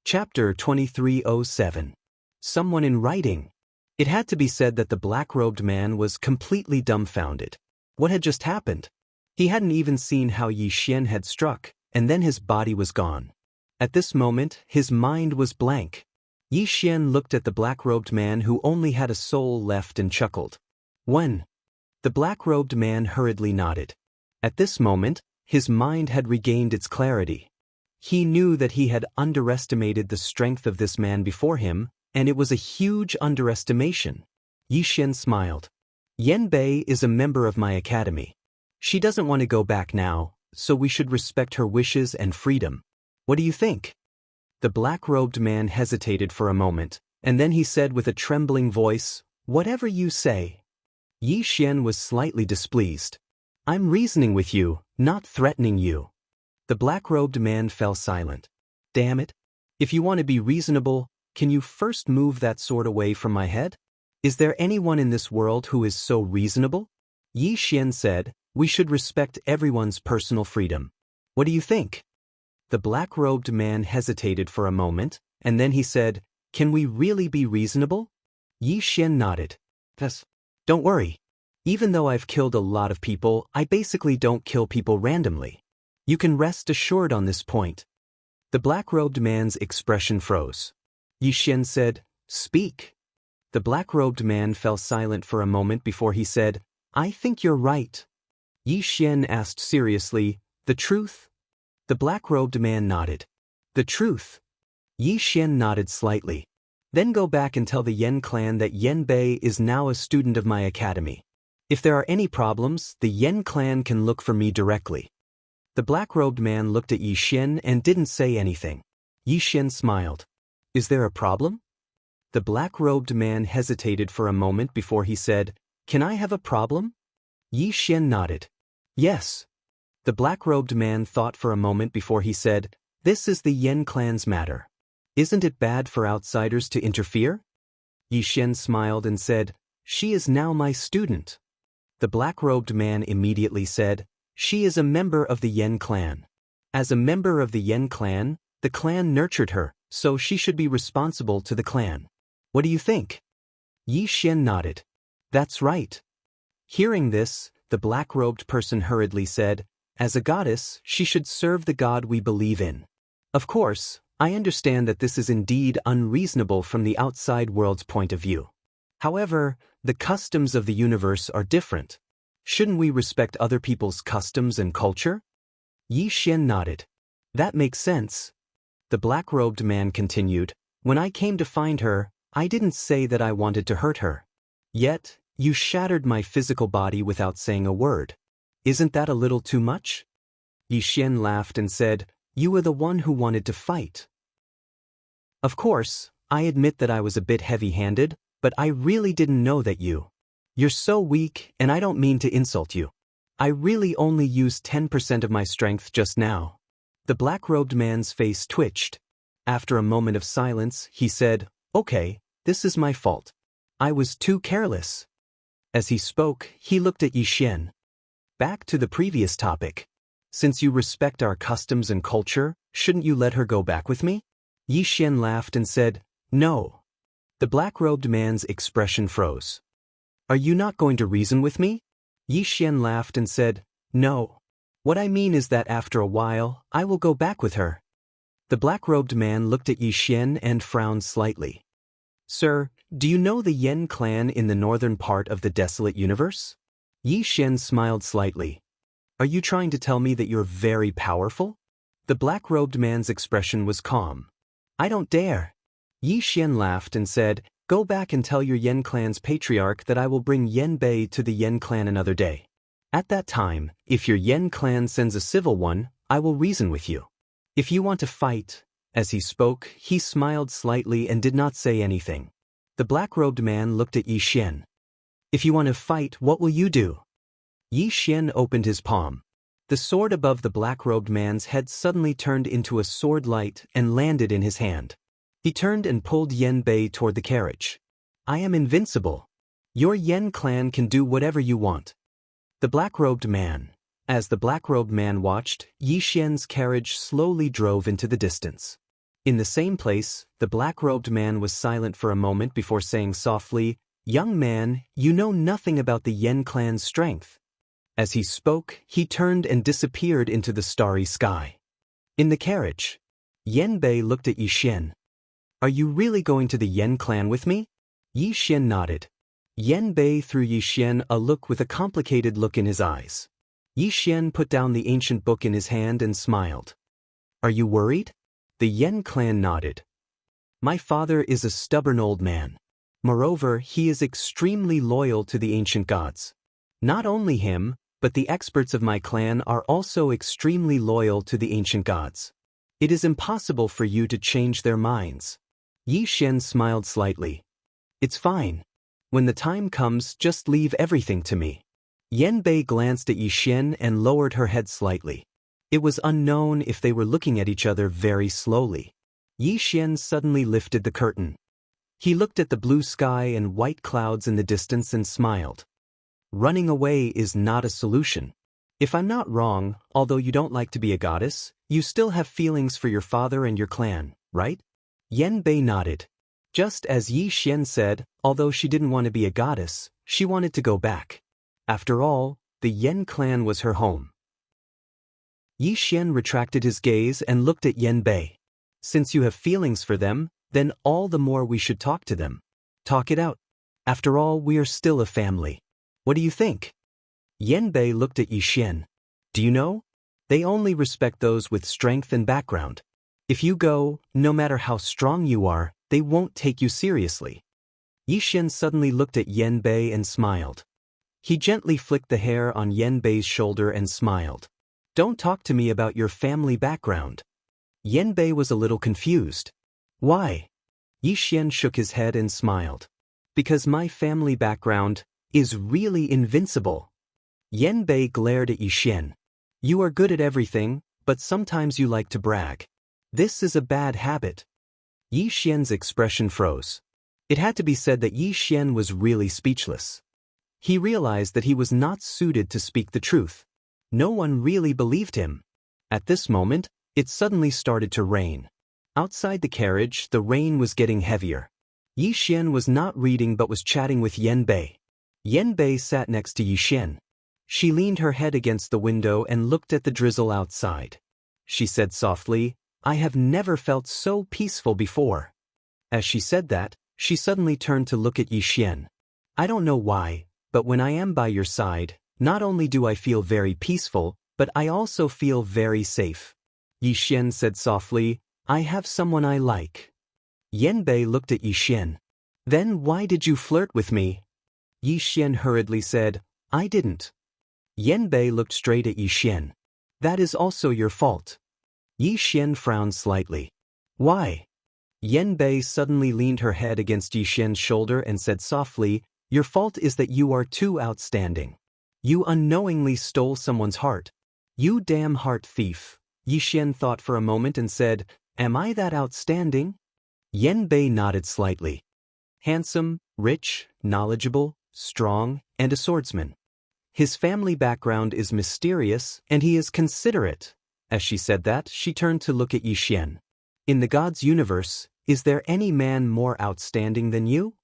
Chapter 2307. Someone in writing. It had to be said that the black-robed man was completely dumbfounded. What had just happened? He hadn't even seen how Yi Xian had struck, and then his body was gone. At this moment, his mind was blank. Yi Xian looked at the black-robed man who only had a soul left and chuckled. When? The black-robed man hurriedly nodded. At this moment, his mind had regained its clarity. He knew that he had underestimated the strength of this man before him, and it was a huge underestimation. Yi Xian smiled. Yan Bei is a member of my academy. She doesn't want to go back now, so we should respect her wishes and freedom. What do you think? The black-robed man hesitated for a moment, and then he said with a trembling voice, "Whatever you say." Yi Xian was slightly displeased. "I'm reasoning with you, not threatening you." The black-robed man fell silent. "Damn it. If you want to be reasonable, can you first move that sword away from my head? Is there anyone in this world who is so reasonable?" Yi Xian said, "We should respect everyone's personal freedom. What do you think?" The black-robed man hesitated for a moment, and then he said, "Can we really be reasonable?" Yi Xian nodded. "Yes. Don't worry. Even though I've killed a lot of people, I basically don't kill people randomly. You can rest assured on this point." The black-robed man's expression froze. Yi Xian said, "Speak." The black-robed man fell silent for a moment before he said, "I think you're right." Yi Xian asked seriously, "The truth?" The black-robed man nodded. "The truth?" Yi Xian nodded slightly. "Then go back and tell the Yan clan that Yan Bei is now a student of my academy. If there are any problems, the Yan clan can look for me directly." The black-robed man looked at Yi Xian and didn't say anything. Yi Xian smiled. "Is there a problem?" The black-robed man hesitated for a moment before he said, "Can I have a problem?" Yi Xian nodded. "Yes." The black-robed man thought for a moment before he said, "This is the Yan clan's matter. Isn't it bad for outsiders to interfere?" Yi Xian smiled and said, "She is now my student." The black-robed man immediately said, "She is a member of the Yan clan. As a member of the Yan clan, the clan nurtured her, so she should be responsible to the clan. What do you think?" Yi Xian nodded. "That's right." Hearing this, the black-robed person hurriedly said, "As a goddess, she should serve the god we believe in. Of course, I understand that this is indeed unreasonable from the outside world's point of view. However, the customs of the universe are different. Shouldn't we respect other people's customs and culture?" Yi Xian nodded. "That makes sense." The black-robed man continued, "When I came to find her, I didn't say that I wanted to hurt her. Yet, you shattered my physical body without saying a word. Isn't that a little too much?" Yi Xian laughed and said, "You were the one who wanted to fight." "Of course, I admit that I was a bit heavy-handed, but I really didn't know that you're so weak, and I don't mean to insult you. I really only used 10% of my strength just now." The black-robed man's face twitched. After a moment of silence, he said, "Okay, this is my fault. I was too careless." As he spoke, he looked at Yi Xian. "Back to the previous topic. Since you respect our customs and culture, shouldn't you let her go back with me?" Yi Xian laughed and said, "No." The black-robed man's expression froze. "Are you not going to reason with me?" Yi Xian laughed and said, "No. What I mean is that after a while, I will go back with her." The black-robed man looked at Yi Xian and frowned slightly. "Sir, do you know the Yan clan in the northern part of the desolate universe?" Yi Xian smiled slightly. "Are you trying to tell me that you're very powerful?" The black-robed man's expression was calm. "I don't dare." Yi Xian laughed and said, "Go back and tell your Yan clan's patriarch that I will bring Yan Bei to the Yan clan another day. At that time, if your Yan clan sends a civil one, I will reason with you. If you want to fight—" As he spoke, he smiled slightly and did not say anything. The black-robed man looked at Yi Xian. "If you want to fight, what will you do?" Yi Xian opened his palm. The sword above the black-robed man's head suddenly turned into a sword light and landed in his hand. He turned and pulled Yan Bei toward the carriage. "I am invincible. Your Yan clan can do whatever you want." The black-robed man. As the black-robed man watched, Yi Xian's carriage slowly drove into the distance. In the same place, the black-robed man was silent for a moment before saying softly, "Young man, you know nothing about the Yen clan's strength." As he spoke, he turned and disappeared into the starry sky. In the carriage, Yen Bei looked at Yi Xian. "Are you really going to the Yen clan with me?" Yi Xian nodded. Yen Bei threw Yi Xian a look with a complicated look in his eyes. Yi Xian put down the ancient book in his hand and smiled. "Are you worried?" The Yen clan nodded. "My father is a stubborn old man. Moreover, he is extremely loyal to the ancient gods. Not only him, but the experts of my clan are also extremely loyal to the ancient gods. It is impossible for you to change their minds." Yi Xian smiled slightly. "It's fine. When the time comes, just leave everything to me." Yen Bei glanced at Yi Xian and lowered her head slightly. It was unknown if they were looking at each other very slowly. Yi Xian suddenly lifted the curtain. He looked at the blue sky and white clouds in the distance and smiled. "Running away is not a solution. If I'm not wrong, although you don't like to be a goddess, you still have feelings for your father and your clan, right?" Yen Bei nodded. Just as Yi Xian said, although she didn't want to be a goddess, she wanted to go back. After all, the Yen clan was her home. Yi Xian retracted his gaze and looked at Yen Bei. "Since you have feelings for them, then all the more we should talk to them. Talk it out. After all, we are still a family. What do you think?" Yen Bei looked at Yi Xian. "Do you know? They only respect those with strength and background. If you go, no matter how strong you are, they won't take you seriously." Yi Xian suddenly looked at Yen Bei and smiled. He gently flicked the hair on Yen Bei's shoulder and smiled. "Don't talk to me about your family background." Yen Bei was a little confused. "Why?" Yi Xian shook his head and smiled. "Because my family background is really invincible." Yen Bei glared at Yi Xian. "You are good at everything, but sometimes you like to brag. This is a bad habit." Yi Xian's expression froze. It had to be said that Yi Xian was really speechless. He realized that he was not suited to speak the truth. No one really believed him. At this moment, it suddenly started to rain. Outside the carriage, the rain was getting heavier. Yi Xian was not reading but was chatting with Yen Bei. Yen Bei sat next to Yi Xian. She leaned her head against the window and looked at the drizzle outside. She said softly, "I have never felt so peaceful before." As she said that, she suddenly turned to look at Yi Xian. "I don't know why, but when I am by your side, not only do I feel very peaceful, but I also feel very safe." Yi Xian said softly, "I have someone I like." Yen Bei looked at Yi Xian. "Then why did you flirt with me?" Yi Xian hurriedly said, "I didn't." Yen Bei looked straight at Yi Xian. "That is also your fault." Yi Xian frowned slightly. "Why?" Yen Bei suddenly leaned her head against Yi Xian's shoulder and said softly, "Your fault is that you are too outstanding. You unknowingly stole someone's heart. You damn heart thief." Yi Xian thought for a moment and said, "Am I that outstanding?" Yen Bei nodded slightly. "Handsome, rich, knowledgeable, strong, and a swordsman. His family background is mysterious, and he is considerate." As she said that, she turned to look at Yi Xian. "In the God's universe, is there any man more outstanding than you?"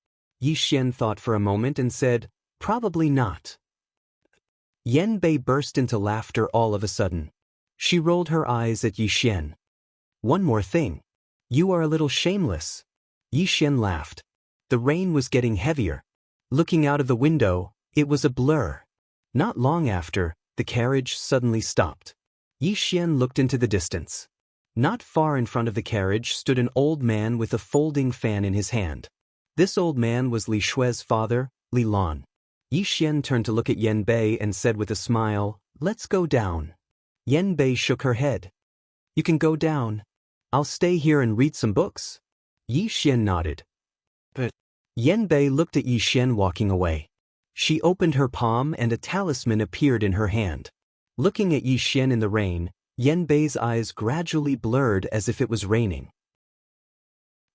Yi Xian thought for a moment and said, "Probably not." Yen Bei burst into laughter all of a sudden. She rolled her eyes at Yi Xian. "One more thing. You are a little shameless." Yi Xian laughed. The rain was getting heavier. Looking out of the window, it was a blur. Not long after, the carriage suddenly stopped. Yi Xian looked into the distance. Not far in front of the carriage stood an old man with a folding fan in his hand. This old man was Li Shui's father, Li Lan. Yi Xian turned to look at Yen Bei and said with a smile, "Let's go down." Yen Bei shook her head. "You can go down. I'll stay here and read some books." Yi Xian nodded. But Yen Bei looked at Yi Xian walking away. She opened her palm and a talisman appeared in her hand. Looking at Yi Xian in the rain, Yen Bei's eyes gradually blurred as if it was raining.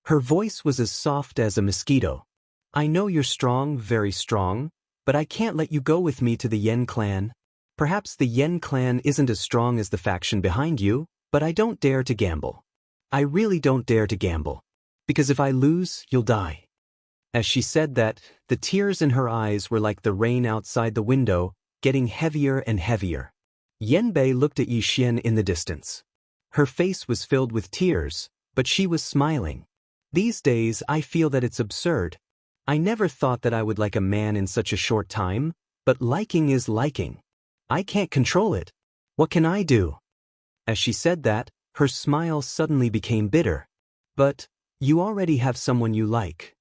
Her voice was as soft as a mosquito. "I know you're strong, very strong, but I can't let you go with me to the Yen clan. Perhaps the Yen clan isn't as strong as the faction behind you, but I don't dare to gamble." I really don't dare to gamble. Because if I lose, you'll die. As she said that, the tears in her eyes were like the rain outside the window, getting heavier and heavier. Yanbei looked at Yixian in the distance. Her face was filled with tears, but she was smiling. These days I feel that it's absurd. I never thought that I would like a man in such a short time, but liking is liking. I can't control it. What can I do? As she said that, her smile suddenly became bitter. But, you already have someone you like.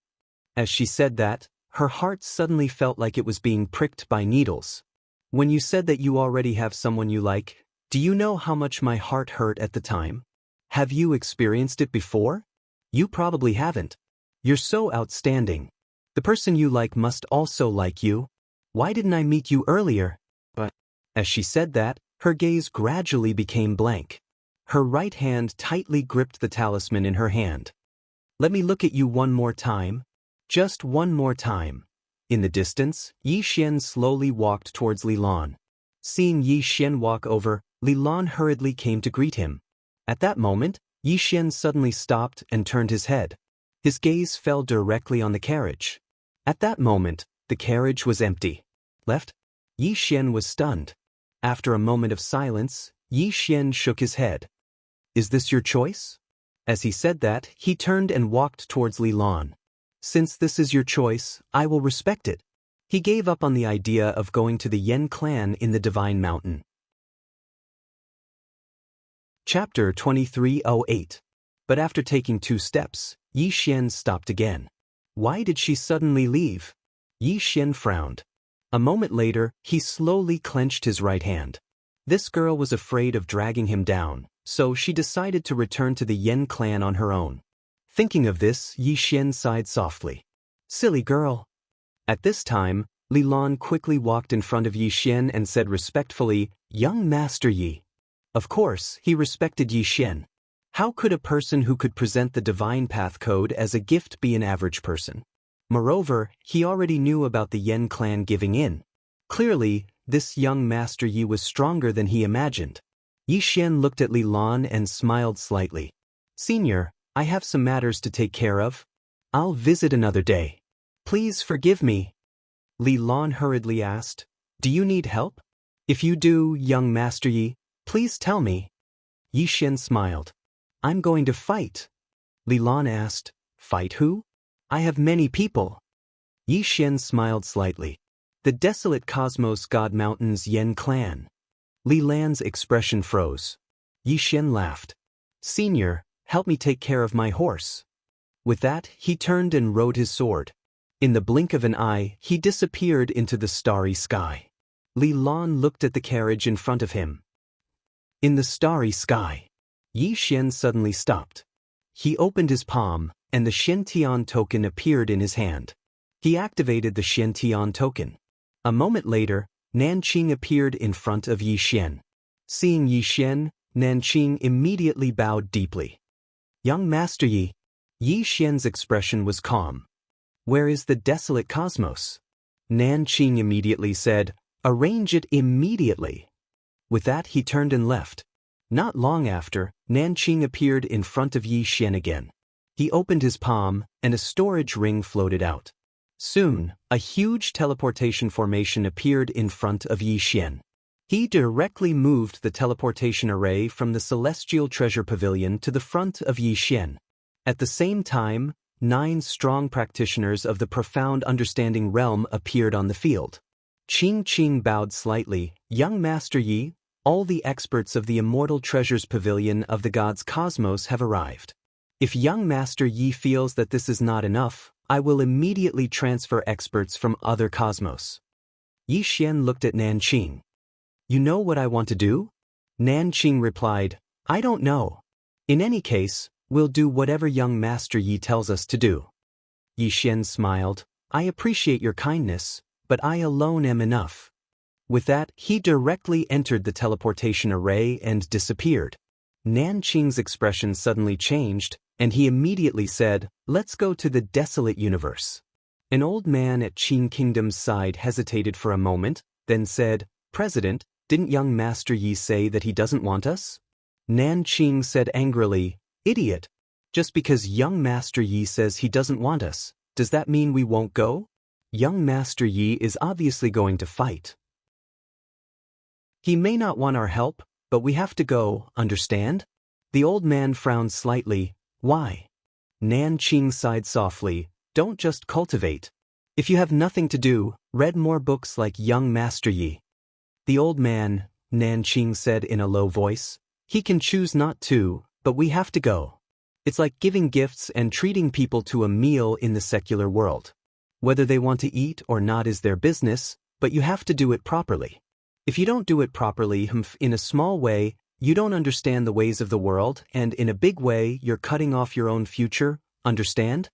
As she said that, her heart suddenly felt like it was being pricked by needles. When you said that you already have someone you like, do you know how much my heart hurt at the time? Have you experienced it before? You probably haven't. You're so outstanding. The person you like must also like you. Why didn't I meet you earlier? But, as she said that, her gaze gradually became blank. Her right hand tightly gripped the talisman in her hand. Let me look at you one more time. Just one more time. In the distance, Yixian slowly walked towards Li Lan. Seeing Yixian walk over, Li Lan hurriedly came to greet him. At that moment, Yixian suddenly stopped and turned his head. His gaze fell directly on the carriage. At that moment, the carriage was empty. Left? Yixian was stunned. After a moment of silence, Yixian shook his head. Is this your choice? As he said that, he turned and walked towards Li Lan. Since this is your choice, I will respect it. He gave up on the idea of going to the Yen clan in the Divine Mountain. Chapter 2308. But after taking 2 steps, Yixian stopped again. Why did she suddenly leave? Yixian frowned. A moment later, he slowly clenched his right hand. This girl was afraid of dragging him down, so she decided to return to the Yen clan on her own. Thinking of this, Yixian sighed softly. Silly girl. At this time, Li Lan quickly walked in front of Yixian and said respectfully, Young Master Yi. Of course, he respected Yixian. How could a person who could present the Divine Path Code as a gift be an average person? Moreover, he already knew about the Yen clan giving in. Clearly, this young Master Yi was stronger than he imagined. Yixian looked at Li Lan and smiled slightly. Senior, I have some matters to take care of. I'll visit another day. Please forgive me. Li Lan hurriedly asked, Do you need help? If you do, young Master Yi, please tell me. Yixian smiled. I'm going to fight. Li Lan asked, Fight who? I have many people. Yixian smiled slightly. The desolate Cosmos God Mountain's Yen clan. Li Lan's expression froze. Yixian laughed. Senior, help me take care of my horse. With that, he turned and rode his sword. In the blink of an eye, he disappeared into the starry sky. Li Lan looked at the carriage in front of him. In the starry sky, Yixian suddenly stopped. He opened his palm, and the Xiantian token appeared in his hand. He activated the Xiantian token. A moment later, Nanqing appeared in front of Yixian. Seeing Yixian, Nanqing immediately bowed deeply. Young Master Yi. Yixian's expression was calm. Where is the desolate cosmos? Nanqing immediately said, Arrange it immediately. With that he turned and left. Not long after, Nanqing appeared in front of Yixian again. He opened his palm, and a storage ring floated out. Soon, a huge teleportation formation appeared in front of Yixian. He directly moved the teleportation array from the Celestial Treasure Pavilion to the front of Yixian. At the same time, 9 strong practitioners of the Profound Understanding realm appeared on the field. Qing bowed slightly. Young Master Yi, all the experts of the Immortal Treasures Pavilion of the Gods Cosmos have arrived. If young Master Yi feels that this is not enough, I will immediately transfer experts from other cosmos. Yixian looked at Nanqing. You know what I want to do? Nanqing replied, I don't know. In any case, we'll do whatever young Master Yi tells us to do. Yixian smiled. I appreciate your kindness, but I alone am enough. With that, he directly entered the teleportation array and disappeared. Nanqing's expression suddenly changed, and he immediately said, Let's go to the desolate universe. An old man at Qing Kingdom's side hesitated for a moment, then said, President, didn't young Master Yi say that he doesn't want us? Nanqing said angrily, Idiot. Just because young Master Yi says he doesn't want us, does that mean we won't go? Young Master Yi is obviously going to fight. He may not want our help, but we have to go, understand? The old man frowned slightly. Why? Nanqing sighed softly. Don't just cultivate. If you have nothing to do, read more books like young Master Yi. The old man, Nanqing said in a low voice. He can choose not to, but we have to go. It's like giving gifts and treating people to a meal in the secular world. Whether they want to eat or not is their business, but you have to do it properly. If you don't do it properly, in a small way, you don't understand the ways of the world, and in a big way, you're cutting off your own future, understand?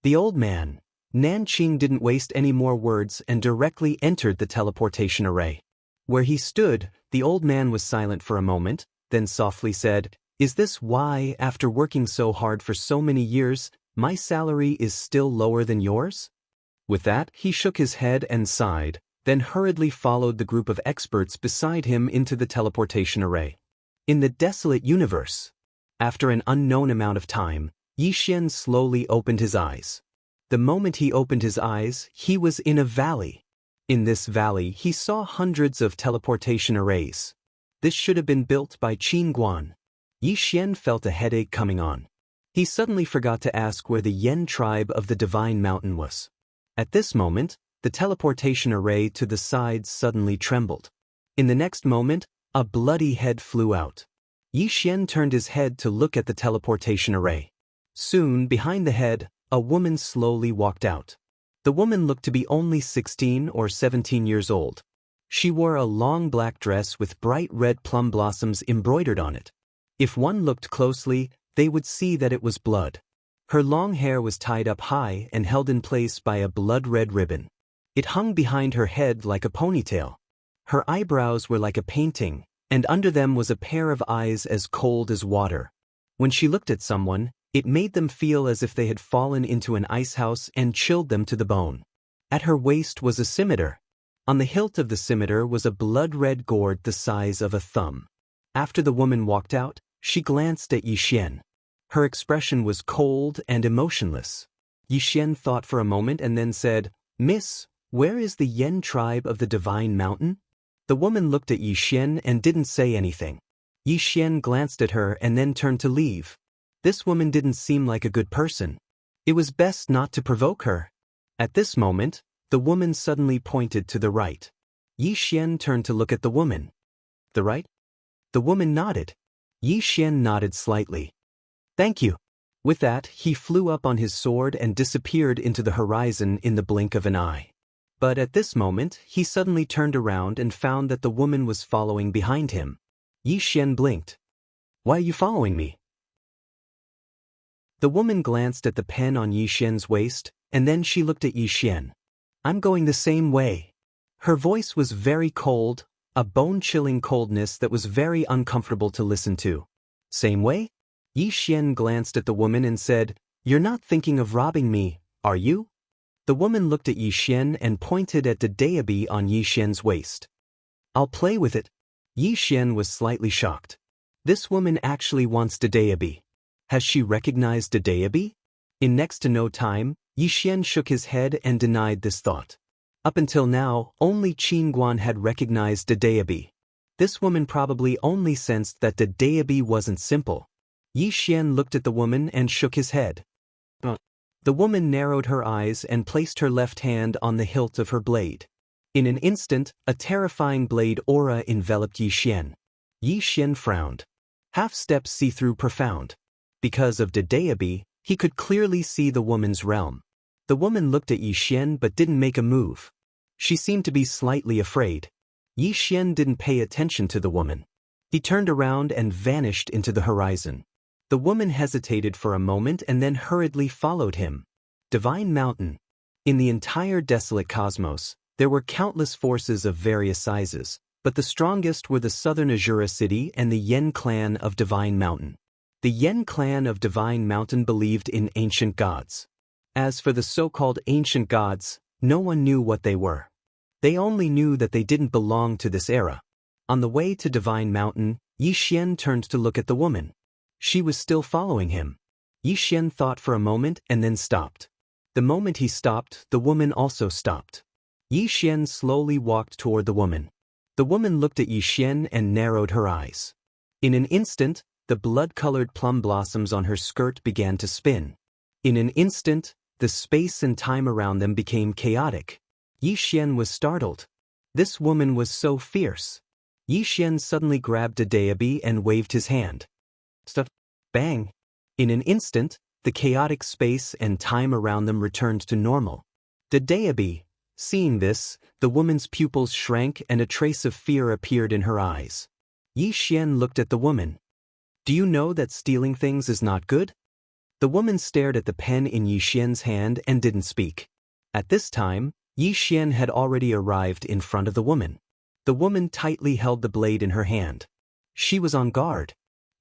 The old man, Nanqing, didn't waste any more words and directly entered the teleportation array. Where he stood, the old man was silent for a moment, then softly said, "Is this why, after working so hard for so many years, my salary is still lower than yours?" With that, he shook his head and sighed, then hurriedly followed the group of experts beside him into the teleportation array. In the desolate universe. After an unknown amount of time, Yixian slowly opened his eyes. The moment he opened his eyes, he was in a valley. In this valley, he saw hundreds of teleportation arrays. This should have been built by Qin Guan. Yixian felt a headache coming on. He suddenly forgot to ask where the Yen tribe of the Divine Mountain was. At this moment, the teleportation array to the sides suddenly trembled. In the next moment, a bloody head flew out. Yixian turned his head to look at the teleportation array. Soon, behind the head, a woman slowly walked out. The woman looked to be only 16 or 17 years old. She wore a long black dress with bright red plum blossoms embroidered on it. If one looked closely, they would see that it was blood. Her long hair was tied up high and held in place by a blood-red ribbon. It hung behind her head like a ponytail. Her eyebrows were like a painting, and under them was a pair of eyes as cold as water. When she looked at someone, it made them feel as if they had fallen into an icehouse and chilled them to the bone. At her waist was a scimitar. On the hilt of the scimitar was a blood-red gourd the size of a thumb. After the woman walked out, she glanced at Yixian. Her expression was cold and emotionless. Yixian thought for a moment and then said, "Miss, where is the Yen tribe of the Divine Mountain?" The woman looked at Yixian and didn't say anything. Yixian glanced at her and then turned to leave. This woman didn't seem like a good person. It was best not to provoke her. At this moment, the woman suddenly pointed to the right. Yixian turned to look at the woman. The right? The woman nodded. Yixian nodded slightly. "Thank you." With that, he flew up on his sword and disappeared into the horizon in the blink of an eye. But at this moment, he suddenly turned around and found that the woman was following behind him. Yixian blinked. "Why are you following me?" The woman glanced at the pen on Yixian's waist, and then she looked at Yixian. "I'm going the same way." Her voice was very cold, a bone-chilling coldness that was very uncomfortable to listen to. "Same way?" Yixian glanced at the woman and said, "You're not thinking of robbing me, are you?" The woman looked at Yixian and pointed at the daobi on Yixian's waist. "I'll play with it." Yixian was slightly shocked. This woman actually wants the daobi. Has she recognized the daobi? In next to no time, Yixian shook his head and denied this thought. Up until now, only Qin Guan had recognized the daobi. This woman probably only sensed that the daobi wasn't simple. Yixian looked at the woman and shook his head. The woman narrowed her eyes and placed her left hand on the hilt of her blade. In an instant, a terrifying blade aura enveloped Yixian. Yixian frowned. Half-steps see-through profound. Because of the daobi, he could clearly see the woman's realm. The woman looked at Yixian but didn't make a move. She seemed to be slightly afraid. Yixian didn't pay attention to the woman. He turned around and vanished into the horizon. The woman hesitated for a moment and then hurriedly followed him. Divine Mountain. In the entire desolate cosmos, there were countless forces of various sizes, but the strongest were the southern Azura city and the Yen clan of Divine Mountain. The Yen clan of Divine Mountain believed in ancient gods. As for the so-called ancient gods, no one knew what they were. They only knew that they didn't belong to this era. On the way to Divine Mountain, Yixian turned to look at the woman. She was still following him. Yi Xian thought for a moment and then stopped. The moment he stopped, the woman also stopped. Yi Xian slowly walked toward the woman. The woman looked at Yi Xian and narrowed her eyes. In an instant, the blood-colored plum blossoms on her skirt began to spin. In an instant, the space and time around them became chaotic. Yi Xian was startled. This woman was so fierce. Yi Xian suddenly grabbed a daoist and waved his hand. Stop! Bang! In an instant, the chaotic space and time around them returned to normal. The daoist, seeing this, the woman's pupils shrank and a trace of fear appeared in her eyes. Yi Xian looked at the woman. Do you know that stealing things is not good? The woman stared at the pen in Yi Xian's hand and didn't speak. At this time, Yi Xian had already arrived in front of the woman. The woman tightly held the blade in her hand. She was on guard.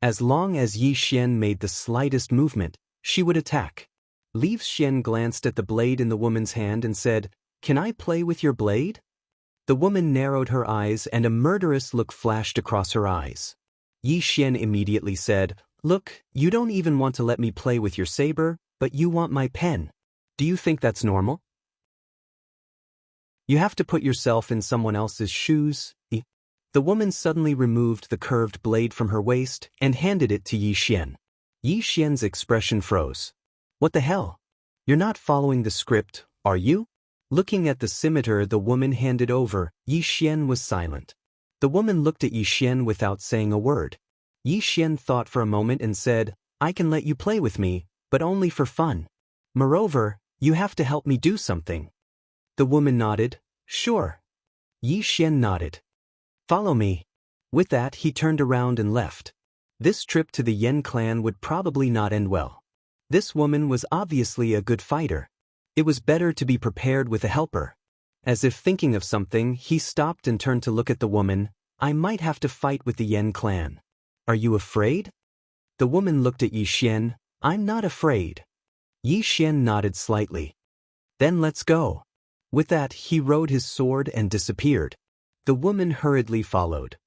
As long as Yi Xian made the slightest movement, she would attack. Li Xian glanced at the blade in the woman's hand and said, "Can I play with your blade?" The woman narrowed her eyes and a murderous look flashed across her eyes. Yi Xian immediately said, "Look, you don't even want to let me play with your saber, but you want my pen. Do you think that's normal? You have to put yourself in someone else's shoes." The woman suddenly removed the curved blade from her waist and handed it to Yi Xian. Yi Xian's expression froze. What the hell? You're not following the script, are you? Looking at the scimitar the woman handed over, Yi Xian was silent. The woman looked at Yi Xian without saying a word. Yi Xian thought for a moment and said, "I can let you play with me, but only for fun. Moreover, you have to help me do something." The woman nodded. "Sure." Yi Xian nodded. "Follow me." With that he turned around and left. This trip to the Yen clan would probably not end well. This woman was obviously a good fighter. It was better to be prepared with a helper. As if thinking of something, he stopped and turned to look at the woman. "I might have to fight with the Yen clan. Are you afraid?" The woman looked at Yi Xian. "I'm not afraid." Yi Xian nodded slightly. "Then let's go." With that he rode his sword and disappeared. The woman hurriedly followed.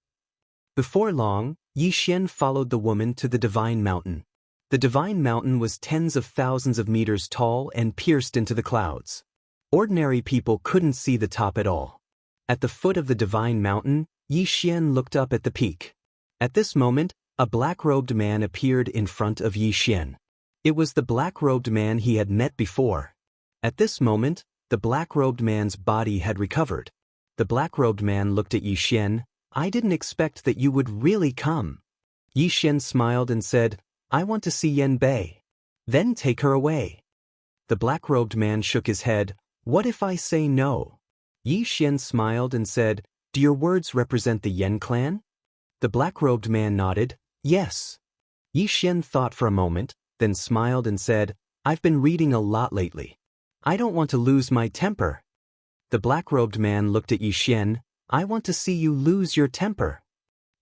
Before long, Yi Xian followed the woman to the Divine Mountain. The Divine Mountain was tens of thousands of meters tall and pierced into the clouds. Ordinary people couldn't see the top at all. At the foot of the Divine Mountain, Yi Xian looked up at the peak. At this moment, a black-robed man appeared in front of Yi Xian. It was the black-robed man he had met before. At this moment, the black-robed man's body had recovered. The black-robed man looked at Yi Xian. "I didn't expect that you would really come." Yi Xian smiled and said, "I want to see Yan Bei. Then take her away." The black-robed man shook his head. "What if I say no?" Yi Xian smiled and said, "Do your words represent the Yen clan?" The black-robed man nodded. "Yes." Yi Xian thought for a moment, then smiled and said, "I've been reading a lot lately. I don't want to lose my temper." The black-robed man looked at Yi Xian. "I want to see you lose your temper."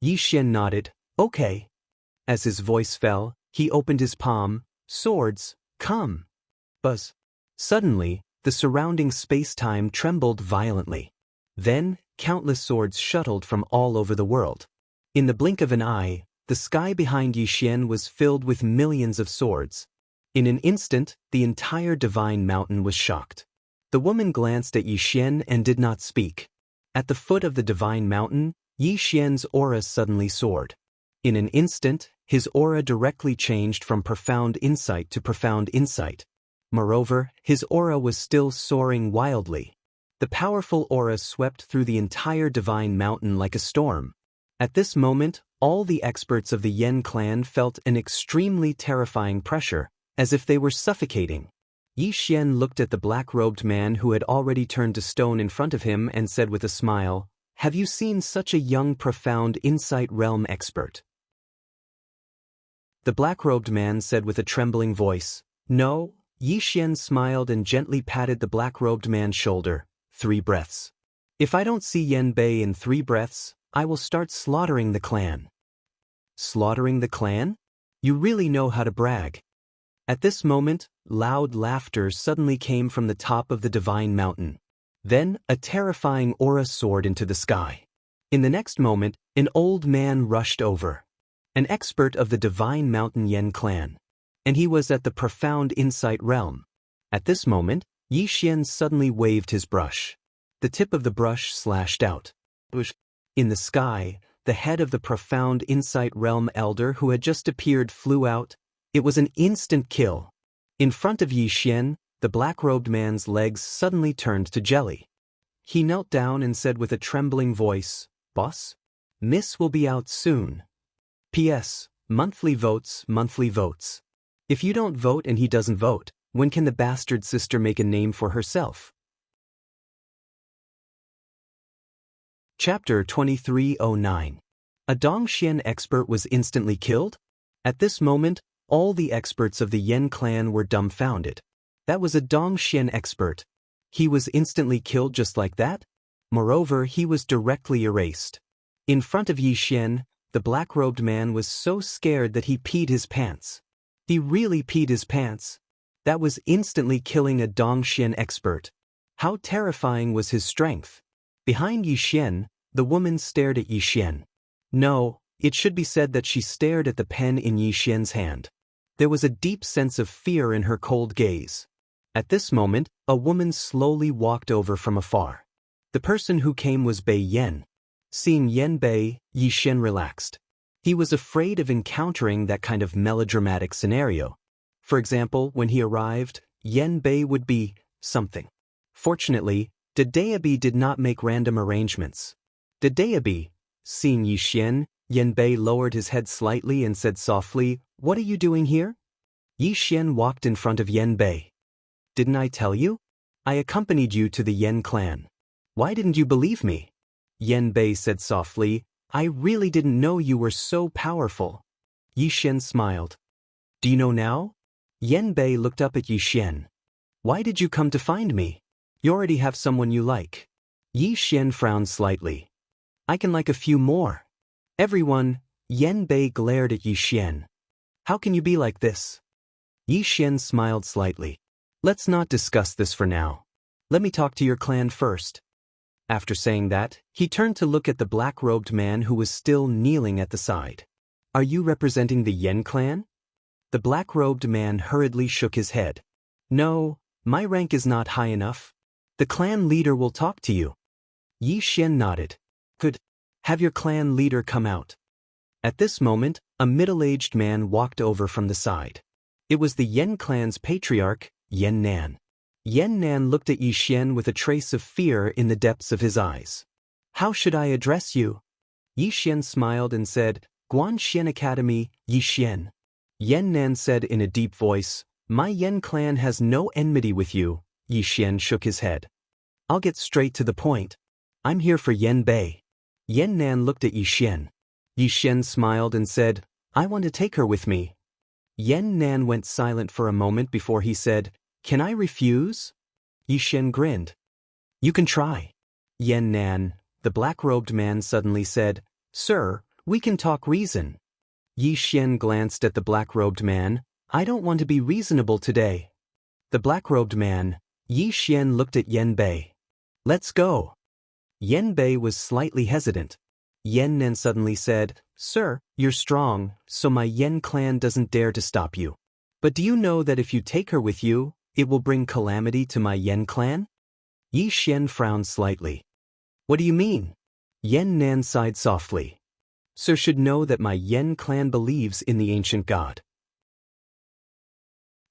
Yi Xian nodded. "Okay." As his voice fell, he opened his palm. "Swords, come." Buzz. Suddenly, the surrounding space-time trembled violently. Then, countless swords shuttled from all over the world. In the blink of an eye, the sky behind Yi Xian was filled with millions of swords. In an instant, the entire Divine Mountain was shocked. The woman glanced at Yi Xian and did not speak. At the foot of the Divine Mountain, Yi Xian's aura suddenly soared. In an instant, his aura directly changed from profound insight to profound insight. Moreover, his aura was still soaring wildly. The powerful aura swept through the entire Divine Mountain like a storm. At this moment, all the experts of the Yen clan felt an extremely terrifying pressure, as if they were suffocating. Yi Xian looked at the black-robed man who had already turned to stone in front of him and said with a smile, "Have you seen such a young profound insight realm expert?" The black-robed man said with a trembling voice, "No." Yi Xian smiled and gently patted the black-robed man's shoulder. 3 breaths. "If I don't see Yan Bei in 3 breaths, I will start slaughtering the clan." Slaughtering the clan? You really know how to brag. At this moment, loud laughter suddenly came from the top of the Divine Mountain. Then, a terrifying aura soared into the sky. In the next moment, an old man rushed over. an expert of the divine mountain Yen clan. And he was at the profound insight realm. At this moment, Yi Xian suddenly waved his brush. The tip of the brush slashed out. In the sky, the head of the profound insight realm elder who had just appeared flew out. It was an instant kill. In front of Yi Xian, the black-robed man's legs suddenly turned to jelly. He knelt down and said with a trembling voice, "Boss? Miss will be out soon. P.S. Monthly votes, monthly votes. If you don't vote and he doesn't vote, when can the bastard sister make a name for herself?" Chapter 2309. A Dongxian expert was instantly killed? At this moment, all the experts of the Yen clan were dumbfounded. That was a Dongxian expert. He was instantly killed just like that? Moreover, he was directly erased. In front of Yi Xian, the black-robed man was so scared that he peed his pants. He really peed his pants. That was instantly killing a Dongxian expert. How terrifying was his strength? Behind Yi Xian, the woman stared at Yi Xian. No, it should be said that she stared at the pen in Yi Xian's hand. There was a deep sense of fear in her cold gaze. At this moment, a woman slowly walked over from afar. The person who came was Bei Yan. Seeing Yan Bei, Yi Xian relaxed. He was afraid of encountering that kind of melodramatic scenario. For example, when he arrived, Yan Bei would be something. Fortunately, Daoist did not make random arrangements. Daoist, seeing Yi Xian, Yan Bei lowered his head slightly and said softly, "What are you doing here?" Yi Xian walked in front of Yan Bei. "Didn't I tell you? I accompanied you to the Yen clan. Why didn't you believe me?" Yan Bei said softly, "I really didn't know you were so powerful." Yi Xian smiled. "Do you know now?" Yan Bei looked up at Yi Xian. "Why did you come to find me? You already have someone you like." Yi Xian frowned slightly. "I can like a few more." "Everyone," Yan Bei glared at Yi Xian. "How can you be like this?" Yi Xian smiled slightly. "Let's not discuss this for now. Let me talk to your clan first." After saying that, he turned to look at the black-robed man who was still kneeling at the side. "Are you representing the Yen clan?" The black-robed man hurriedly shook his head. "No, my rank is not high enough. The clan leader will talk to you." Yi Xian nodded. "Good. Have your clan leader come out." At this moment, a middle-aged man walked over from the side. It was the Yen clan's patriarch, Yan Nan. Yan Nan looked at Yi Xian with a trace of fear in the depths of his eyes. "How should I address you?" Yi Xian smiled and said, "Guanxian Academy, Yi Xian." Yan Nan said in a deep voice, "My Yen clan has no enmity with you." Yi Xian shook his head. "I'll get straight to the point. I'm here for Yan Bei." Yan Nan looked at Yi Xian. Yi Xian smiled and said, "I want to take her with me." Yan Nan went silent for a moment before he said, "Can I refuse?" Yi Xian grinned. "You can try." Yan Nan, the black-robed man, suddenly said, "Sir, we can talk reason." Yi Xian glanced at the black-robed man. "I don't want to be reasonable today." The black-robed man, Yi Xian, looked at Yan Bei. "Let's go." Yan Bei was slightly hesitant. Yan Nan suddenly said, "Sir, you're strong, so my Yen clan doesn't dare to stop you. But do you know that if you take her with you, it will bring calamity to my Yen clan?" Yi Xian frowned slightly. "What do you mean?" Yan Nan sighed softly. "Sir should know that my Yen clan believes in the ancient god.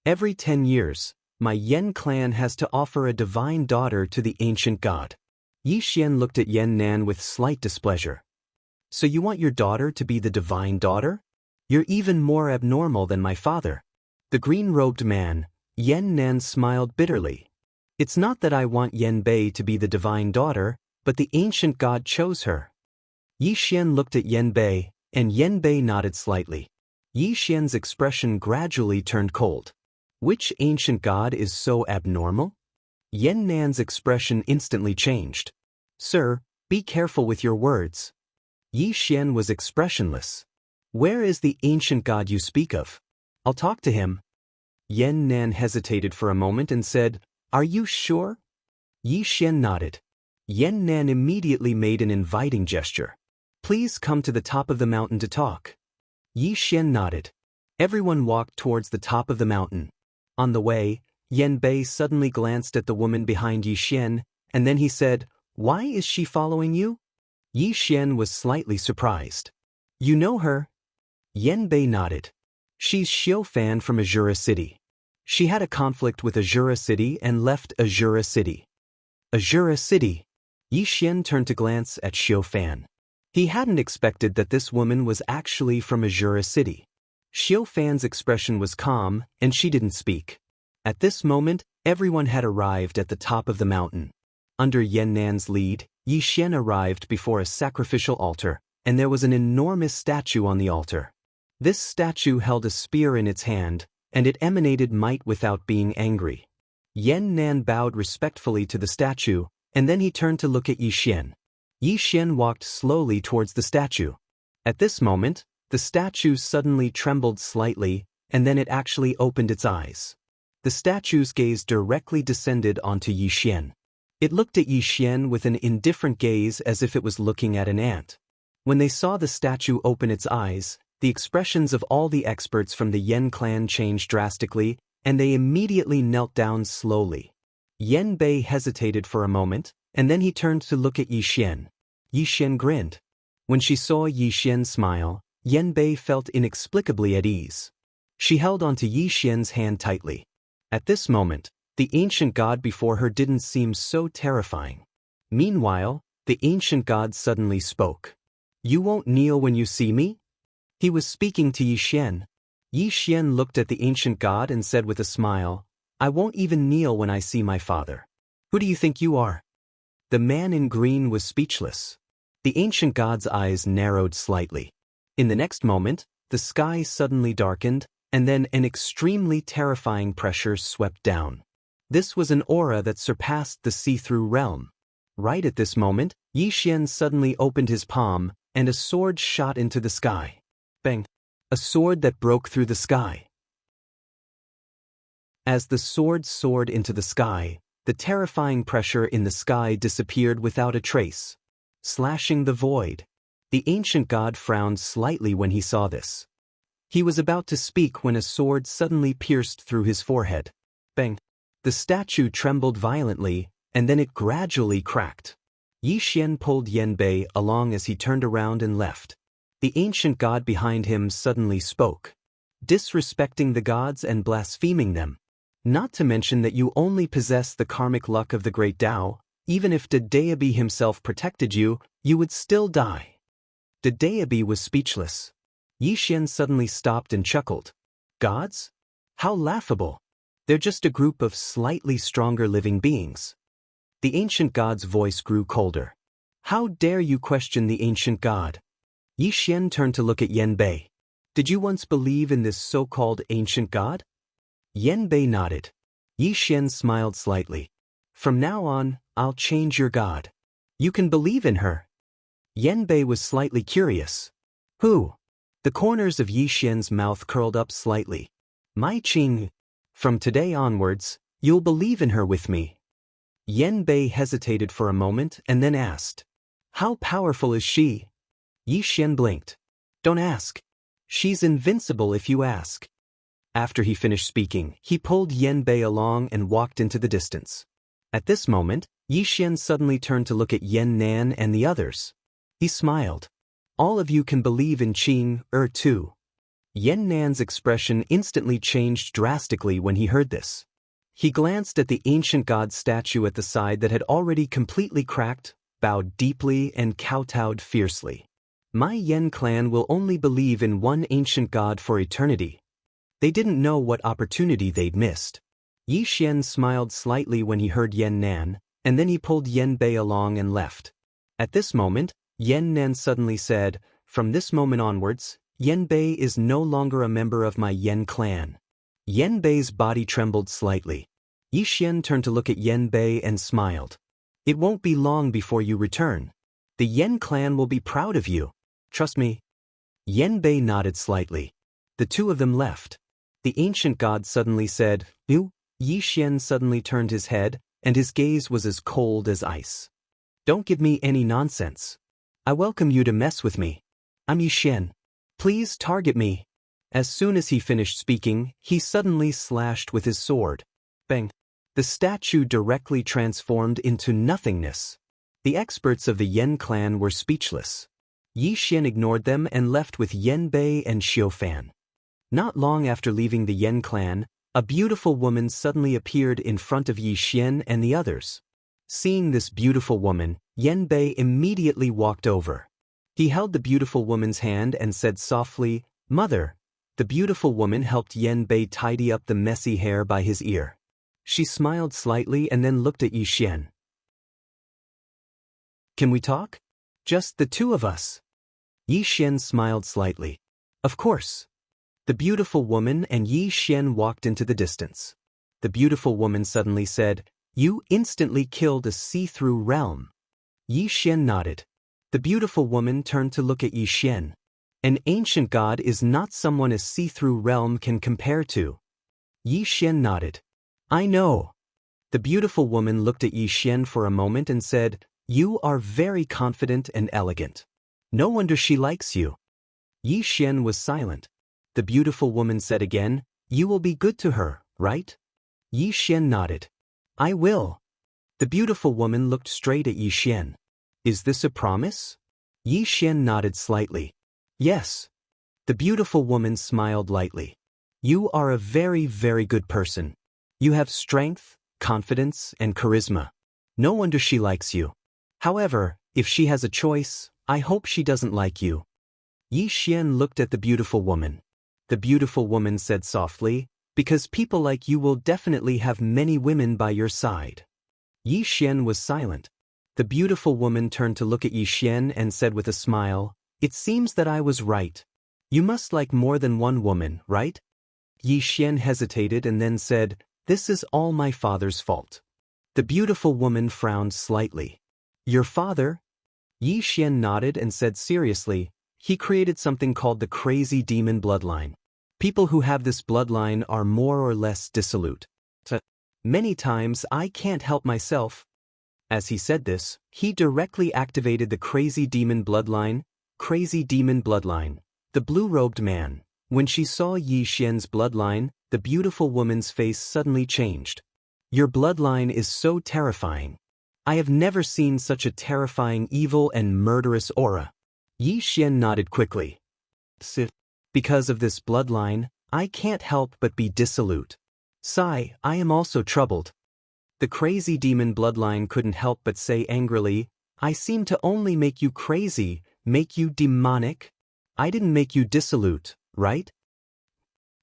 Every 10 years, my Yen clan has to offer a divine daughter to the ancient god." Yi Xian looked at Yan Nan with slight displeasure. "So you want your daughter to be the divine daughter? You're even more abnormal than my father." The green-robed man, Yan Nan, smiled bitterly. "It's not that I want Yan Bei to be the divine daughter, but the ancient god chose her." Yi Xian looked at Yan Bei, and Yan Bei nodded slightly. Yi Xian's expression gradually turned cold. Which ancient god is so abnormal? Yan Nan's expression instantly changed. "Sir, be careful with your words." Yi Xian was expressionless. "Where is the ancient god you speak of? I'll talk to him." Yan Nan hesitated for a moment and said, "Are you sure?" Yi Xian nodded. Yan Nan immediately made an inviting gesture. "Please come to the top of the mountain to talk." Yi Xian nodded. Everyone walked towards the top of the mountain. On the way, Yan Bei suddenly glanced at the woman behind Yi Xian, and then he said, "Why is she following you?" Yi Xian was slightly surprised. "You know her?" Yan Bei nodded. "She's Xiu Fan from Azura City. She had a conflict with Azura City and left Azura City." Azura City. Yi Xian turned to glance at Xiu Fan. He hadn't expected that this woman was actually from Azura City. Xiu Fan's expression was calm, and she didn't speak. At this moment, everyone had arrived at the top of the mountain. Under Yan Nan's lead, Yi Xian arrived before a sacrificial altar, and there was an enormous statue on the altar. This statue held a spear in its hand, and it emanated might without being angry. Yan Nan bowed respectfully to the statue, and then he turned to look at Yi Xian. Yi Xian walked slowly towards the statue. At this moment, the statue suddenly trembled slightly, and then it actually opened its eyes. The statue's gaze directly descended onto Yi Xian. It looked at Yi Xian with an indifferent gaze as if it was looking at an ant. When they saw the statue open its eyes, the expressions of all the experts from the Yan clan changed drastically, and they immediately knelt down slowly. Yan Bei hesitated for a moment, and then he turned to look at Yi Xian. Yi Xian grinned. When she saw Yi Xian smile, Yan Bei felt inexplicably at ease. She held onto Yi Xian's hand tightly. At this moment, the ancient god before her didn't seem so terrifying. Meanwhile, the ancient god suddenly spoke. "You won't kneel when you see me?" He was speaking to Yi Xian. Yi Xian looked at the ancient god and said with a smile, "I won't even kneel when I see my father. Who do you think you are?" The man in green was speechless. The ancient god's eyes narrowed slightly. In the next moment, the sky suddenly darkened, and then an extremely terrifying pressure swept down. This was an aura that surpassed the see-through realm. Right at this moment, Yi Xian suddenly opened his palm, and a sword shot into the sky. Bang! A sword that broke through the sky. As the sword soared into the sky, the terrifying pressure in the sky disappeared without a trace, slashing the void. The ancient god frowned slightly when he saw this. He was about to speak when a sword suddenly pierced through his forehead. Bang! The statue trembled violently, and then it gradually cracked. Yi Xian pulled Yan Bei along as he turned around and left. The ancient god behind him suddenly spoke. "Disrespecting the gods and blaspheming them. Not to mention that you only possess the karmic luck of the great Tao. Even if Daoist himself protected you, you would still die." Daoist was speechless. Yi Xian suddenly stopped and chuckled. "Gods? How laughable. They're just a group of slightly stronger living beings." The ancient god's voice grew colder. "How dare you question the ancient god?" Yi Xian turned to look at Yan Bei. "Did you once believe in this so-called ancient god?" Yan Bei nodded. Yi Xian smiled slightly. "From now on, I'll change your god. You can believe in her." Yan Bei was slightly curious. "Who?" The corners of Yi Xian's mouth curled up slightly. "My Qing. From today onwards, you'll believe in her with me." Yan Bei hesitated for a moment and then asked, "How powerful is she?" Yi Xian blinked. "Don't ask. She's invincible if you ask." After he finished speaking, he pulled Yan Bei along and walked into the distance. At this moment, Yi Xian suddenly turned to look at Yan Nan and the others. He smiled. "All of you can believe in Qing, too." Yan Nan's expression instantly changed drastically when he heard this. He glanced at the ancient god statue at the side that had already completely cracked, bowed deeply, and kowtowed fiercely. "My Yan clan will only believe in one ancient god for eternity." They didn't know what opportunity they'd missed. Yi Xian smiled slightly when he heard Yan Nan, and then he pulled Yan Bei along and left. At this moment, Yan Nan suddenly said, "From this moment onwards, Yan Bei is no longer a member of my Yan clan." Yan Bei's body trembled slightly. Yi Xian turned to look at Yan Bei and smiled. "It won't be long before you return. The Yan clan will be proud of you. Trust me." Yan Bei nodded slightly. The two of them left. The ancient god suddenly said, "You?" Yi Xian suddenly turned his head, and his gaze was as cold as ice. "Don't give me any nonsense. I welcome you to mess with me. I'm Yi Xian. Please target me. As soon as he finished speaking, he suddenly slashed with his sword. Bang! The statue directly transformed into nothingness. The experts of the Yan clan were speechless. Yi Xian ignored them and left with Yan Bei and Xiu Fan. Not long after leaving the Yan clan, a beautiful woman suddenly appeared in front of Yi Xian and the others. Seeing this beautiful woman, Yan Bei immediately walked over. He held the beautiful woman's hand and said softly, "Mother." The beautiful woman helped Yan Bei tidy up the messy hair by his ear. She smiled slightly and then looked at Yi Xian. "Can we talk? Just the two of us?" Yi Xian smiled slightly. "Of course." The beautiful woman and Yi Xian walked into the distance. The beautiful woman suddenly said, "You instantly killed a see-through realm." Yi Xian nodded. The beautiful woman turned to look at Yi Xian. An ancient god is not someone a see-through realm can compare to. Yi Xian nodded. "I know." The beautiful woman looked at Yi Xian for a moment and said, "You are very confident and elegant. No wonder she likes you." Yi Xian was silent. The beautiful woman said again, "You will be good to her, right?" Yi Xian nodded. "I will." The beautiful woman looked straight at Yi Xian. "Is this a promise?" Yi Xian nodded slightly. "Yes." The beautiful woman smiled lightly. "You are a very, very good person. You have strength, confidence, and charisma. No wonder she likes you. However, if she has a choice, I hope she doesn't like you." Yi Xian looked at the beautiful woman. The beautiful woman said softly, "Because people like you will definitely have many women by your side." Yi Xian was silent. The beautiful woman turned to look at Yi Xian and said with a smile, "It seems that I was right. You must like more than one woman, right?" Yi Xian hesitated and then said, "This is all my father's fault." The beautiful woman frowned slightly. "Your father?" Yi Xian nodded and said seriously, "He created something called the crazy demon bloodline. People who have this bloodline are more or less dissolute. Many times I can't help myself." As he said this, he directly activated the crazy demon bloodline. Crazy demon bloodline. The blue-robed man. When she saw Yi Xian's bloodline, the beautiful woman's face suddenly changed. "Your bloodline is so terrifying. I have never seen such a terrifying evil and murderous aura." Yi Xian nodded quickly. "Because of this bloodline, I can't help but be dissolute. Sigh, I am also troubled." The crazy demon bloodline couldn't help but say angrily, "I seem to only make you crazy, make you demonic. I didn't make you dissolute, right?"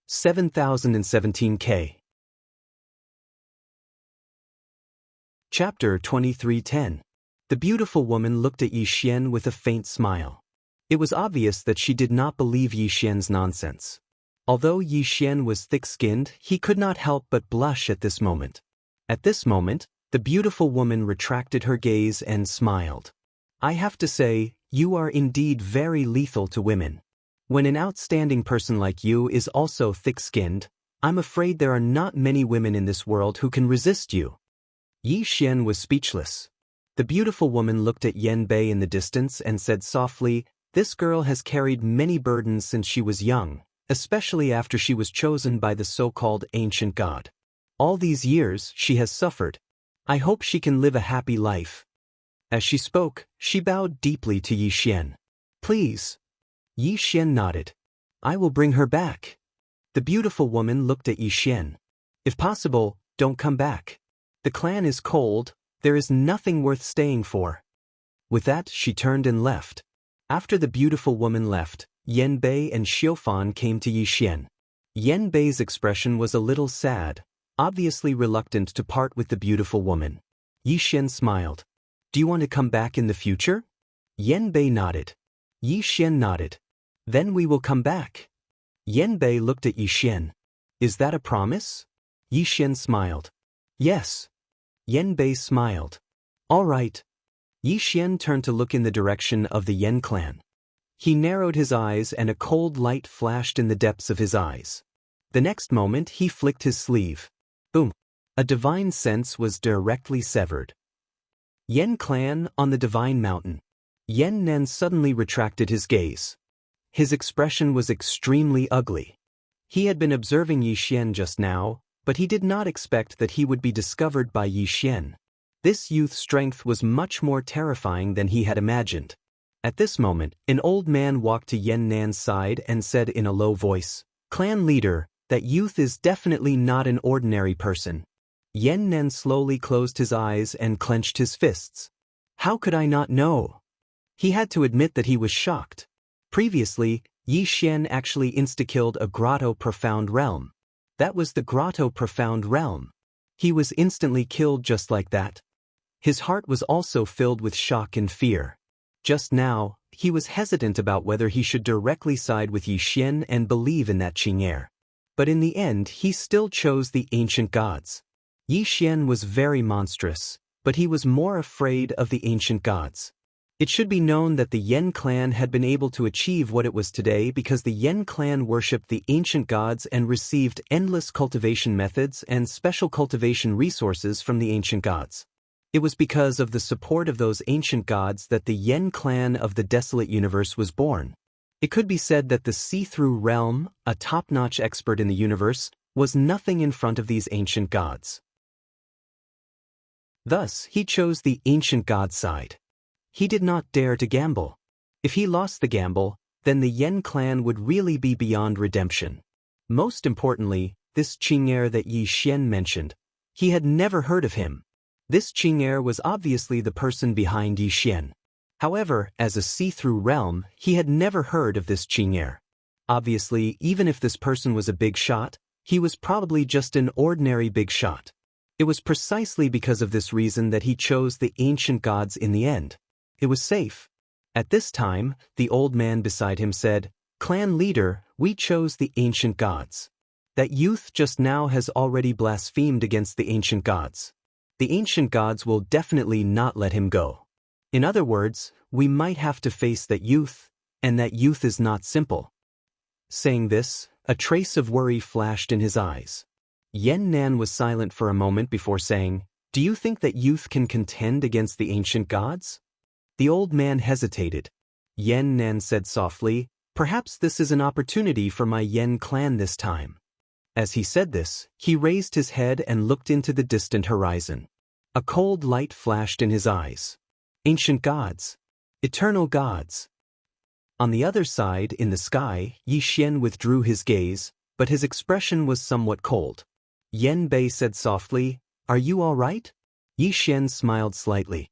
7017K. Chapter 2310. The beautiful woman looked at Yi Xian with a faint smile. It was obvious that she did not believe Yi Xian's nonsense. Although Yi Xian was thick-skinned, he could not help but blush at this moment. At this moment, the beautiful woman retracted her gaze and smiled. "I have to say, you are indeed very lethal to women. When an outstanding person like you is also thick-skinned, I'm afraid there are not many women in this world who can resist you." Yi Xian was speechless. The beautiful woman looked at Yan Bei in the distance and said softly, "This girl has carried many burdens since she was young, especially after she was chosen by the so-called ancient god. All these years, she has suffered. I hope she can live a happy life." As she spoke, she bowed deeply to Yi Xian. "Please." Yi Xian nodded. "I will bring her back." The beautiful woman looked at Yi Xian. "If possible, don't come back. The clan is cold, there is nothing worth staying for." With that, she turned and left. After the beautiful woman left, Yan Bei and Xiufan came to Yi Xian. Yan Bei's expression was a little sad, obviously reluctant to part with the beautiful woman. Yi Xian smiled. "Do you want to come back in the future?" Yan Bei nodded. Yi Xian nodded. "Then we will come back." Yan Bei looked at Yi Xian. "Is that a promise?" Yi Xian smiled. "Yes." Yan Bei smiled. "All right." Yi Xian turned to look in the direction of the Yan clan. He narrowed his eyes and a cold light flashed in the depths of his eyes. The next moment he flicked his sleeve. Boom! A divine sense was directly severed. Yan clan on the divine mountain. Yan Nen suddenly retracted his gaze. His expression was extremely ugly. He had been observing Yi Xian just now, but he did not expect that he would be discovered by Yi Xian. This youth's strength was much more terrifying than he had imagined. At this moment, an old man walked to Yan Nan's side and said in a low voice, "Clan leader, that youth is definitely not an ordinary person." Yan Nan slowly closed his eyes and clenched his fists. How could I not know? He had to admit that he was shocked. Previously, Yi Xian actually insta-killed a Grotto Profound Realm. That was the Grotto Profound Realm. He was instantly killed just like that. His heart was also filled with shock and fear. Just now, he was hesitant about whether he should directly side with Yi Xian and believe in that Qing'er. But in the end, he still chose the ancient gods. Yi Xian was very monstrous, but he was more afraid of the ancient gods. It should be known that the Yan clan had been able to achieve what it was today because the Yan clan worshipped the ancient gods and received endless cultivation methods and special cultivation resources from the ancient gods. It was because of the support of those ancient gods that the Yan clan of the desolate universe was born. It could be said that the see-through realm, a top-notch expert in the universe, was nothing in front of these ancient gods. Thus, he chose the ancient god side. He did not dare to gamble. If he lost the gamble, then the Yan clan would really be beyond redemption. Most importantly, this Qing'er that Yi Xian mentioned, he had never heard of him. This Qing'er was obviously the person behind Yi Xian. However, as a see-through realm, he had never heard of this Qing'er. Obviously, even if this person was a big shot, he was probably just an ordinary big shot. It was precisely because of this reason that he chose the ancient gods in the end. It was safe. At this time, the old man beside him said, "Clan leader, we chose the ancient gods. That youth just now has already blasphemed against the ancient gods. The ancient gods will definitely not let him go. In other words, we might have to face that youth, and that youth is not simple." Saying this, a trace of worry flashed in his eyes. Yan Nan was silent for a moment before saying, "Do you think that youth can contend against the ancient gods?" The old man hesitated. Yan Nan said softly, "Perhaps this is an opportunity for my Yan clan this time." As he said this, he raised his head and looked into the distant horizon. A cold light flashed in his eyes. Ancient gods. Eternal gods. On the other side, in the sky, Yi Xian withdrew his gaze, but his expression was somewhat cold. Yan Bei said softly, "Are you all right?" Yi Xian smiled slightly.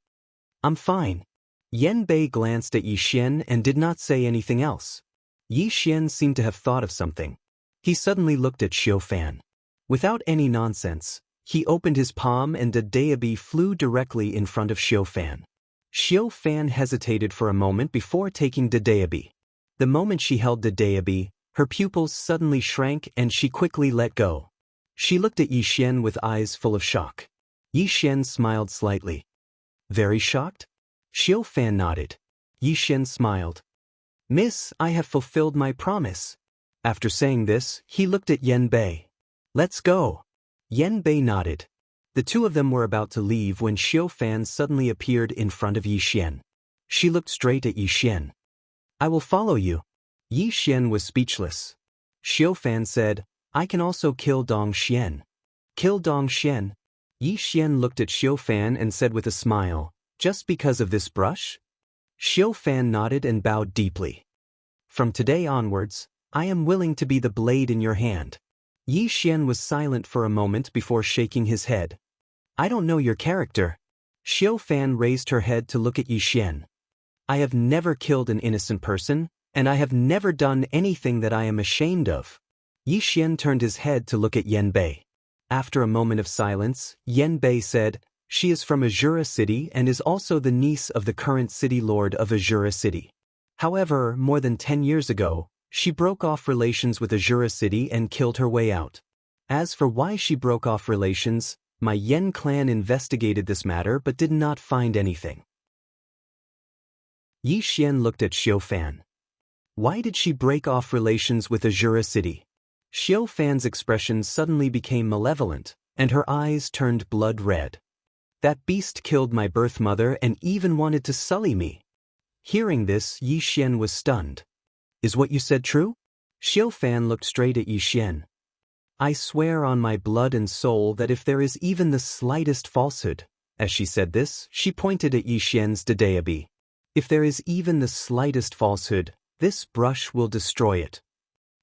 "I'm fine." Yan Bei glanced at Yi Xian and did not say anything else. Yi Xian seemed to have thought of something. He suddenly looked at Xiu Fan. Without any nonsense, he opened his palm and the Daoist flew directly in front of Xiu Fan. Xiu Fan hesitated for a moment before taking the Daoist. The moment she held the Daoist, her pupils suddenly shrank and she quickly let go. She looked at Yi Xian with eyes full of shock. Yi Xian smiled slightly. "Very shocked?" Xiu Fan nodded. Yi Xian smiled. "Miss, I have fulfilled my promise." After saying this, he looked at Yan Bei. "Let's go." Yan Bei nodded. The two of them were about to leave when Xiu Fan suddenly appeared in front of Yi Xian. She looked straight at Yi Xian. "I will follow you." Yi Xian was speechless. Xiu Fan said, "I can also kill Dong Xian." "Kill Dong Xian?" Yi Xian looked at Xiu Fan and said with a smile, "Just because of this brush?" Xiu Fan nodded and bowed deeply. "From today onwards, I am willing to be the blade in your hand." Yi Xian was silent for a moment before shaking his head. "I don't know your character." Xiu Fan raised her head to look at Yi Xian. "I have never killed an innocent person, and I have never done anything that I am ashamed of." Yi Xian turned his head to look at Yan Bei. After a moment of silence, Yan Bei said, "She is from Azura City and is also the niece of the current city lord of Azura City. However, more than 10 years ago, she broke off relations with Azura City and killed her way out. As for why she broke off relations, my Yan clan investigated this matter but did not find anything." Yi Xian looked at Xiu Fan. Why did she break off relations with Azura City? Xiu Fan's expression suddenly became malevolent, and her eyes turned blood red. "That beast killed my birth mother and even wanted to sully me." Hearing this, Yi Xian was stunned. Is what you said true? Xiu Fan looked straight at Yi Xian. I swear on my blood and soul that if there is even the slightest falsehood, as she said this, she pointed at Yi Xian's Daoist. If there is even the slightest falsehood, this brush will destroy it.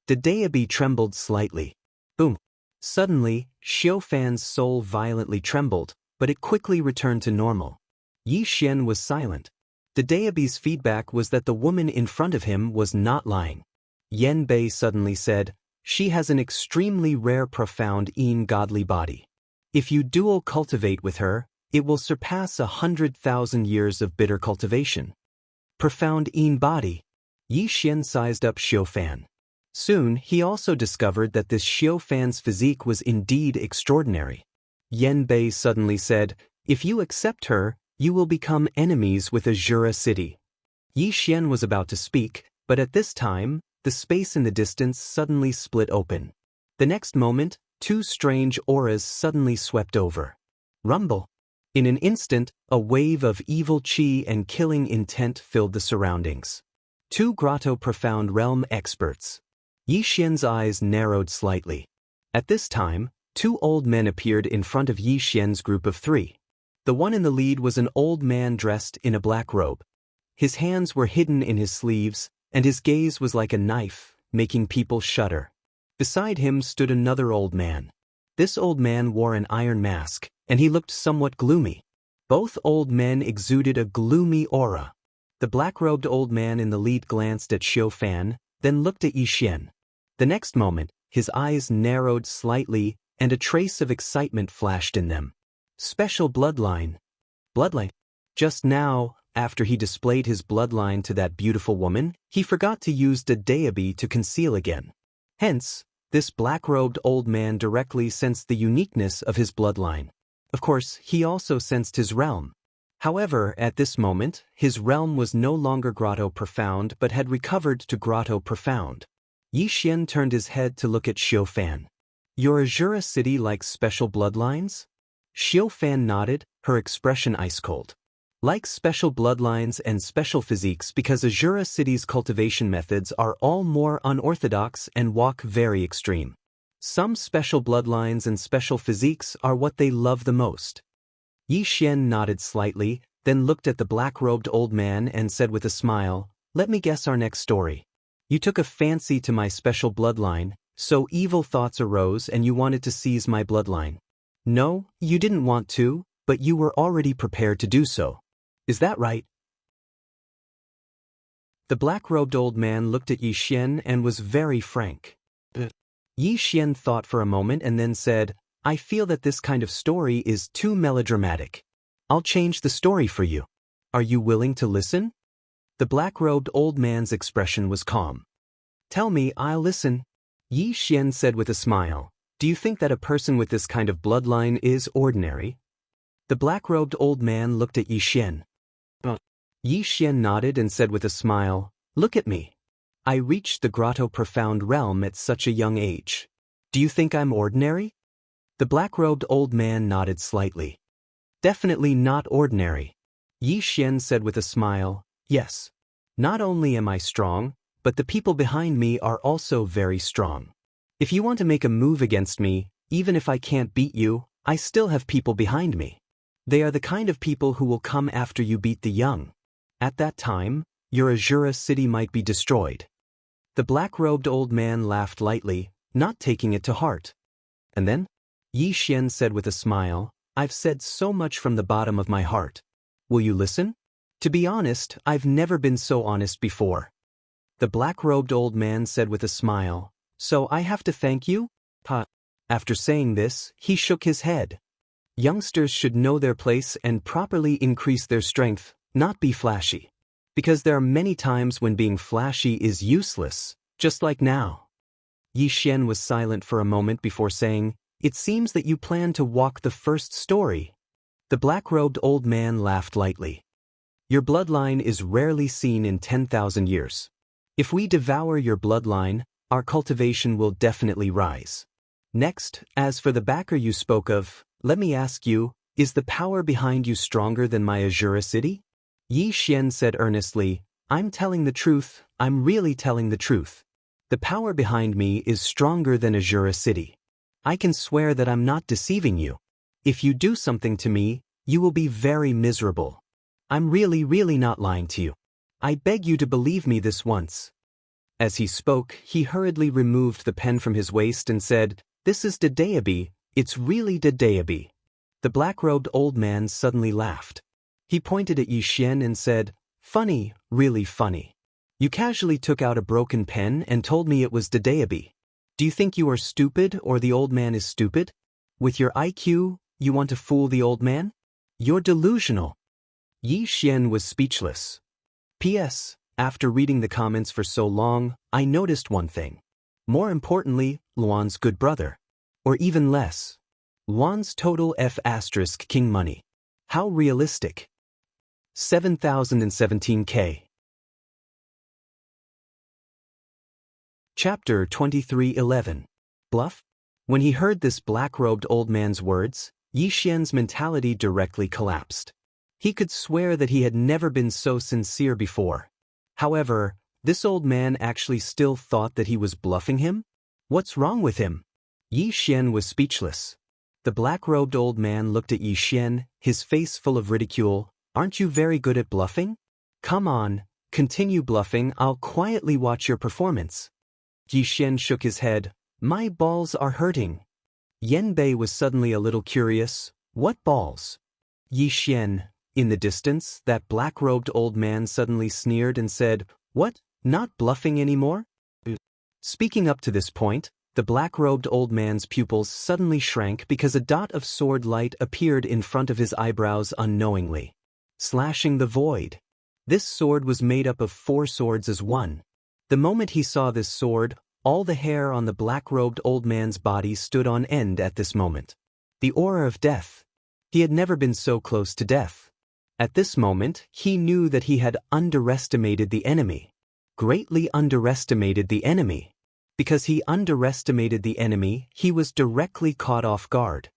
Daoist trembled slightly. Boom. Suddenly, Xiu Fan's soul violently trembled, but it quickly returned to normal. Yi Xian was silent. Daoist's feedback was that the woman in front of him was not lying. Yan Bei suddenly said, she has an extremely rare profound godly body. If you dual cultivate with her, it will surpass 100,000 years of bitter cultivation. Profound body. Yi Xian sized up Xiu Fan. Soon, he also discovered that this Xiu Fan's physique was indeed extraordinary. Yan Bei suddenly said, if you accept her, you will become enemies with Azura City. Yi Xian was about to speak, but at this time, the space in the distance suddenly split open. The next moment, two strange auras suddenly swept over. Rumble. In an instant, a wave of evil chi and killing intent filled the surroundings. Two Grotto Profound Realm experts. Yi Xian's eyes narrowed slightly. At this time, two old men appeared in front of Yi Xian's group of three. The one in the lead was an old man dressed in a black robe. His hands were hidden in his sleeves, and his gaze was like a knife, making people shudder. Beside him stood another old man. This old man wore an iron mask, and he looked somewhat gloomy. Both old men exuded a gloomy aura. The black-robed old man in the lead glanced at Xiu Fan, then looked at Yi Xian. The next moment, his eyes narrowed slightly, and a trace of excitement flashed in them. Special bloodline. Bloodline. Just now, after he displayed his bloodline to that beautiful woman, he forgot to use the Daoist to conceal again. Hence, this black-robed old man directly sensed the uniqueness of his bloodline. Of course, he also sensed his realm. However, at this moment, his realm was no longer Grotto Profound but had recovered to Grotto Profound. Yi Xian turned his head to look at Xiu Fan. Your Azura City likes special bloodlines? Xiu Fan nodded, her expression ice-cold. Likes special bloodlines and special physiques because Azura City's cultivation methods are all more unorthodox and walk very extreme. Some special bloodlines and special physiques are what they love the most. Yi Xian nodded slightly, then looked at the black-robed old man and said with a smile, let me guess our next story. You took a fancy to my special bloodline, so evil thoughts arose and you wanted to seize my bloodline. No, you didn't want to, but you were already prepared to do so. Is that right? The black-robed old man looked at Yi Xian and was very frank. Yi Xian thought for a moment and then said, I feel that this kind of story is too melodramatic. I'll change the story for you. Are you willing to listen? The black-robed old man's expression was calm. Tell me, I'll listen. Yi Xian said with a smile, do you think that a person with this kind of bloodline is ordinary? The black-robed old man looked at Yi Xian. Yi Xian nodded and said with a smile, look at me. I reached the Grotto Profound realm at such a young age. Do you think I'm ordinary? The black-robed old man nodded slightly. Definitely not ordinary. Yi Xian said with a smile, yes. Not only am I strong, but the people behind me are also very strong. If you want to make a move against me, even if I can't beat you, I still have people behind me. They are the kind of people who will come after you beat the young. At that time, your Azura City might be destroyed. The black-robed old man laughed lightly, not taking it to heart. And then? Yi Xian said with a smile, I've said so much from the bottom of my heart. Will you listen? To be honest, I've never been so honest before. The black-robed old man said with a smile, so I have to thank you? After saying this, he shook his head. Youngsters should know their place and properly increase their strength, not be flashy. Because there are many times when being flashy is useless, just like now. Yi Xian was silent for a moment before saying, it seems that you plan to walk the first story. The black-robed old man laughed lightly. Your bloodline is rarely seen in 10,000 years. If we devour your bloodline, our cultivation will definitely rise. Next, as for the backer you spoke of, let me ask you, is the power behind you stronger than my Azura City? Yi Xian said earnestly, I'm telling the truth, I'm really telling the truth. The power behind me is stronger than Azura City. I can swear that I'm not deceiving you. If you do something to me, you will be very miserable. I'm really not lying to you. I beg you to believe me this once. As he spoke, he hurriedly removed the pen from his waist and said, "This is Daoist, it's really Daoist." The black-robed old man suddenly laughed. He pointed at Yixian and said, "Funny, really funny. You casually took out a broken pen and told me it was Daoist. Do you think you are stupid or the old man is stupid? With your IQ, you want to fool the old man? You're delusional." Yixian was speechless. P.S. After reading the comments for so long, I noticed one thing. More importantly, Luan's good brother. Or even less. Luan's total F** king money. How realistic. 7017K. Chapter 23:11. Bluff? When he heard this black-robed old man's words, Yixian's mentality directly collapsed. He could swear that he had never been so sincere before. However, this old man actually still thought that he was bluffing him? What's wrong with him? Yixian was speechless. The black-robed old man looked at Yixian, his face full of ridicule. "Aren't you very good at bluffing? Come on, continue bluffing, I'll quietly watch your performance." Yixian shook his head. "My balls are hurting." Yanbei was suddenly a little curious. "What balls?" "Yixian." In the distance, that black-robed old man suddenly sneered and said, "What, not bluffing anymore?" Speaking up to this point, the black-robed old man's pupils suddenly shrank because a dot of sword light appeared in front of his eyebrows unknowingly. Slashing the void. This sword was made up of 4 swords as one. The moment he saw this sword, all the hair on the black-robed old man's body stood on end at this moment. The aura of death. He had never been so close to death. At this moment, he knew that he had underestimated the enemy. Greatly underestimated the enemy. Because he underestimated the enemy, he was directly caught off guard.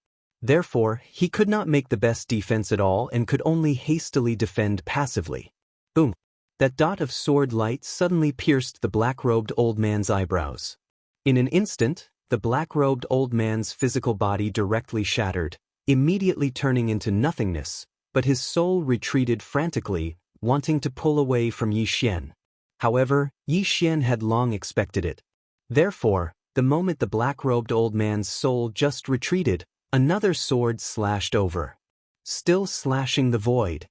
Therefore, he could not make the best defense at all and could only hastily defend passively. Boom. That dot of sword light suddenly pierced the black-robed old man's eyebrows. In an instant, the black-robed old man's physical body directly shattered, immediately turning into nothingness, but his soul retreated frantically, wanting to pull away from Yixian. However, Yixian had long expected it. Therefore, the moment the black-robed old man's soul just retreated, another sword slashed over. Still slashing the void.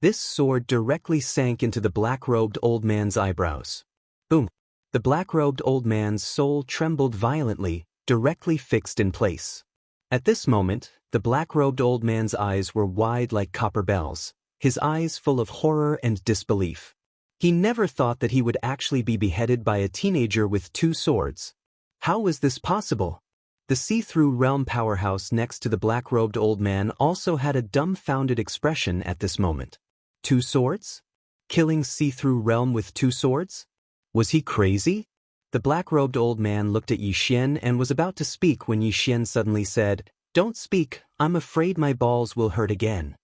This sword directly sank into the black-robed old man's eyebrows. Boom! The black-robed old man's soul trembled violently, directly fixed in place. At this moment, the black-robed old man's eyes were wide like copper bells, his eyes full of horror and disbelief. He never thought that he would actually be beheaded by a teenager with 2 swords. How was this possible? The see-through realm powerhouse next to the black-robed old man also had a dumbfounded expression at this moment. 2 swords? Killing see-through realm with 2 swords? Was he crazy? The black-robed old man looked at Yixian and was about to speak when Yixian suddenly said, "Don't speak, I'm afraid my balls will hurt again."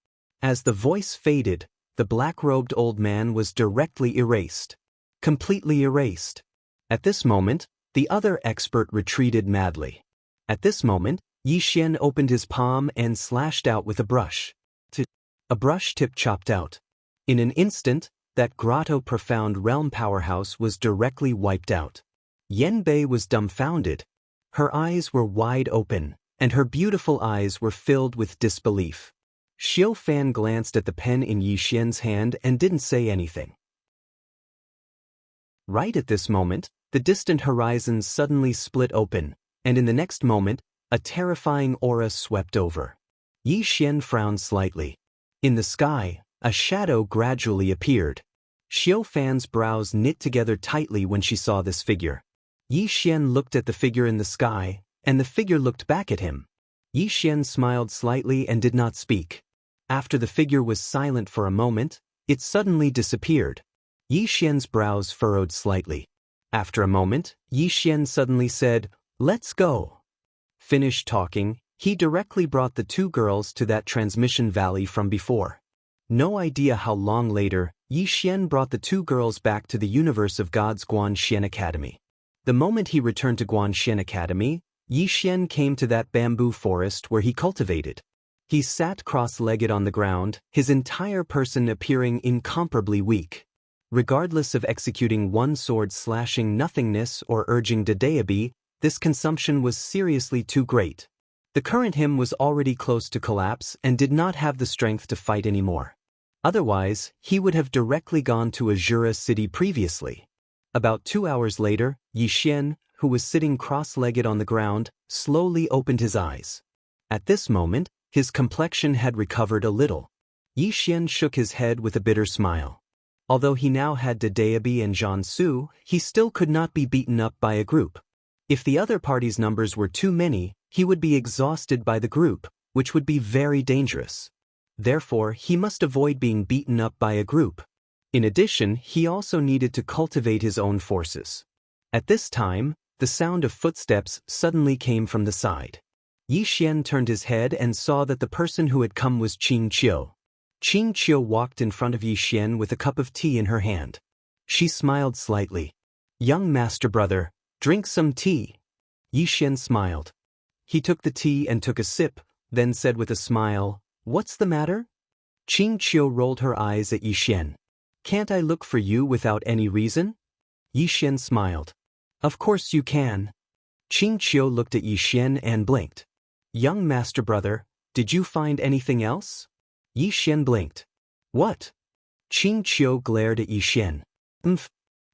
As the voice faded, the black-robed old man was directly erased. Completely erased. At this moment, the other expert retreated madly. At this moment, Yixian opened his palm and slashed out with a brush. A brush tip chopped out. In an instant, that grotto profound realm powerhouse was directly wiped out. Yanbei was dumbfounded. Her eyes were wide open, and her beautiful eyes were filled with disbelief. Xiao Fan glanced at the pen in Yixian's hand and didn't say anything. Right at this moment, the distant horizon suddenly split open, and in the next moment, a terrifying aura swept over. Yixian frowned slightly. In the sky, a shadow gradually appeared. Xiao Fan's brows knit together tightly when she saw this figure. Yixian looked at the figure in the sky, and the figure looked back at him. Yixian smiled slightly and did not speak. After the figure was silent for a moment, it suddenly disappeared. Yixian's brows furrowed slightly. After a moment, Yixian suddenly said, "Let's go." Finished talking, he directly brought the 2 girls to that transmission valley from before. No idea how long later, Yi Xian brought the two girls back to the universe of God's Guanxian Academy. The moment he returned to Guanxian Academy, Yi Xian came to that bamboo forest where he cultivated. He sat cross-legged on the ground, his entire person appearing incomparably weak. Regardless of executing one sword-slashing nothingness or urging Daoist, this consumption was seriously too great. The current him was already close to collapse and did not have the strength to fight anymore. Otherwise, he would have directly gone to Azura City previously. About 2 hours later, Yi Xian, who was sitting cross-legged on the ground, slowly opened his eyes. At this moment, his complexion had recovered a little. Yi Xian shook his head with a bitter smile. Although he now had Daoist and Jiangsu, he still could not be beaten up by a group. If the other party's numbers were too many, he would be exhausted by the group, which would be very dangerous. Therefore, he must avoid being beaten up by a group. In addition, he also needed to cultivate his own forces. At this time, the sound of footsteps suddenly came from the side. Yi Xian turned his head and saw that the person who had come was Qing Qiu. Qing Qiu walked in front of Yi Xian with a cup of tea in her hand. She smiled slightly. "Young master brother, drink some tea." Yi Xian smiled. He took the tea and took a sip, then said with a smile, "What's the matter?" Qing Qiu rolled her eyes at Yi Xian. "Can't I look for you without any reason?" Yi Xian smiled. "Of course you can." Qing Qiu looked at Yi Xian and blinked. "Young master brother, did you find anything else?" Yi Xian blinked. "What?" Qing Qiu glared at Yi Xian. "Umph."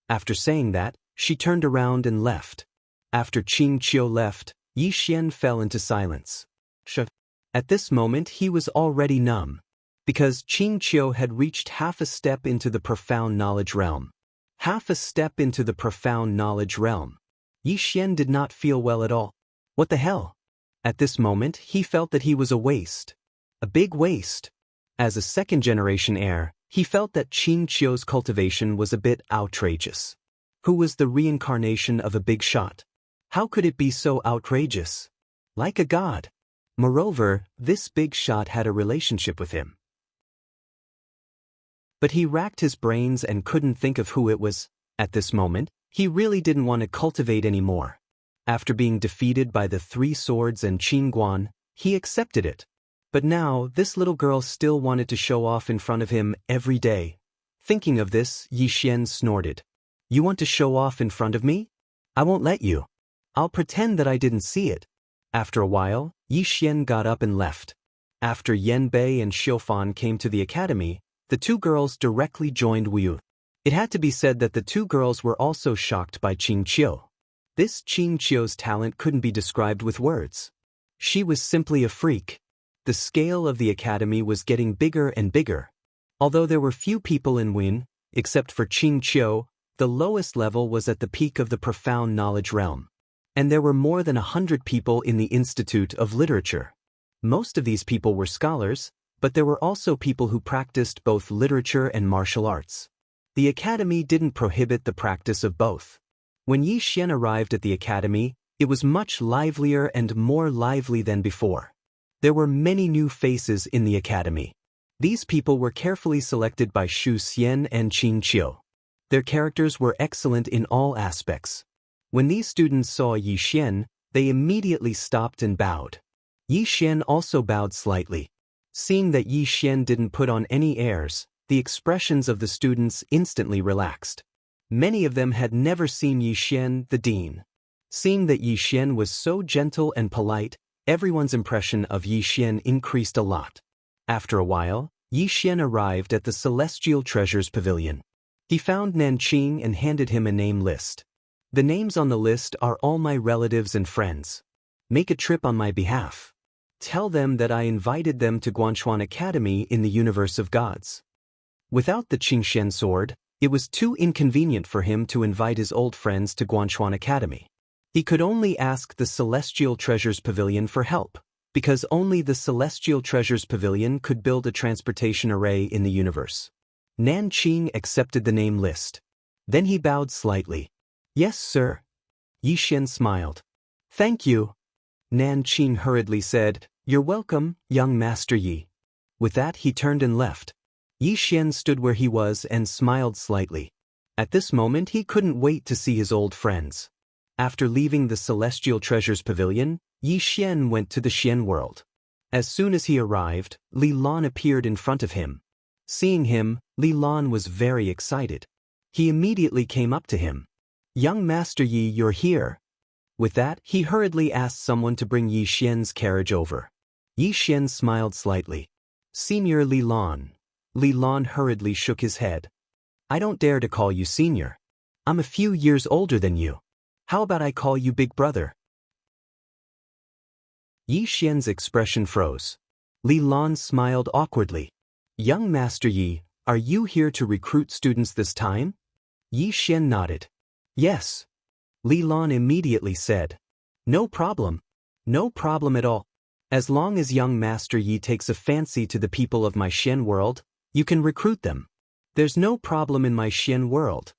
After saying that, she turned around and left. After Qing Qiu left, Yi Xian fell into silence. At this moment he was already numb. Because Qing Qiu had reached half a step into the profound knowledge realm. Half a step into the profound knowledge realm. Yi Xian did not feel well at all. What the hell? At this moment he felt that he was a waste. A big waste. As a second-generation heir, he felt that Qing Qiu's cultivation was a bit outrageous. Who was the reincarnation of a big shot? How could it be so outrageous? Like a god. Moreover, this big shot had a relationship with him. But he racked his brains and couldn't think of who it was. At this moment, he really didn't want to cultivate anymore. After being defeated by the 3 swords and Qing Guan, he accepted it. But now, this little girl still wanted to show off in front of him every day. Thinking of this, Yi Xian snorted. "You want to show off in front of me? I won't let you. I'll pretend that I didn't see it." After a while, Yi Xian got up and left. After Yan Bei and Xiufan came to the academy, the 2 girls directly joined Wu. It had to be said that the 2 girls were also shocked by Qing Qiu. This Qing Qiu's talent couldn't be described with words. She was simply a freak. The scale of the academy was getting bigger and bigger. Although there were few people in Win, except for Qing Qiu, the lowest level was at the peak of the profound knowledge realm. And there were more than 100 people in the Institute of Literature. Most of these people were scholars, but there were also people who practiced both literature and martial arts. The academy didn't prohibit the practice of both. When Yi Xian arrived at the academy, it was much livelier and more lively than before. There were many new faces in the academy. These people were carefully selected by Xu Xian and Qing Qiu. Their characters were excellent in all aspects. When these students saw Yi Xian, they immediately stopped and bowed. Yi Xian also bowed slightly. Seeing that Yi Xian didn't put on any airs, the expressions of the students instantly relaxed. Many of them had never seen Yi Xian, the dean. Seeing that Yi Xian was so gentle and polite, everyone's impression of Yi Xian increased a lot. After a while, Yi Xian arrived at the Celestial Treasures Pavilion. He found Nanqing and handed him a name list. "The names on the list are all my relatives and friends. Make a trip on my behalf. Tell them that I invited them to Guanchuan Academy in the Universe of Gods." Without the Qingshen sword, it was too inconvenient for him to invite his old friends to Guanchuan Academy. He could only ask the Celestial Treasures Pavilion for help, because only the Celestial Treasures Pavilion could build a transportation array in the universe. Nanqing accepted the name list. Then he bowed slightly. "Yes, sir." Yi Xian smiled. "Thank you." Nanqing hurriedly said, "You're welcome, young Master Yi." With that he turned and left. Yi Xian stood where he was and smiled slightly. At this moment he couldn't wait to see his old friends. After leaving the Celestial Treasures Pavilion, Yi Xian went to the Xian world. As soon as he arrived, Li Lan appeared in front of him. Seeing him, Li Lan was very excited. He immediately came up to him. "Young Master Yi, you're here." With that, he hurriedly asked someone to bring Yi Xian's carriage over. Yi Xian smiled slightly. "Senior Li Lan." Li Lan hurriedly shook his head. "I don't dare to call you senior. I'm a few years older than you. How about I call you big brother?" Yi Xian's expression froze. Li Lan smiled awkwardly. "Young Master Yi, are you here to recruit students this time?" Yi Xian nodded. "Yes." Li Lan immediately said. "No problem. No problem at all. As long as young Master Yi takes a fancy to the people of my Xian world, you can recruit them. There's no problem in my Xian world."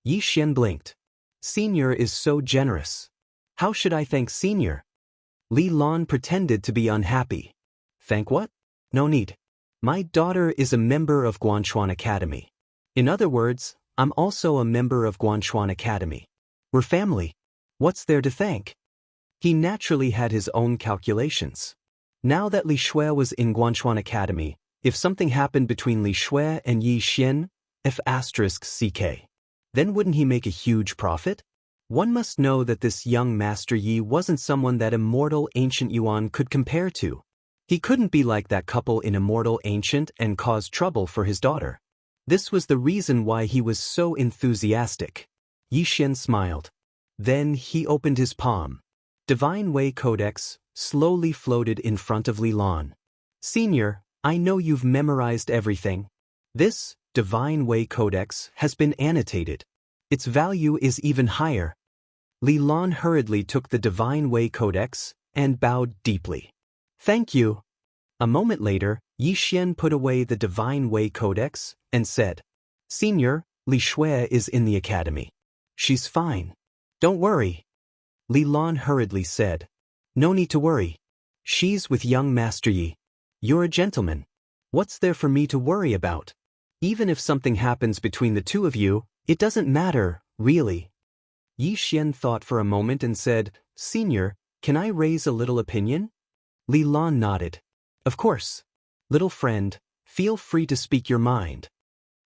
Yi Xian blinked. "Senior is so generous. How should I thank Senior?" Li Lan pretended to be unhappy. "Thank what? No need. My daughter is a member of Guanchuan Academy. In other words, I'm also a member of Guanchuan Academy. We're family. What's there to thank?" He naturally had his own calculations. Now that Li Shui was in Guanchuan Academy, if something happened between Li Shui and Yi Xian, f***ck, then wouldn't he make a huge profit? One must know that this young Master Yi wasn't someone that Immortal Ancient Yuan could compare to. He couldn't be like that couple in Immortal Ancient and cause trouble for his daughter. This was the reason why he was so enthusiastic. Yi Xian smiled. Then he opened his palm. Divine Way Codex slowly floated in front of Li Lan. "Senior, I know you've memorized everything. This Divine Way Codex has been annotated. Its value is even higher." Li Lan hurriedly took the Divine Way Codex and bowed deeply. "Thank you." A moment later, Yi Xian put away the Divine Way Codex and said, "Senior, Li Shui is in the academy. She's fine. Don't worry." Li Lan hurriedly said, "No need to worry. She's with young Master Yi. You're a gentleman. What's there for me to worry about? Even if something happens between the two of you, it doesn't matter, really." Yi Xian thought for a moment and said, "Senior, can I raise a little opinion?" Li Lan nodded. "Of course. Little friend, feel free to speak your mind."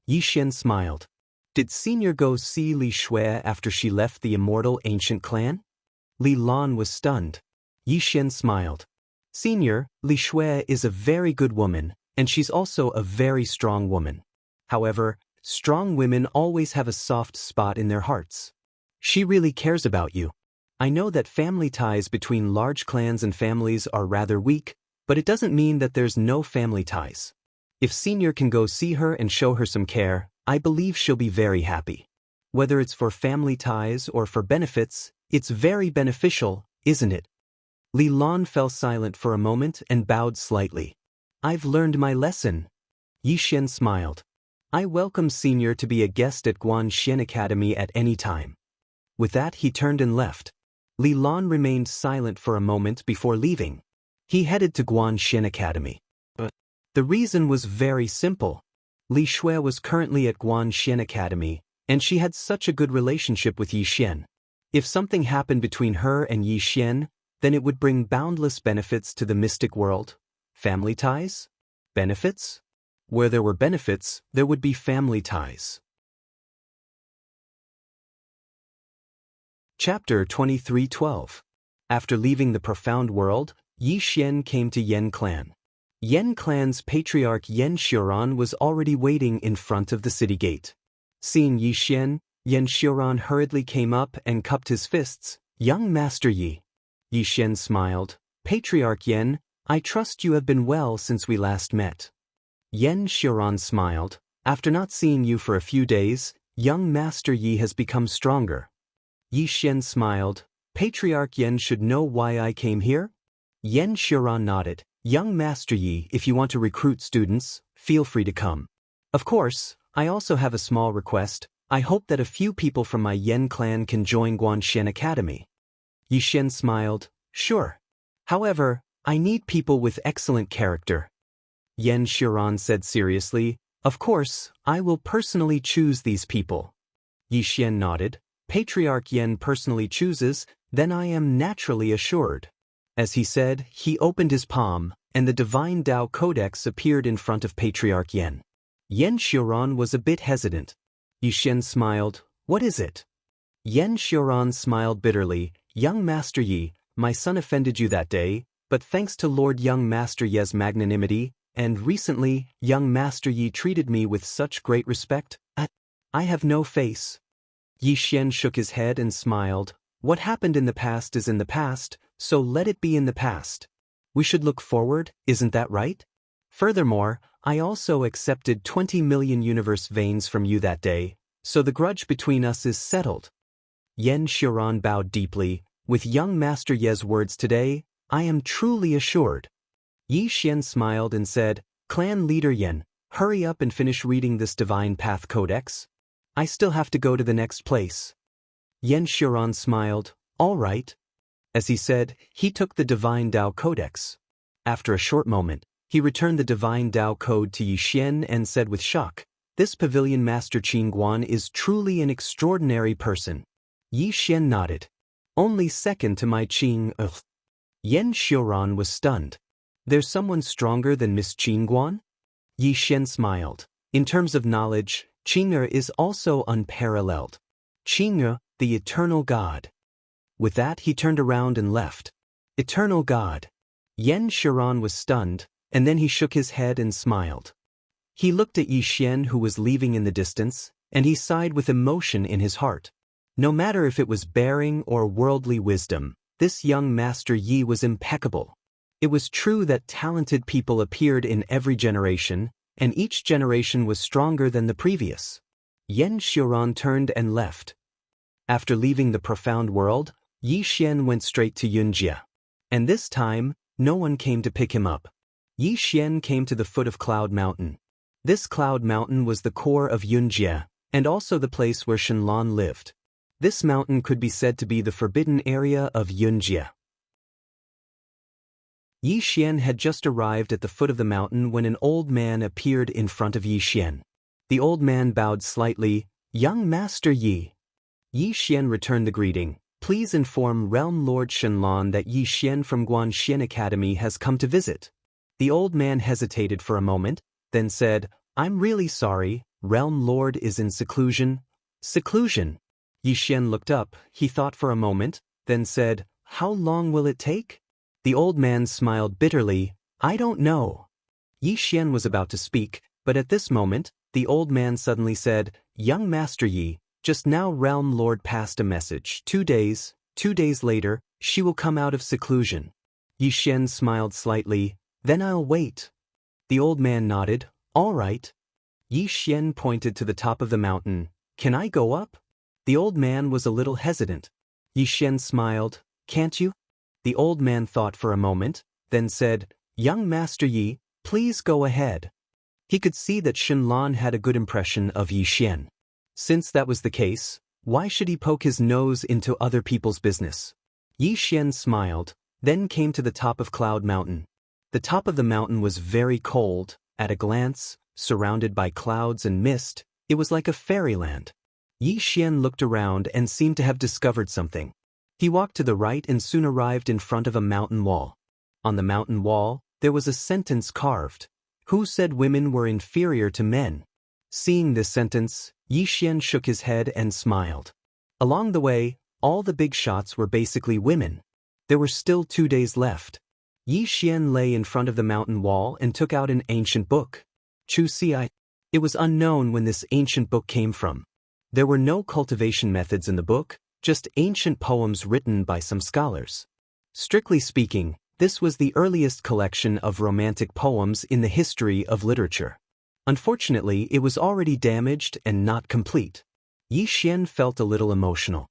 Yi Xian smiled. "Did Senior go see Li Shui after she left the Immortal Ancient Clan?" Li Lan was stunned. Yi Xian smiled. "Senior, Li Shui is a very good woman, and she's also a very strong woman. However, strong women always have a soft spot in their hearts. She really cares about you. I know that family ties between large clans and families are rather weak, but it doesn't mean that there's no family ties. If Senior can go see her and show her some care, I believe she'll be very happy. Whether it's for family ties or for benefits, it's very beneficial, isn't it?" Li Lan fell silent for a moment and bowed slightly. "I've learned my lesson." Yi Xian smiled. "I welcome Senior to be a guest at Guanxian Academy at any time." With that he turned and left. Li Lan remained silent for a moment before leaving. He headed to Guanxian Academy. The reason was very simple. Li Shui was currently at Guanxian Academy, and she had such a good relationship with Yi Xian. If something happened between her and Yi Xian, then it would bring boundless benefits to the mystic world. Family ties? Benefits? Where there were benefits, there would be family ties. Chapter 23:12. After leaving the profound world, Yi Xian came to Yan Clan. Yan Clan's patriarch Yan Xiuran was already waiting in front of the city gate. Seeing Yi Xian, Yan Xiuran hurriedly came up and cupped his fists. "Young Master Yi." Yi Xian smiled. "Patriarch Yan, I trust you have been well since we last met." Yan Xiuran smiled. "After not seeing you for a few days, young Master Yi has become stronger." Yi Xian smiled. "Patriarch Yan should know why I came here?" Yan Xiuran nodded. "Young Master Yi, if you want to recruit students, feel free to come. Of course, I also have a small request. I hope that a few people from my Yan clan can join Guanxian Academy." Yi Xian smiled. "Sure. However, I need people with excellent character." Yan Xiuran said seriously, Of course, I will personally choose these people. Yi Xian nodded. Patriarch Yen personally chooses, then I am naturally assured. As he said, he opened his palm, and the Divine Tao Codex appeared in front of Patriarch Yen. Yen Xiaoran was a bit hesitant. Yi Xian smiled. What is it? Yen Xiaoran smiled bitterly. Young Master Yi, my son offended you that day, but thanks to Lord Young Master Ye's magnanimity, and recently, Young Master Yi treated me with such great respect, I have no face. Yi Xian shook his head and smiled. What happened in the past is in the past, so let it be in the past. We should look forward, isn't that right? Furthermore, I also accepted 20 million universe veins from you that day, so the grudge between us is settled. Yen Xiaoran bowed deeply. With Young Master Ye's words today, I am truly assured. Yi Xian smiled and said, Clan Leader Yen, hurry up and finish reading this Divine Path Codex. I still have to go to the next place. Yen Xiaoran smiled. All right. As he said, he took the Divine Tao Codex. After a short moment, he returned the Divine Tao Code to Yi Xian and said with shock, This Pavilion Master Qing Guan is truly an extraordinary person. Yi Xian nodded. Only second to my Qing. Yen Xiaoran was stunned. There's someone stronger than Miss Qing Guan? Yi Xian smiled. In terms of knowledge, Qing'er is also unparalleled. Qing'er, the eternal god. With that he turned around and left. Eternal god. Yen Xiaoran was stunned, and then he shook his head and smiled. He looked at Yi Xian who was leaving in the distance, and he sighed with emotion in his heart. No matter if it was bearing or worldly wisdom, this young Master Yi was impeccable. It was true that talented people appeared in every generation, and each generation was stronger than the previous. Yen Xiaoran turned and left. After leaving the profound world, Yi Xian went straight to Yunjia. And this time, no one came to pick him up. Yi Xian came to the foot of Cloud Mountain. This Cloud Mountain was the core of Yunjia, and also the place where Shenlan lived. This mountain could be said to be the forbidden area of Yunjia. Yi Xian had just arrived at the foot of the mountain when an old man appeared in front of Yi Xian. The old man bowed slightly. Young Master Yi. Yi Xian returned the greeting. Please inform Realm Lord Shenlan that Yi Xian from Guanxian Academy has come to visit. The old man hesitated for a moment, then said, I'm really sorry, Realm Lord is in seclusion. Seclusion? Yi Xian looked up, he thought for a moment, then said, How long will it take? The old man smiled bitterly. I don't know. Yi Xian was about to speak, but at this moment, the old man suddenly said, Young Master Yi, just now Realm Lord passed a message. 2 days later, she will come out of seclusion. Yi Xian smiled slightly. Then I'll wait. The old man nodded. All right. Yi Xian pointed to the top of the mountain. Can I go up? The old man was a little hesitant. Yi Xian smiled. Can't you? The old man thought for a moment, then said, Young Master Yi, please go ahead. He could see that Shenlan had a good impression of Yi Xian. Since that was the case, why should he poke his nose into other people's business? Yi Xian smiled, then came to the top of Cloud Mountain. The top of the mountain was very cold. At a glance, surrounded by clouds and mist, it was like a fairyland. Yi Xian looked around and seemed to have discovered something. He walked to the right and soon arrived in front of a mountain wall. On the mountain wall, there was a sentence carved. Who said women were inferior to men? Seeing this sentence, Yi Xian shook his head and smiled. Along the way, all the big shots were basically women. There were still 2 days left. Yi Xian lay in front of the mountain wall and took out an ancient book. Chu Ci. It was unknown when this ancient book came from. There were no cultivation methods in the book, just ancient poems written by some scholars. Strictly speaking, this was the earliest collection of romantic poems in the history of literature. Unfortunately, it was already damaged and not complete. Yi Xian felt a little emotional.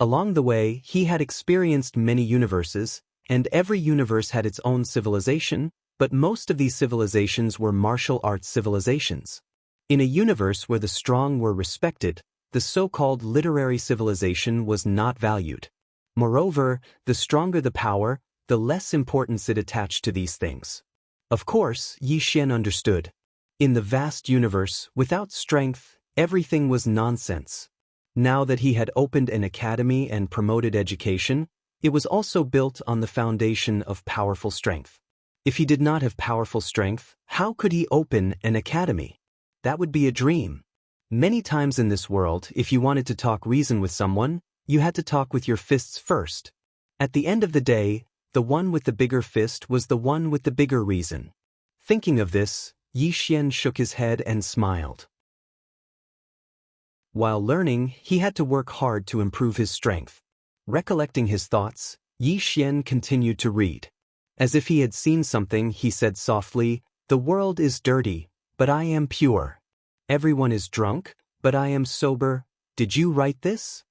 Along the way, he had experienced many universes, and every universe had its own civilization, but most of these civilizations were martial arts civilizations. In a universe where the strong were respected, the so-called literary civilization was not valued. Moreover, the stronger the power, the less importance it attached to these things. Of course, Yi Xian understood. In the vast universe, without strength, everything was nonsense. Now that he had opened an academy and promoted education, it was also built on the foundation of powerful strength. If he did not have powerful strength, how could he open an academy? That would be a dream. Many times in this world, if you wanted to talk reason with someone, you had to talk with your fists first. At the end of the day, the one with the bigger fist was the one with the bigger reason. Thinking of this, Xian shook his head and smiled. While learning, he had to work hard to improve his strength. Recollecting his thoughts, Xian continued to read. As if he had seen something, he said softly, "The world is dirty, but I am pure. Everyone is drunk, but I am sober. Did you write this?"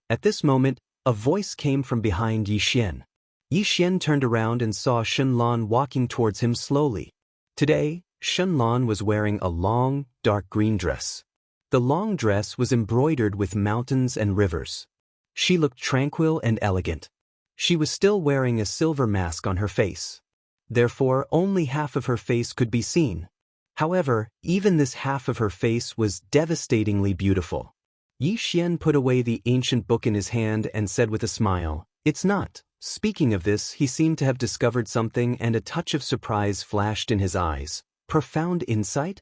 At this moment, a voice came from behind Xian. Xian turned around and saw Shenlan walking towards him slowly. Today, Shenlan was wearing a long, dark green dress. The long dress was embroidered with mountains and rivers. She looked tranquil and elegant. She was still wearing a silver mask on her face. Therefore, only half of her face could be seen. However, even this half of her face was devastatingly beautiful. Xian put away the ancient book in his hand and said with a smile, "It's not." Speaking of this, he seemed to have discovered something, and a touch of surprise flashed in his eyes. Profound insight?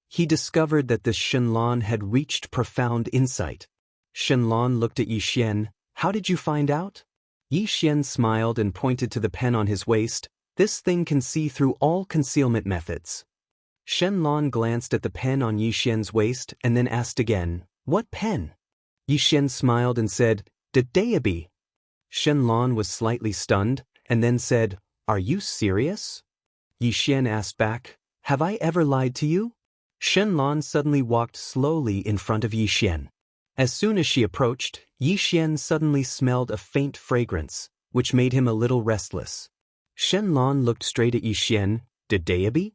He discovered that this Shenlan had reached profound insight. Shenlan looked at Xian. "How did you find out?" Xian smiled and pointed to the pen on his waist. "This thing can see through all concealment methods." Shenlan glanced at the pen on Xian's waist and then asked again, "What pen?" Xian smiled and said, "Daoist." Shenlan was slightly stunned, and then said, "Are you serious?" Xian asked back, "Have I ever lied to you?" Shenlan suddenly walked slowly in front of Xian. As soon as she approached, Xian suddenly smelled a faint fragrance, which made him a little restless. Shenlan looked straight at Xian. "Daoist?"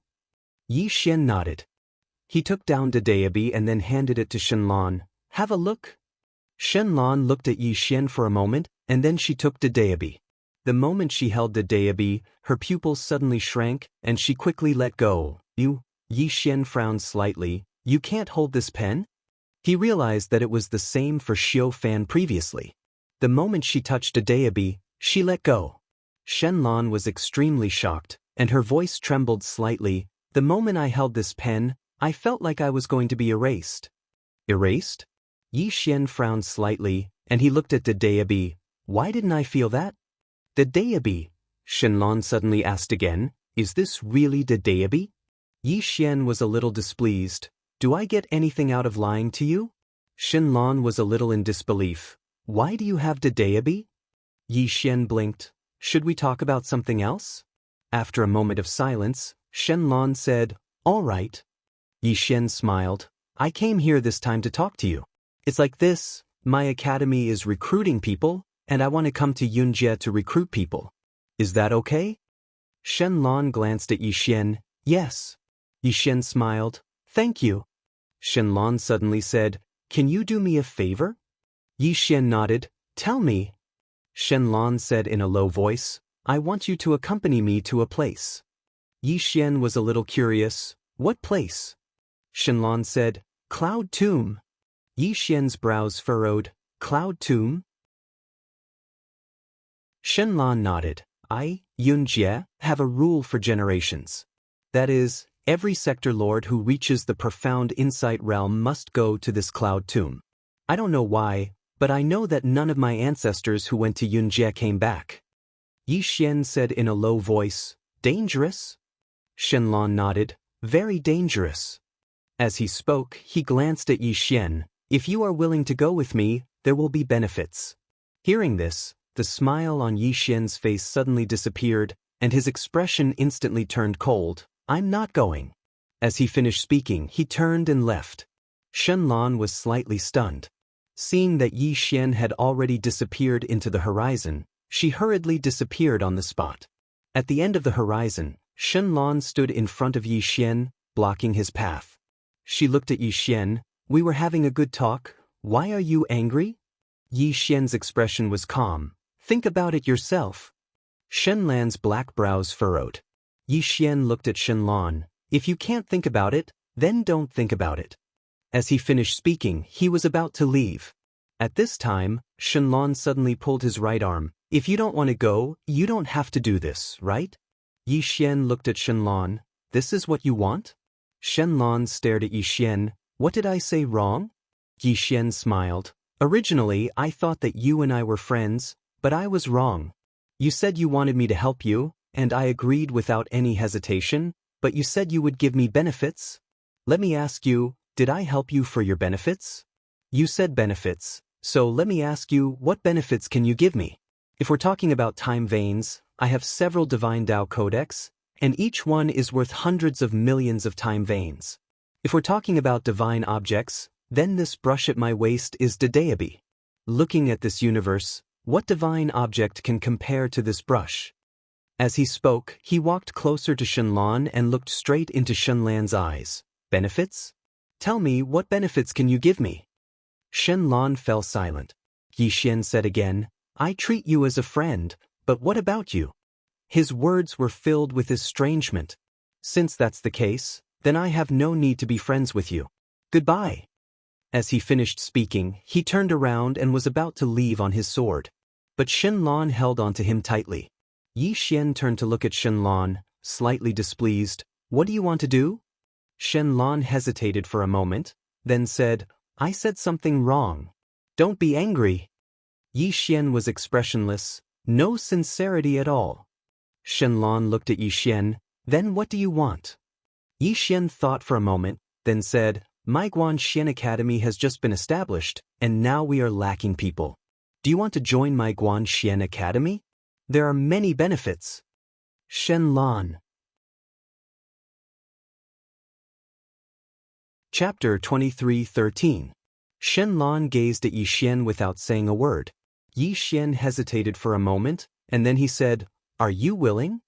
Xian nodded. He took down Daoist and then handed it to Shenlan. "Have a look." Shenlan looked at Xian for a moment, and then she took Daoist. The moment she held Daoist, her pupils suddenly shrank, and she quickly let go. Xian frowned slightly. "You can't hold this pen?" He realized that it was the same for Xiao Fan previously. The moment she touched Daoist, she let go. Shenlan was extremely shocked, and her voice trembled slightly. "The moment I held this pen, I felt like I was going to be erased." "Erased?" Xian frowned slightly, and he looked at Daoist. "Why didn't I feel that?" "Daoist?" Shenlan suddenly asked again. "Is this really Daoist?" Xian was a little displeased. "Do I get anything out of lying to you?" Shenlan was a little in disbelief. "Why do you have Daoist?" Xian blinked. "Should we talk about something else?" After a moment of silence, Shenlan said, "All right." Xian smiled. "I came here this time to talk to you. It's like this, my academy is recruiting people, and I want to come to Yunjie to recruit people. Is that okay?" Shenlan glanced at Xian. "Yes." Xian smiled. "Thank you." Shenlan suddenly said, "Can you do me a favor?" Xian nodded. "Tell me." Shenlan said in a low voice, "I want you to accompany me to a place." Xian was a little curious. "What place?" Shenlan said, "Cloud Tomb." Xian's brows furrowed. "Cloud Tomb?" Shenlan nodded. "I, Yunjie, have a rule for generations. That is, every sector lord who reaches the profound insight realm must go to this Cloud Tomb. I don't know why, but I know that none of my ancestors who went to Yunjie came back." Xian said in a low voice, "Dangerous?" Shenlan nodded. "Very dangerous." As he spoke, he glanced at Xian. "If you are willing to go with me, there will be benefits." Hearing this, the smile on Xian's face suddenly disappeared, and his expression instantly turned cold. "I'm not going." As he finished speaking, he turned and left. Shenlan was slightly stunned. Seeing that Xian had already disappeared into the horizon, she hurriedly disappeared on the spot. At the end of the horizon, Shenlan stood in front of Xian, blocking his path. She looked at Xian. "We were having a good talk. Why are you angry?" Xian's expression was calm. "Think about it yourself." Shenlan's black brows furrowed. Xian looked at Shenlan. "If you can't think about it, then don't think about it. As he finished speaking, he was about to leave. At this time, Shenlong suddenly pulled his right arm. If you don't want to go, you don't have to do this, right? Yi Xian looked at Shenlong. This is what you want? Shenlong stared at Yi Xian. What did I say wrong? Yi Xian smiled. Originally, I thought that you and I were friends, but I was wrong. You said you wanted me to help you, and I agreed without any hesitation, but you said you would give me benefits? Let me ask you, did I help you for your benefits? You said benefits, so let me ask you, what benefits can you give me? If we're talking about time veins, I have several divine Dao codex, and each one is worth hundreds of millions of time veins. If we're talking about divine objects, then this brush at my waist is Daoist. Looking at this universe, what divine object can compare to this brush? As he spoke, he walked closer to Shenlong and looked straight into Shenlan's eyes. Benefits? Tell me, what benefits can you give me? Shenlong fell silent. Yi Xian said again, I treat you as a friend, but what about you? His words were filled with estrangement. Since that's the case, then I have no need to be friends with you. Goodbye. As he finished speaking, he turned around and was about to leave on his sword. But Shenlong held onto him tightly. Yi Xian turned to look at Shenlong, slightly displeased. What do you want to do? Shenlong hesitated for a moment, then said, I said something wrong. Don't be angry. Yi Xian was expressionless, no sincerity at all. Shenlong looked at Yi Xian. Then what do you want? Yi Xian thought for a moment, then said, My Guanxian Academy has just been established, and now we are lacking people. Do you want to join my Guanxian Academy? There are many benefits. Shenlong. Chapter 23:13. Shenlong gazed at Yi Xian without saying a word. Yi Xian hesitated for a moment, and then he said, Are you willing?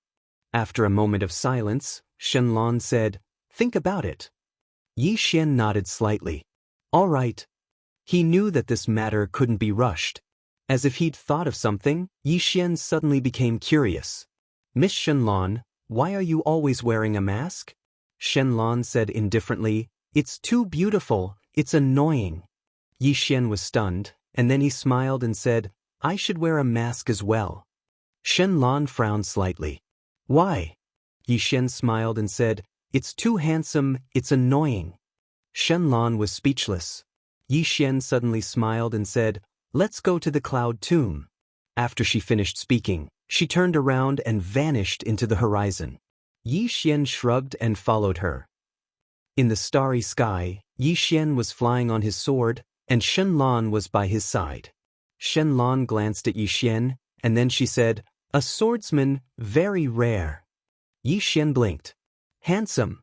After a moment of silence, Shenlong said, Think about it. Yi Xian nodded slightly. All right. He knew that this matter couldn't be rushed. As if he'd thought of something, Yi Xian suddenly became curious. Miss Shenlong, why are you always wearing a mask? Shenlong said indifferently, It's too beautiful, it's annoying. Yi Xian was stunned, and then he smiled and said, I should wear a mask as well. Shenlong frowned slightly. Why? Yi Xian smiled and said, It's too handsome, it's annoying. Shenlong was speechless. Yi Xian suddenly smiled and said, Let's go to the cloud tomb. After she finished speaking, she turned around and vanished into the horizon. Yi Xian shrugged and followed her. In the starry sky, Yi Xian was flying on his sword, and Shenlong was by his side. Shenlong glanced at Yi Xian, and then she said, A swordsman, very rare. Yi Xian blinked. Handsome.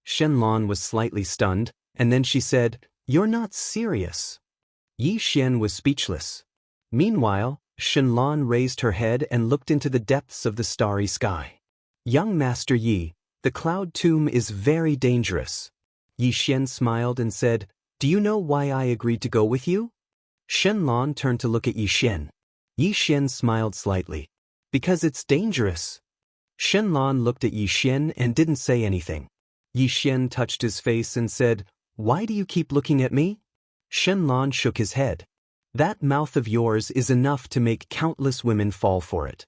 Shenlong was slightly stunned, and then she said, You're not serious. Yi Xian was speechless. Meanwhile, Shenlong raised her head and looked into the depths of the starry sky. Young Master Yi, the cloud tomb is very dangerous. Yi Xian smiled and said, Do you know why I agreed to go with you? Shenlong turned to look at Yi Xian. Yi Xian smiled slightly. Because it's dangerous. Shenlong looked at Yi Xian and didn't say anything. Yi Xian touched his face and said, Why do you keep looking at me? Shenlong shook his head. That mouth of yours is enough to make countless women fall for it.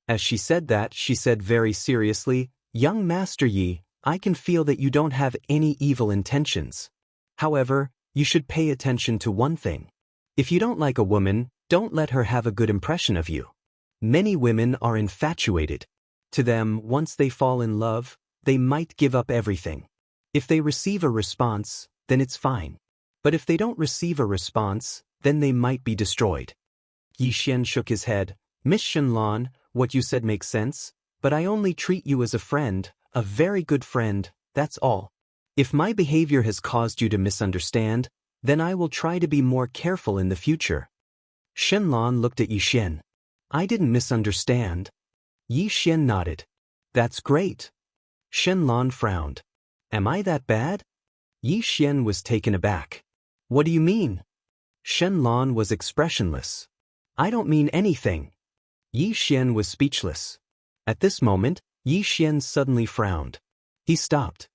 As she said that, she said very seriously, Young Master Yi, I can feel that you don't have any evil intentions. However, you should pay attention to one thing. If you don't like a woman, don't let her have a good impression of you. Many women are infatuated. To them, once they fall in love, they might give up everything. If they receive a response, then it's fine. But if they don't receive a response, then they might be destroyed. Yi Xian shook his head. Miss Shenlong, what you said makes sense, but I only treat you as a friend, a very good friend, that's all. If my behavior has caused you to misunderstand, then I will try to be more careful in the future. Shenlong looked at Yi Xian. I didn't misunderstand. Yi Xian nodded. That's great. Shenlong frowned. Am I that bad? Yi Xian was taken aback. What do you mean? Shenlong was expressionless. I don't mean anything. Yi Xian was speechless. At this moment, Yi Xian suddenly frowned. He stopped.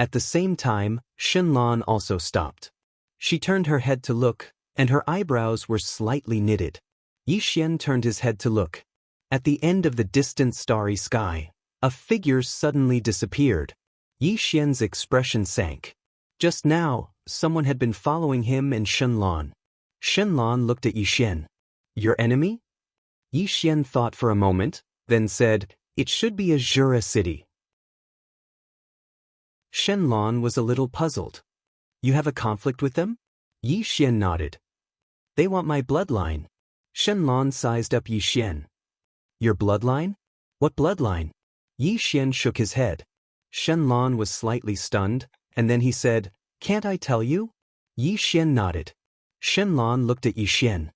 At the same time, Shenlan also stopped. She turned her head to look, and her eyebrows were slightly knitted. Yixian turned his head to look. At the end of the distant starry sky, a figure suddenly disappeared. Yixian's expression sank. Just now, someone had been following him and Shenlan. Shenlan looked at Yixian. Your enemy? Yixian thought for a moment, then said, it should be a Jura city. Shenlan was a little puzzled. You have a conflict with them? Yixian nodded. They want my bloodline. Shenlan sized up Yixian. Your bloodline? What bloodline? Yixian shook his head. Shenlan was slightly stunned, and then he said, can't I tell you? Yixian nodded. Shenlan looked at Yixian.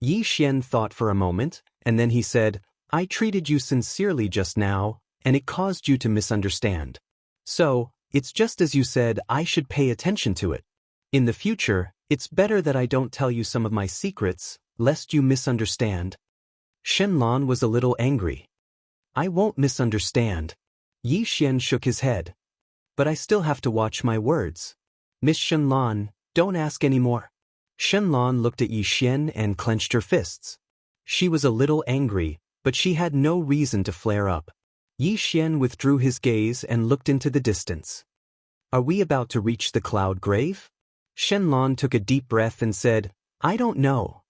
Yixian thought for a moment, and then he said, I treated you sincerely just now, and it caused you to misunderstand. So, it's just as you said I should pay attention to it. In the future, it's better that I don't tell you some of my secrets, lest you misunderstand. Shenlan was a little angry. I won't misunderstand. Yixian shook his head. But I still have to watch my words. Miss Shenlan, don't ask any more. Shenlan looked at Yixian and clenched her fists. She was a little angry, but she had no reason to flare up. Yixian withdrew his gaze and looked into the distance. Are we about to reach the cloud grave? Shenlan took a deep breath and said, I don't know.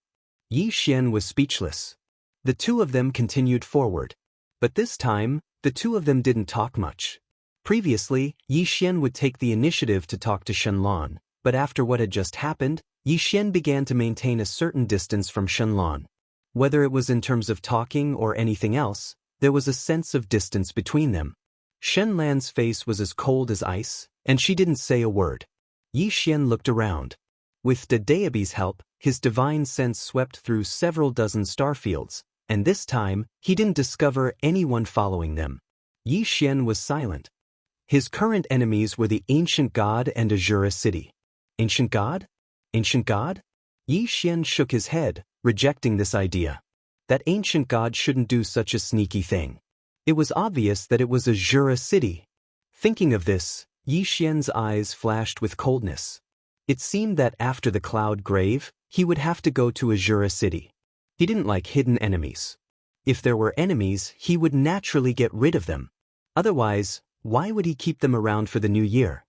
Yixian was speechless. The two of them continued forward. But this time, the two of them didn't talk much. Previously, Yixian would take the initiative to talk to Shenlan, but after what had just happened, Yixian began to maintain a certain distance from Shenlan. Whether it was in terms of talking or anything else, there was a sense of distance between them. Shenlan's face was as cold as ice, and she didn't say a word. Yixian looked around. With Daoist's help, his divine sense swept through several dozen starfields, and this time, he didn't discover anyone following them. Yixian was silent. His current enemies were the Ancient God and Azura City. Ancient God? Ancient God? Yixian shook his head, rejecting this idea. That Ancient God shouldn't do such a sneaky thing. It was obvious that it was Azura City. Thinking of this, Yixian's eyes flashed with coldness. It seemed that after the cloud grave, he would have to go to Azura City. He didn't like hidden enemies. If there were enemies, he would naturally get rid of them. Otherwise, why would he keep them around for the new year?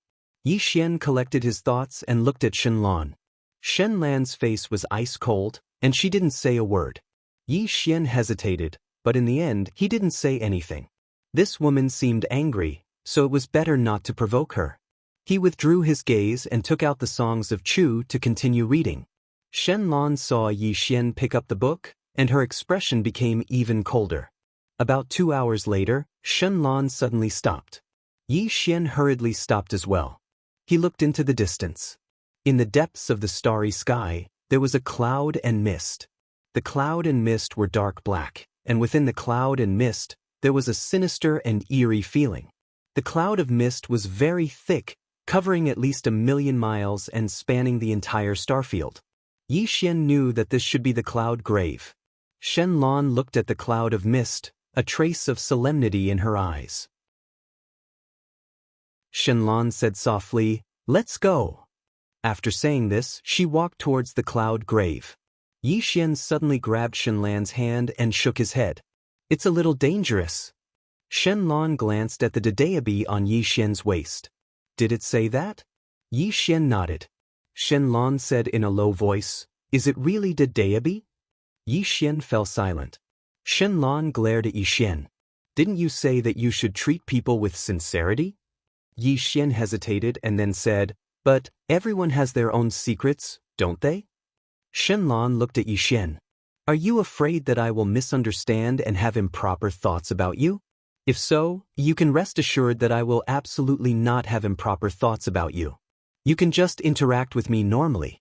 Yixian collected his thoughts and looked at Shenlan. Shenlan's face was ice cold, and she didn't say a word. Yixian hesitated, but in the end, he didn't say anything. This woman seemed angry, so it was better not to provoke her. He withdrew his gaze and took out the songs of Chu to continue reading. Shenlan saw Yixian pick up the book, and her expression became even colder. About 2 hours later, Shenlan suddenly stopped. Yixian hurriedly stopped as well. He looked into the distance. In the depths of the starry sky, there was a cloud and mist. The cloud and mist were dark black, and within the cloud and mist, there was a sinister and eerie feeling. The cloud of mist was very thick, covering at least 1,000,000 miles and spanning the entire starfield. Yixian knew that this should be the cloud grave. Shenlan looked at the cloud of mist, a trace of solemnity in her eyes. Shenlan said softly, "Let's go." After saying this, she walked towards the cloud grave. Yixian suddenly grabbed Shenlan's hand and shook his head. "It's a little dangerous." Shenlan glanced at the Daoist on Yixian's waist. "Did it say that?" Yixian nodded. Shenlan said in a low voice, "Is it really Daoist?" Yixian fell silent. Shenlan glared at Yixian. "Didn't you say that you should treat people with sincerity?" Yixian hesitated and then said, "But everyone has their own secrets, don't they?" Shenlan looked at Yixian. "Are you afraid that I will misunderstand and have improper thoughts about you? If so, you can rest assured that I will absolutely not have improper thoughts about you. You can just interact with me normally."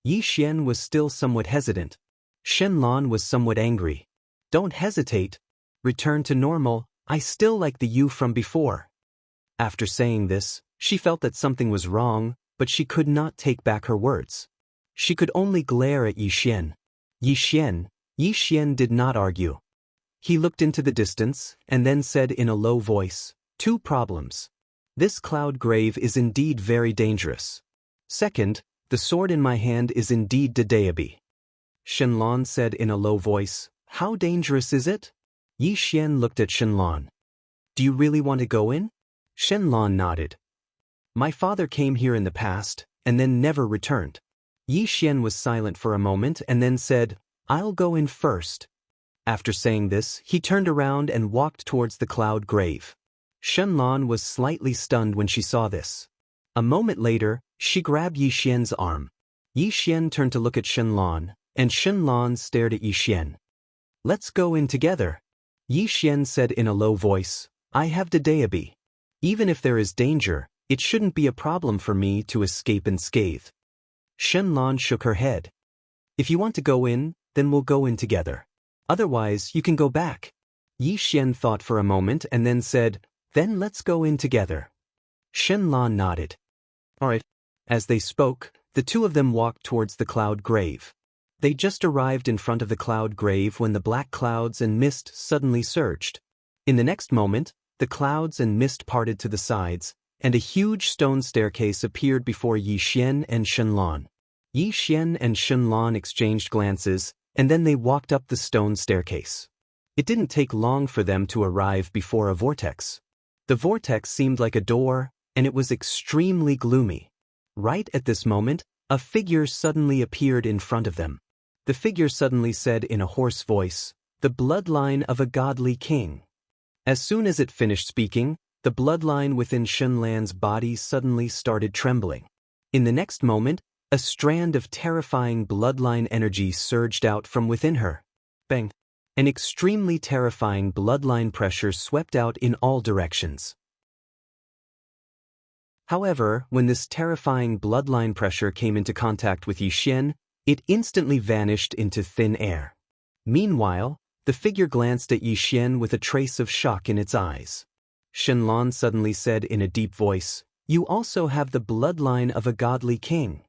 Yixian was still somewhat hesitant. Shenlan was somewhat angry. "Don't hesitate. Return to normal. I still like the you from before." After saying this, she felt that something was wrong, but she could not take back her words. She could only glare at Yixian. Yixian did not argue. He looked into the distance and then said in a low voice, "2 problems. This cloud grave is indeed very dangerous. Second, the sword in my hand is indeed Daoist. Shenlong said in a low voice, how dangerous is it? Yi Xian looked at Shenlong. Do you really want to go in? Shenlong nodded. My father came here in the past, and then never returned. Yi Xian was silent for a moment and then said, I'll go in first. After saying this, he turned around and walked towards the cloud grave. Shenlong was slightly stunned when she saw this. A moment later, she grabbed Yi Xian's arm. Yi Xian turned to look at Shenlong, and Shenlong stared at Yi Xian. Let's go in together. Yi Xian said in a low voice, I have Daoist. Even if there is danger, it shouldn't be a problem for me to escape unscathed. Shenlong shook her head. If you want to go in, then we'll go in together. Otherwise, you can go back. Yi Xian thought for a moment and then said, then let's go in together. Shenlong nodded. All right. As they spoke, the two of them walked towards the cloud grave. They just arrived in front of the cloud grave when the black clouds and mist suddenly surged. In the next moment, the clouds and mist parted to the sides, and a huge stone staircase appeared before Yi Xian and Shenlong. Yi Xian and Shenlong exchanged glances, and then they walked up the stone staircase. It didn't take long for them to arrive before a vortex. The vortex seemed like a door, and it was extremely gloomy. Right at this moment, a figure suddenly appeared in front of them. The figure suddenly said in a hoarse voice, the bloodline of a godly king. As soon as it finished speaking, the bloodline within Shenlong's body suddenly started trembling. In the next moment, a strand of terrifying bloodline energy surged out from within her. Bang! An extremely terrifying bloodline pressure swept out in all directions. However, when this terrifying bloodline pressure came into contact with Yi Xian, it instantly vanished into thin air. Meanwhile, the figure glanced at Yi Xian with a trace of shock in its eyes. Shenlong suddenly said in a deep voice, you also have the bloodline of a godly king.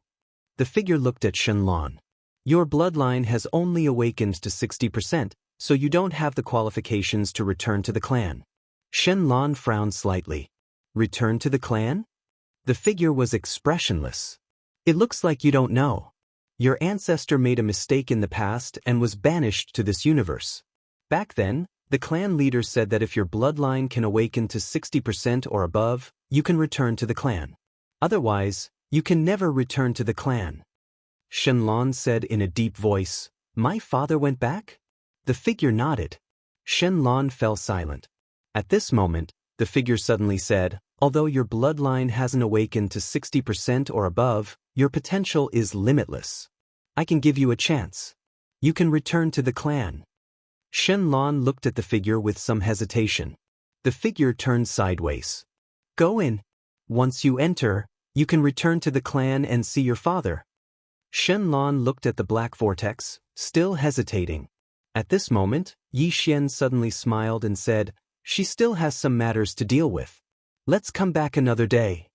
The figure looked at Shenlong. Your bloodline has only awakened to 60%, so you don't have the qualifications to return to the clan. Shenlong frowned slightly. Return to the clan? The figure was expressionless. It looks like you don't know. Your ancestor made a mistake in the past and was banished to this universe. Back then, the clan leader said that if your bloodline can awaken to 60% or above, you can return to the clan. Otherwise, you can never return to the clan. Shenlong said in a deep voice, my father went back? The figure nodded. Shenlong fell silent. At this moment, the figure suddenly said, although your bloodline hasn't awakened to 60% or above, your potential is limitless. I can give you a chance. You can return to the clan. Shenlong looked at the figure with some hesitation. The figure turned sideways. Go in. Once you enter, you can return to the clan and see your father. Shenlong looked at the black vortex, still hesitating. At this moment, Yi Xian suddenly smiled and said, she still has some matters to deal with. Let's come back another day.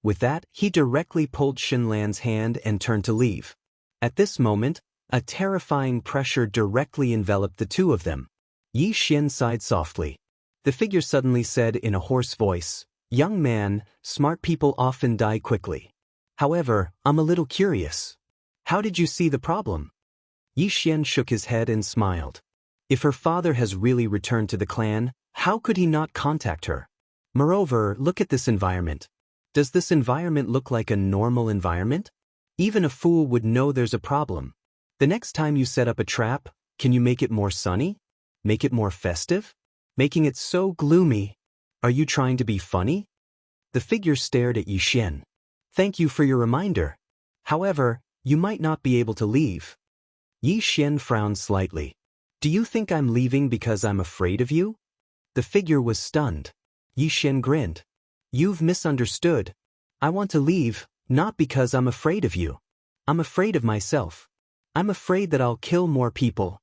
With that, he directly pulled Shenlong's hand and turned to leave. At this moment, a terrifying pressure directly enveloped the two of them. Yi Xian sighed softly. The figure suddenly said in a hoarse voice, young man, smart people often die quickly. However, I'm a little curious. How did you see the problem? Yi Xian shook his head and smiled. If her father has really returned to the clan, how could he not contact her? Moreover, look at this environment. Does this environment look like a normal environment? Even a fool would know there's a problem. The next time you set up a trap, can you make it more sunny? Make it more festive? Making it so gloomy. Are you trying to be funny? The figure stared at Yi Xian. Thank you for your reminder. However, you might not be able to leave. Yi Xian frowned slightly. Do you think I'm leaving because I'm afraid of you? The figure was stunned. Yi Xian grinned. You've misunderstood. I want to leave, not because I'm afraid of you. I'm afraid of myself. I'm afraid that I'll kill more people.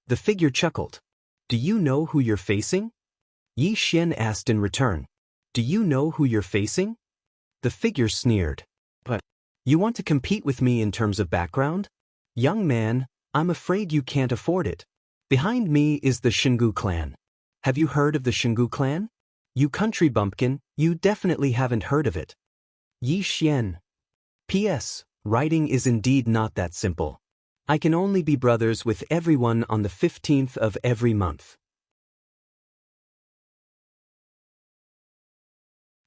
The figure chuckled. Do you know who you're facing? Yi Xian asked in return. Do you know who you're facing? The figure sneered. But you want to compete with me in terms of background? Young man, I'm afraid you can't afford it. Behind me is the Xingu clan. Have you heard of the Xingu clan? You country bumpkin, you definitely haven't heard of it. Yi Xian. P.S. Writing is indeed not that simple. I can only be brothers with everyone on the 15th of every month.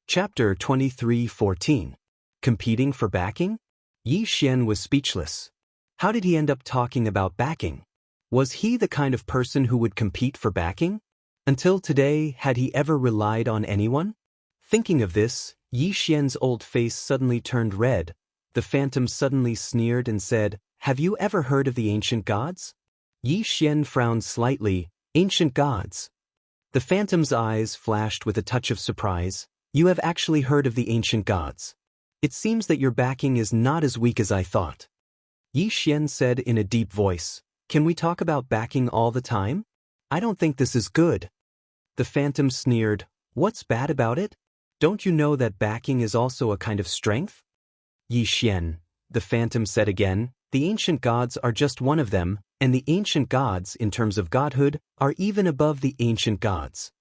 Chapter 23:14. Competing for backing? Yi Xian was speechless. How did he end up talking about backing? Was he the kind of person who would compete for backing? Until today, had he ever relied on anyone? Thinking of this, Yi Xian's old face suddenly turned red. The phantom suddenly sneered and said, "Have you ever heard of the ancient gods?" Yi Xian frowned slightly. Ancient gods. The phantom's eyes flashed with a touch of surprise. You have actually heard of the ancient gods. It seems that your backing is not as weak as I thought. Yi Xian said in a deep voice, "Can we talk about backing all the time? I don't think this is good." The phantom sneered, "What's bad about it? Don't you know that backing is also a kind of strength?" Yi Xian, the phantom said again, "The ancient gods are just one of them, and the ancient gods, in terms of godhood, are even above the ancient gods."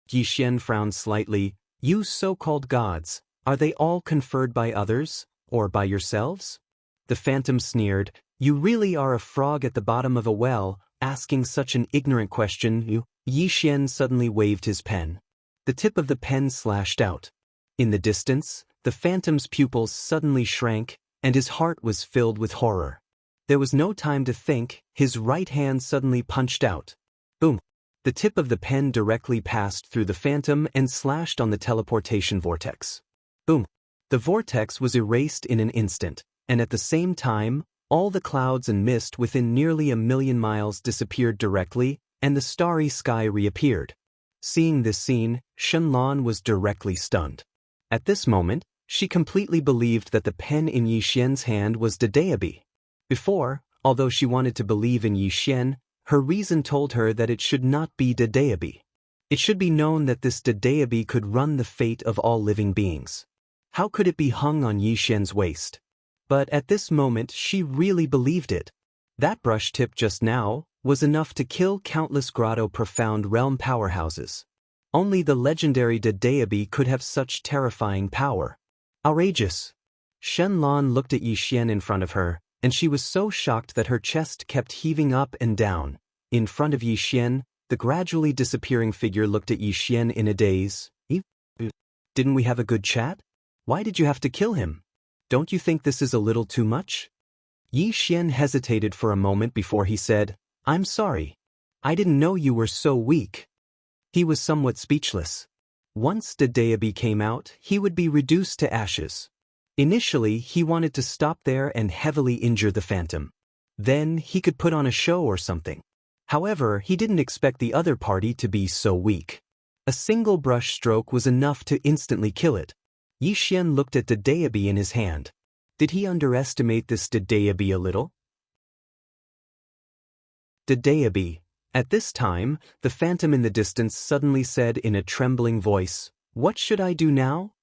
Yi Xian frowned slightly. "You so-called gods, are they all conferred by others, or by yourselves?" The phantom sneered, "You really are a frog at the bottom of a well, asking such an ignorant question." Yi Xian suddenly waved his pen. The tip of the pen slashed out. In the distance, the phantom's pupils suddenly shrank, and his heart was filled with horror. There was no time to think, his right hand suddenly punched out. Boom! The tip of the pen directly passed through the phantom and slashed on the teleportation vortex. Boom! The vortex was erased in an instant, and at the same time, all the clouds and mist within nearly 1,000,000 miles disappeared directly, and the starry sky reappeared. Seeing this scene, Shenlan was directly stunned. At this moment, she completely believed that the pen in Yi Xian's hand was Daoist. Before, although she wanted to believe in Yi Xian, her reason told her that it should not be Daoist. It should be known that this Daoist could run the fate of all living beings. How could it be hung on Yi Xian's waist? But at this moment she really believed it. That brush tip just now was enough to kill countless grotto profound realm powerhouses. Only the legendary Daoist could have such terrifying power. Outrageous. Shenlan looked at Yi Xian in front of her, and she was so shocked that her chest kept heaving up and down. In front of Yi Xian, the gradually disappearing figure looked at Yi Xian in a daze. "Didn't we have a good chat? Why did you have to kill him? Don't you think this is a little too much?" Yi Xian hesitated for a moment before he said, "I'm sorry. I didn't know you were so weak." He was somewhat speechless. Once Daoist came out, he would be reduced to ashes. Initially, he wanted to stop there and heavily injure the phantom. Then, he could put on a show or something. However, he didn't expect the other party to be so weak. A single brush stroke was enough to instantly kill it. Yi Xian looked at Daoist in his hand. Did he underestimate this Daoist a little? Daoist. At this time, the phantom in the distance suddenly said in a trembling voice, "What should I do now?"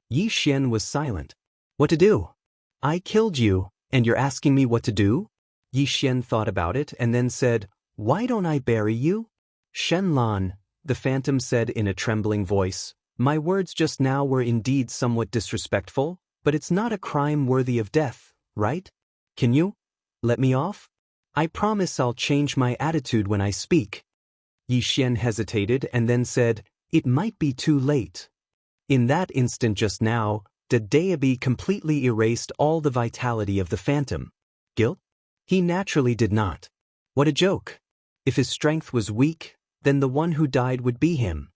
Yi Xian was silent. "What to do? I killed you, and you're asking me what to do?" Yi Xian thought about it and then said, "Why don't I bury you?" "Shenlan," the phantom said in a trembling voice, "my words just now were indeed somewhat disrespectful, but it's not a crime worthy of death, right? Can you let me off? I promise I'll change my attitude when I speak." Yi Xian hesitated and then said, "It might be too late." In that instant just now, Daoist completely erased all the vitality of the phantom. Guilt? He naturally did not. What a joke. If his strength was weak, then the one who died would be him.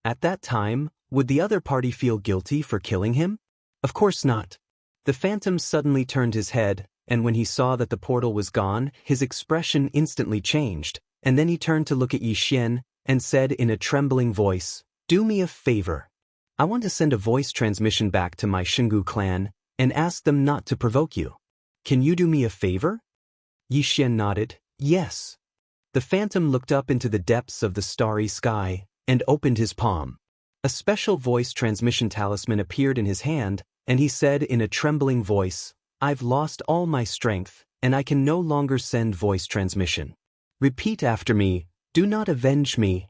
At that time, would the other party feel guilty for killing him? Of course not. The phantom suddenly turned his head, and when he saw that the portal was gone, his expression instantly changed, and then he turned to look at Yi Xian and said in a trembling voice, "Do me a favor. I want to send a voice transmission back to my Xingu clan and ask them not to provoke you. Can you do me a favor?" Yi Xian nodded, "Yes." The phantom looked up into the depths of the starry sky and opened his palm. A special voice transmission talisman appeared in his hand, and he said in a trembling voice, "I've lost all my strength, and I can no longer send voice transmission. Repeat after me, do not avenge me."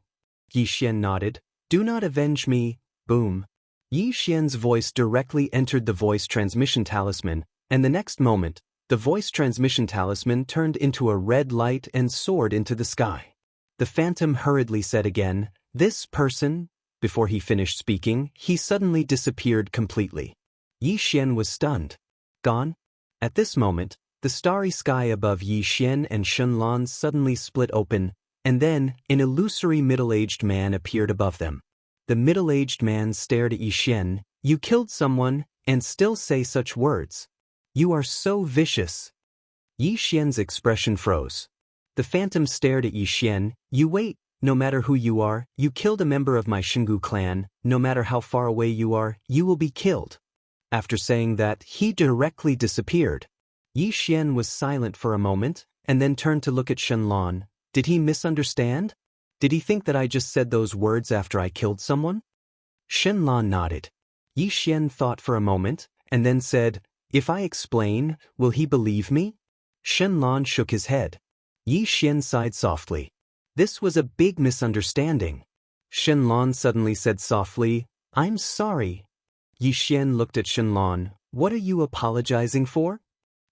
Yi Xian nodded, "Do not avenge me, Boom. Yi Xian's voice directly entered the voice transmission talisman, and the next moment, the voice transmission talisman turned into a red light and soared into the sky. The phantom hurriedly said again, "This person." Before he finished speaking, he suddenly disappeared completely. Yi Xian was stunned. Gone? At this moment, the starry sky above Yi Xian and Xianlan suddenly split open, and then an illusory middle-aged man appeared above them. The middle-aged man stared at Yi Xian. "You killed someone, and still say such words. You are so vicious." Yi Xian's expression froze. The phantom stared at Yi Xian. "You wait, no matter who you are, you killed a member of my Xingu clan, no matter how far away you are, you will be killed." After saying that, he directly disappeared. Yi Xian was silent for a moment, and then turned to look at Xianlan. Did he misunderstand? Did he think that I just said those words after I killed someone? Xianlan nodded. Yi Xian thought for a moment, and then said, "If I explain, will he believe me?" Xianlan shook his head. Yi Xian sighed softly. This was a big misunderstanding. Xianlan suddenly said softly, "I'm sorry." Yi Xian looked at Xianlan. "What are you apologizing for?"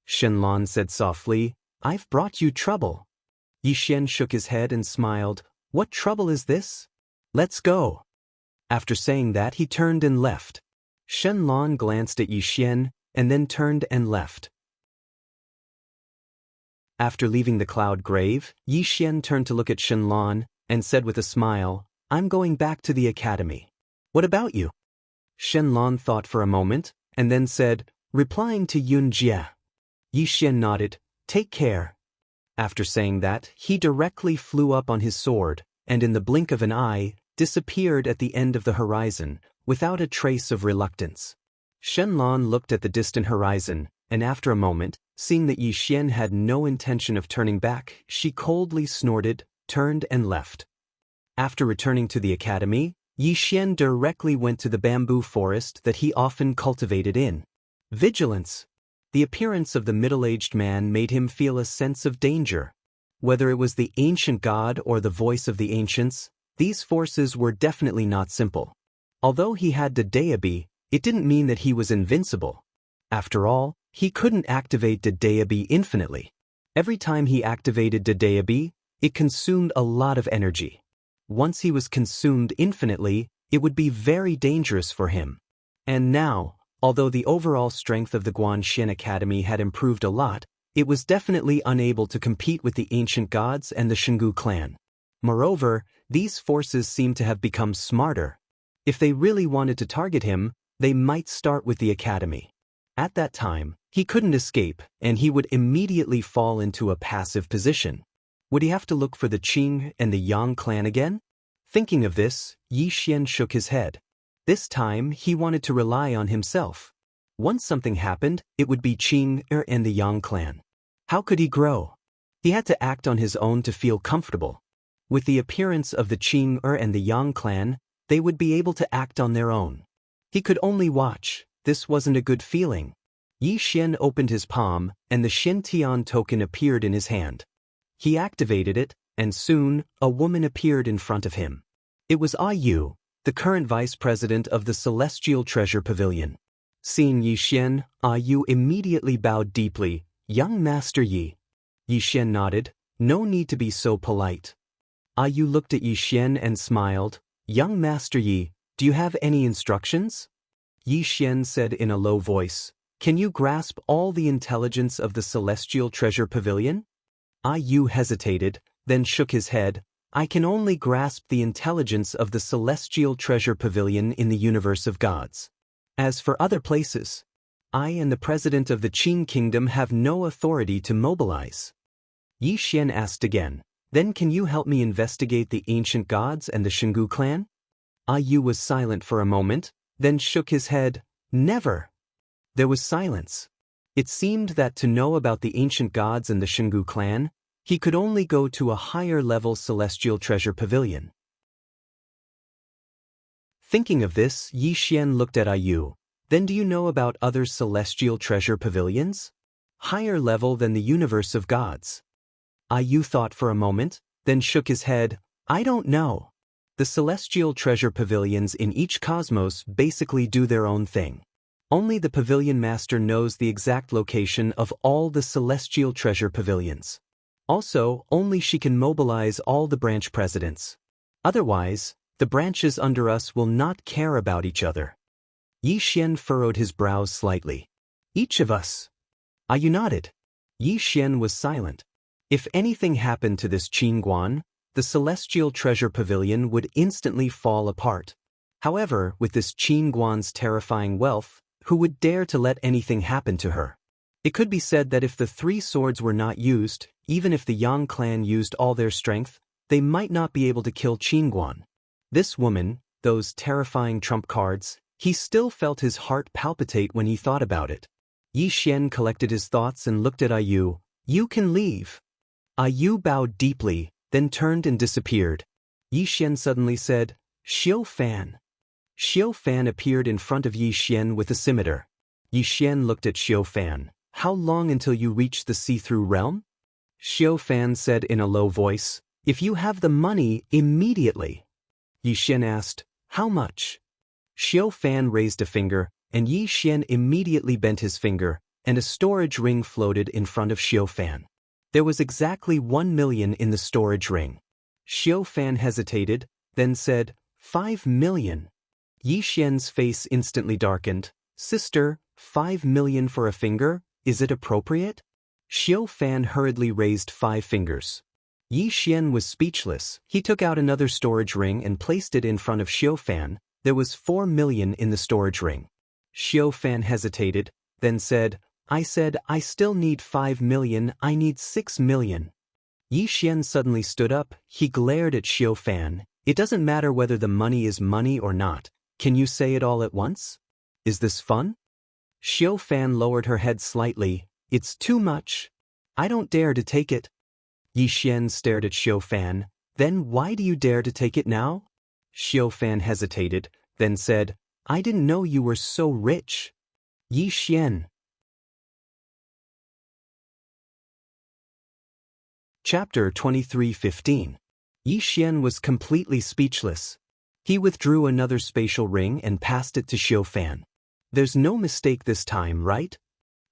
Xianlan said softly, "I've brought you trouble." Yi Xian shook his head and smiled. "What trouble is this? Let's go." After saying that, he turned and left. Xianlan glanced at Yi Xian, and then turned and left. After leaving the cloud grave, Yi Xian turned to look at Xianlan, and said with a smile, "I'm going back to the academy. What about you?" Xianlan thought for a moment, and then said, "Replying to Yun Jie." Yi Xian nodded, "Take care." After saying that, he directly flew up on his sword, and in the blink of an eye, disappeared at the end of the horizon, without a trace of reluctance. Xianlan looked at the distant horizon, and after a moment, seeing that Yi Xian had no intention of turning back, she coldly snorted, turned and left. After returning to the academy, Yi Xian directly went to the bamboo forest that he often cultivated in. Vigilance. The appearance of the middle-aged man made him feel a sense of danger. Whether it was the ancient god or the voice of the ancients, these forces were definitely not simple. Although he had Daoist, it didn't mean that he was invincible. After all, he couldn't activate Daoist infinitely. Every time he activated Daoist, it consumed a lot of energy. Once he was consumed infinitely, it would be very dangerous for him. And now, although the overall strength of the Guanxin Academy had improved a lot, it was definitely unable to compete with the ancient gods and the Xingu clan. Moreover, these forces seemed to have become smarter. If they really wanted to target him, they might start with the academy. At that time, he couldn't escape, and he would immediately fall into a passive position. Would he have to look for the Qing and the Yang clan again? Thinking of this, Yi Xian shook his head. This time, he wanted to rely on himself. Once something happened, it would be Qing and the Yang clan. How could he grow? He had to act on his own to feel comfortable. With the appearance of the Qing and the Yang clan, they would be able to act on their own. He could only watch. This wasn't a good feeling. Yi Xian opened his palm, and the Xintian token appeared in his hand. He activated it, and soon, a woman appeared in front of him. It was Yu, the current vice president of the Celestial Treasure Pavilion. Seeing Yi Xian, Yu immediately bowed deeply. "Young Master Yi." Yi Xian nodded. "No need to be so polite." Yu looked at Yi Xian and smiled. "Young Master Yi, do you have any instructions?" Yi Xian said in a low voice, "Can you grasp all the intelligence of the Celestial Treasure Pavilion?" Yu hesitated, then shook his head. "I can only grasp the intelligence of the Celestial Treasure Pavilion in the universe of gods. As for other places, I and the president of the Qing Kingdom have no authority to mobilize." Yi Xian asked again, "Then can you help me investigate the ancient gods and the Xingu clan?" Yu was silent for a moment, then shook his head. "Never." There was silence. It seemed that to know about the ancient gods and the Xingu clan, he could only go to a higher-level Celestial Treasure Pavilion. Thinking of this, Yi Xian looked at Yu. "Then do you know about other Celestial Treasure Pavilions? Higher level than the universe of gods?" Yu thought for a moment, then shook his head. "I don't know." The celestial treasure pavilions in each cosmos basically do their own thing. Only the pavilion master knows the exact location of all the celestial treasure pavilions. Also, only she can mobilize all the branch presidents. Otherwise, the branches under us will not care about each other. Yi Xian furrowed his brows slightly. Each of us. You nodded. Yi Xian was silent. If anything happened to this Qin Guan, the celestial treasure pavilion would instantly fall apart. However, with this Qin Guan's terrifying wealth, who would dare to let anything happen to her? It could be said that if the 3 swords were not used, even if the Yang clan used all their strength, they might not be able to kill Qin Guan. This woman, those terrifying trump cards, he still felt his heart palpitate when he thought about it. Yi Xian collected his thoughts and looked at Ayu. You can leave. Ayu bowed deeply, then turned and disappeared. Yi Xian suddenly said, Xiu Fan. Xiu Fan appeared in front of Yi Xian with a scimitar. Yi Xian looked at Xiu Fan. How long until you reach the see-through realm? Xiu Fan said in a low voice, If you have the money, immediately. Yi Xian asked, How much? Xiu Fan raised a finger, and Yi Xian immediately bent his finger, and a storage ring floated in front of Xiu Fan. There was exactly 1 million in the storage ring. Xiu Fan hesitated, then said, 5 million. Yi Xian's face instantly darkened. Sister, 5 million for a finger, is it appropriate? Xiu Fan hurriedly raised 5 fingers. Yi Xian was speechless. He took out another storage ring and placed it in front of Xiu Fan. There was 4 million in the storage ring. Xiu Fan hesitated, then said, I still need 5 million, I need 6 million. Yi Xian suddenly stood up. He glared at Xiu Fan. It doesn't matter whether the money is money or not. Can you say it all at once? Is this fun? Xiu Fan lowered her head slightly. It's too much. I don't dare to take it. Yi Xian stared at Xiu Fan. Then why do you dare to take it now? Xiu Fan hesitated, then said, I didn't know you were so rich. Yi Xian. Chapter 23:15. Yi Xian was completely speechless. He withdrew another spatial ring and passed it to Xiu Fan. There's no mistake this time, right?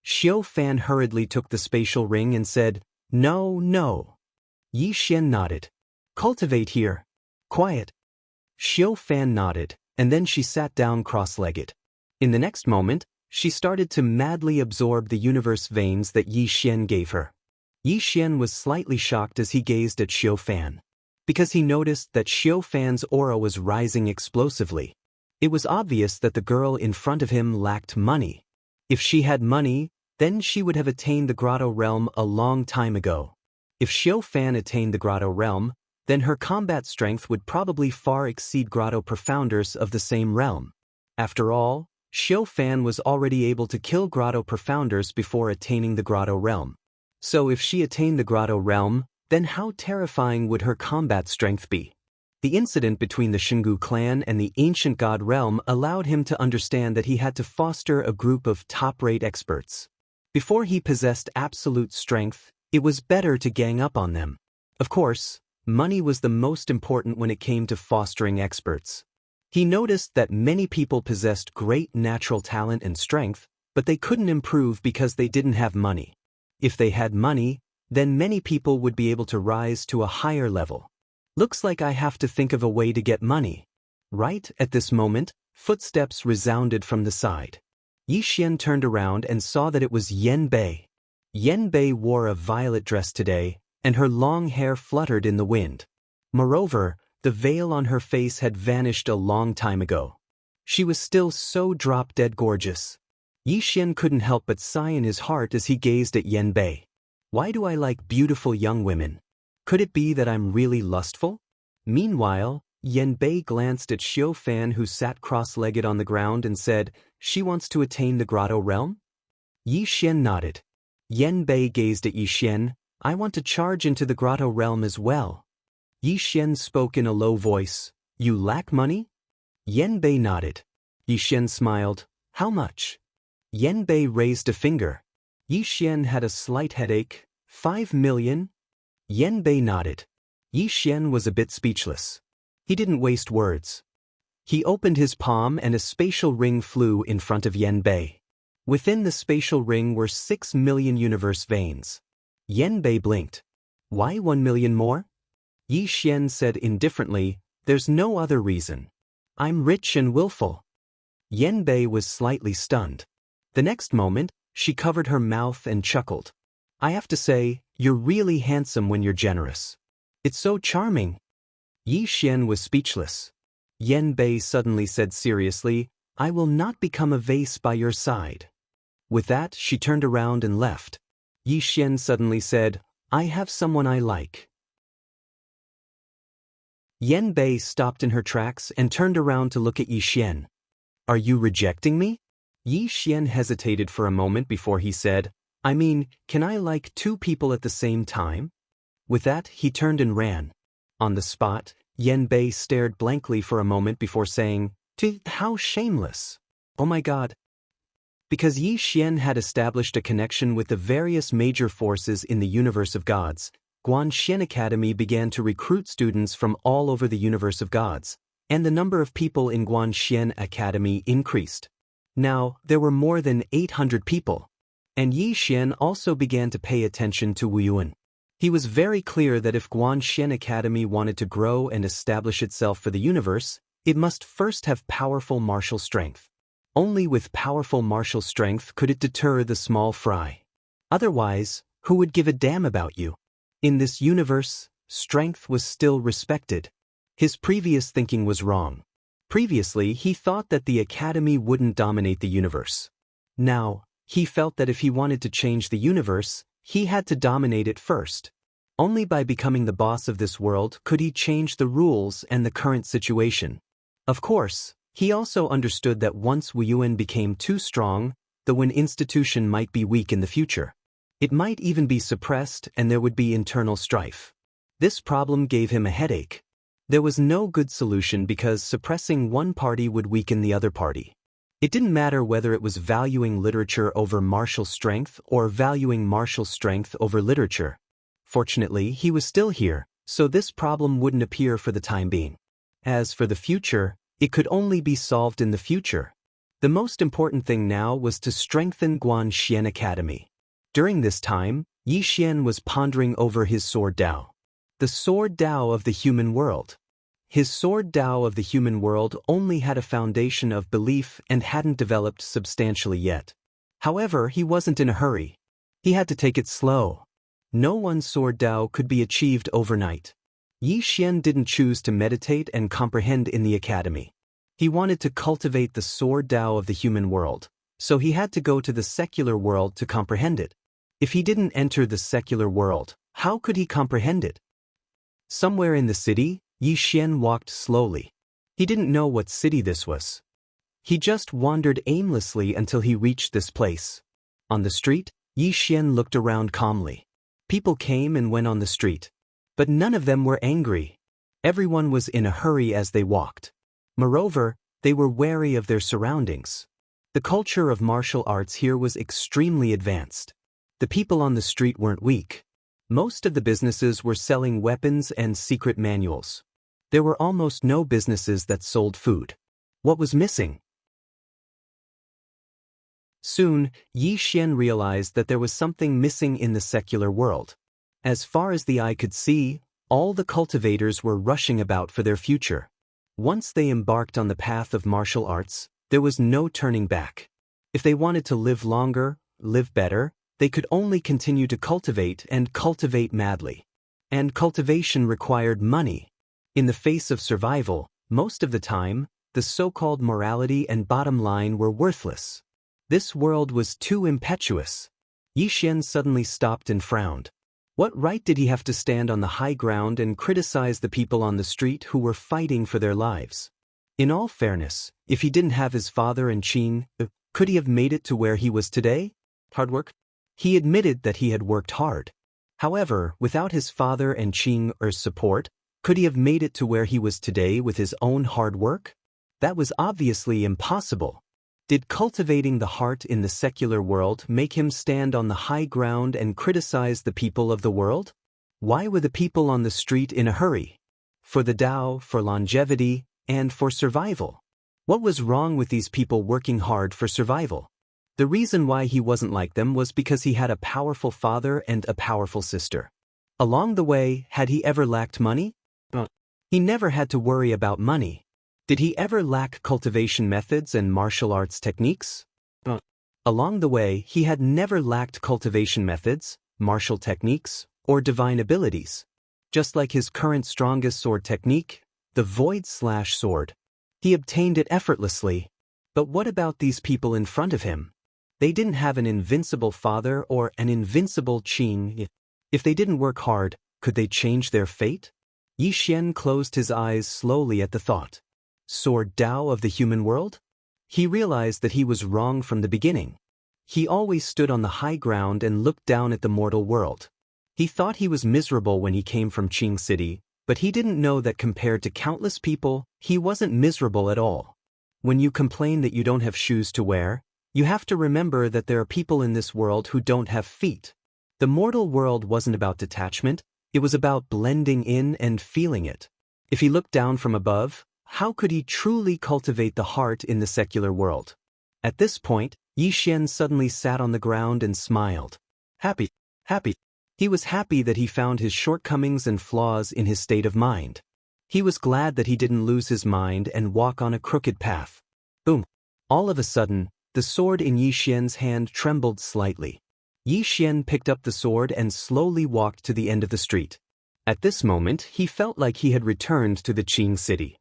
Xiu Fan hurriedly took the spatial ring and said, No. Yi Xian nodded. Cultivate here. Quiet. Xiu Fan nodded, and then she sat down cross-legged. In the next moment, she started to madly absorb the universe veins that Yi Xian gave her. Yi Xian was slightly shocked as he gazed at Xiu Fan, because he noticed that Xiu Fan's aura was rising explosively. It was obvious that the girl in front of him lacked money. If she had money, then she would have attained the Grotto realm a long time ago. If Xiu Fan attained the Grotto realm, then her combat strength would probably far exceed Grotto Profounders of the same realm. After all, Xiu Fan was already able to kill Grotto Profounders before attaining the Grotto realm. So if she attained the Grotto realm, then how terrifying would her combat strength be? The incident between the Xingu clan and the ancient god realm allowed him to understand that he had to foster a group of top-rate experts. Before he possessed absolute strength, it was better to gang up on them. Of course, money was the most important when it came to fostering experts. He noticed that many people possessed great natural talent and strength, but they couldn't improve because they didn't have money. If they had money, then many people would be able to rise to a higher level. Looks like I have to think of a way to get money. Right at this moment, footsteps resounded from the side. Yi Xian turned around and saw that it was Yan Bei. Yan Bei wore a violet dress today, and her long hair fluttered in the wind. Moreover, the veil on her face had vanished a long time ago. She was still so drop-dead gorgeous. Yi Xian couldn't help but sigh in his heart as he gazed at Yan Bei. Why do I like beautiful young women? Could it be that I'm really lustful? Meanwhile, Yan Bei glanced at Xiu Fan, who sat cross-legged on the ground, and said, She wants to attain the Grotto realm? Yi Xian nodded. Yan Bei gazed at Yi Xian. I want to charge into the Grotto realm as well. Yi Xian spoke in a low voice. You lack money? Yan Bei nodded. Yi Xian smiled. How much? Yan Bei raised a finger. Yi Xian had a slight headache. 5 million? Yan Bei nodded. Yi Xian was a bit speechless. He didn't waste words. He opened his palm and a spatial ring flew in front of Yan Bei. Within the spatial ring were 6 million universe veins. Yan Bei blinked. Why 1 million more? Yi Xian said indifferently, there's no other reason. I'm rich and willful. Yan Bei was slightly stunned. The next moment, she covered her mouth and chuckled. I have to say, you're really handsome when you're generous. It's so charming. Yi Xian was speechless. Yan Bei suddenly said seriously, I will not become a vase by your side. With that, she turned around and left. Yi Xian suddenly said, I have someone I like. Yan Bei stopped in her tracks and turned around to look at Yi Xian. Are you rejecting me? Yi Xian hesitated for a moment before he said, I mean, can I like 2 people at the same time? With that, he turned and ran. On the spot, Yan Bei stared blankly for a moment before saying, how shameless. Oh my God. Because Yi Xian had established a connection with the various major forces in the universe of gods, Guanxian Academy began to recruit students from all over the universe of gods, and the number of people in Guanxian Academy increased. Now, there were more than 800 people. And Yi Xian also began to pay attention to Wu Yuan. He was very clear that if Guanxian Academy wanted to grow and establish itself for the universe, it must first have powerful martial strength. Only with powerful martial strength could it deter the small fry. Otherwise, who would give a damn about you? In this universe, strength was still respected. His previous thinking was wrong. Previously, he thought that the Academy wouldn't dominate the universe. Now, he felt that if he wanted to change the universe, he had to dominate it first. Only by becoming the boss of this world could he change the rules and the current situation. Of course, he also understood that once Wu Yuan became too strong, the Wen institution might be weak in the future. It might even be suppressed and there would be internal strife. This problem gave him a headache. There was no good solution because suppressing one party would weaken the other party. It didn't matter whether it was valuing literature over martial strength or valuing martial strength over literature. Fortunately, he was still here, so this problem wouldn't appear for the time being. As for the future, it could only be solved in the future. The most important thing now was to strengthen Guanxian Academy. During this time, Yi Xian was pondering over his sword Dao. The sword Dao of the human world. His sword Dao of the human world only had a foundation of belief and hadn't developed substantially yet. However, he wasn't in a hurry. He had to take it slow. No one sword Dao could be achieved overnight. Yi Xian didn't choose to meditate and comprehend in the academy. He wanted to cultivate the sword Dao of the human world, so he had to go to the secular world to comprehend it. If he didn't enter the secular world, how could he comprehend it? Somewhere in the city, Yi Xian walked slowly. He didn't know what city this was. He just wandered aimlessly until he reached this place. On the street, Yi Xian looked around calmly. People came and went on the street. But none of them were angry. Everyone was in a hurry as they walked. Moreover, they were wary of their surroundings. The culture of martial arts here was extremely advanced. The people on the street weren't weak. Most of the businesses were selling weapons and secret manuals. There were almost no businesses that sold food. What was missing? Soon, Yi Xian realized that there was something missing in the secular world. As far as the eye could see, all the cultivators were rushing about for their future. Once they embarked on the path of martial arts, there was no turning back. If they wanted to live longer, live better, they could only continue to cultivate and cultivate madly. And cultivation required money. In the face of survival, most of the time, the so-called morality and bottom line were worthless. This world was too impetuous. Yi Xian suddenly stopped and frowned. What right did he have to stand on the high ground and criticize the people on the street who were fighting for their lives? In all fairness, if he didn't have his father and Qin, could he have made it to where he was today? Hard work? He admitted that he had worked hard. However, without his father and Qing's support, could he have made it to where he was today with his own hard work? That was obviously impossible. Did cultivating the heart in the secular world make him stand on the high ground and criticize the people of the world? Why were the people on the street in a hurry? for the Dao, for longevity, and for survival. What was wrong with these people working hard for survival? The reason why he wasn't like them was because he had a powerful father and a powerful sister. Along the way, had he ever lacked money? He never had to worry about money. Did he ever lack cultivation methods and martial arts techniques? Along the way, he had never lacked cultivation methods, martial techniques, or divine abilities. Just like his current strongest sword technique, the Void Slash Sword. He obtained it effortlessly. But what about these people in front of him? They didn't have an invincible father or an invincible Qing. If they didn't work hard, could they change their fate? Yi Xian closed his eyes slowly at the thought. Sword Dao of the human world? He realized that he was wrong from the beginning. He always stood on the high ground and looked down at the mortal world. He thought he was miserable when he came from Qing City, but he didn't know that compared to countless people, he wasn't miserable at all. When you complain that you don't have shoes to wear, you have to remember that there are people in this world who don't have feet. The mortal world wasn't about detachment, it was about blending in and feeling it. If he looked down from above, how could he truly cultivate the heart in the secular world? At this point, Yi Xian suddenly sat on the ground and smiled. Happy. He was happy that he found his shortcomings and flaws in his state of mind. He was glad that he didn't lose his mind and walk on a crooked path. Boom. All of a sudden, the sword in Yi Xian's hand trembled slightly. Yi Xian picked up the sword and slowly walked to the end of the street. At this moment, he felt like he had returned to the Qing city.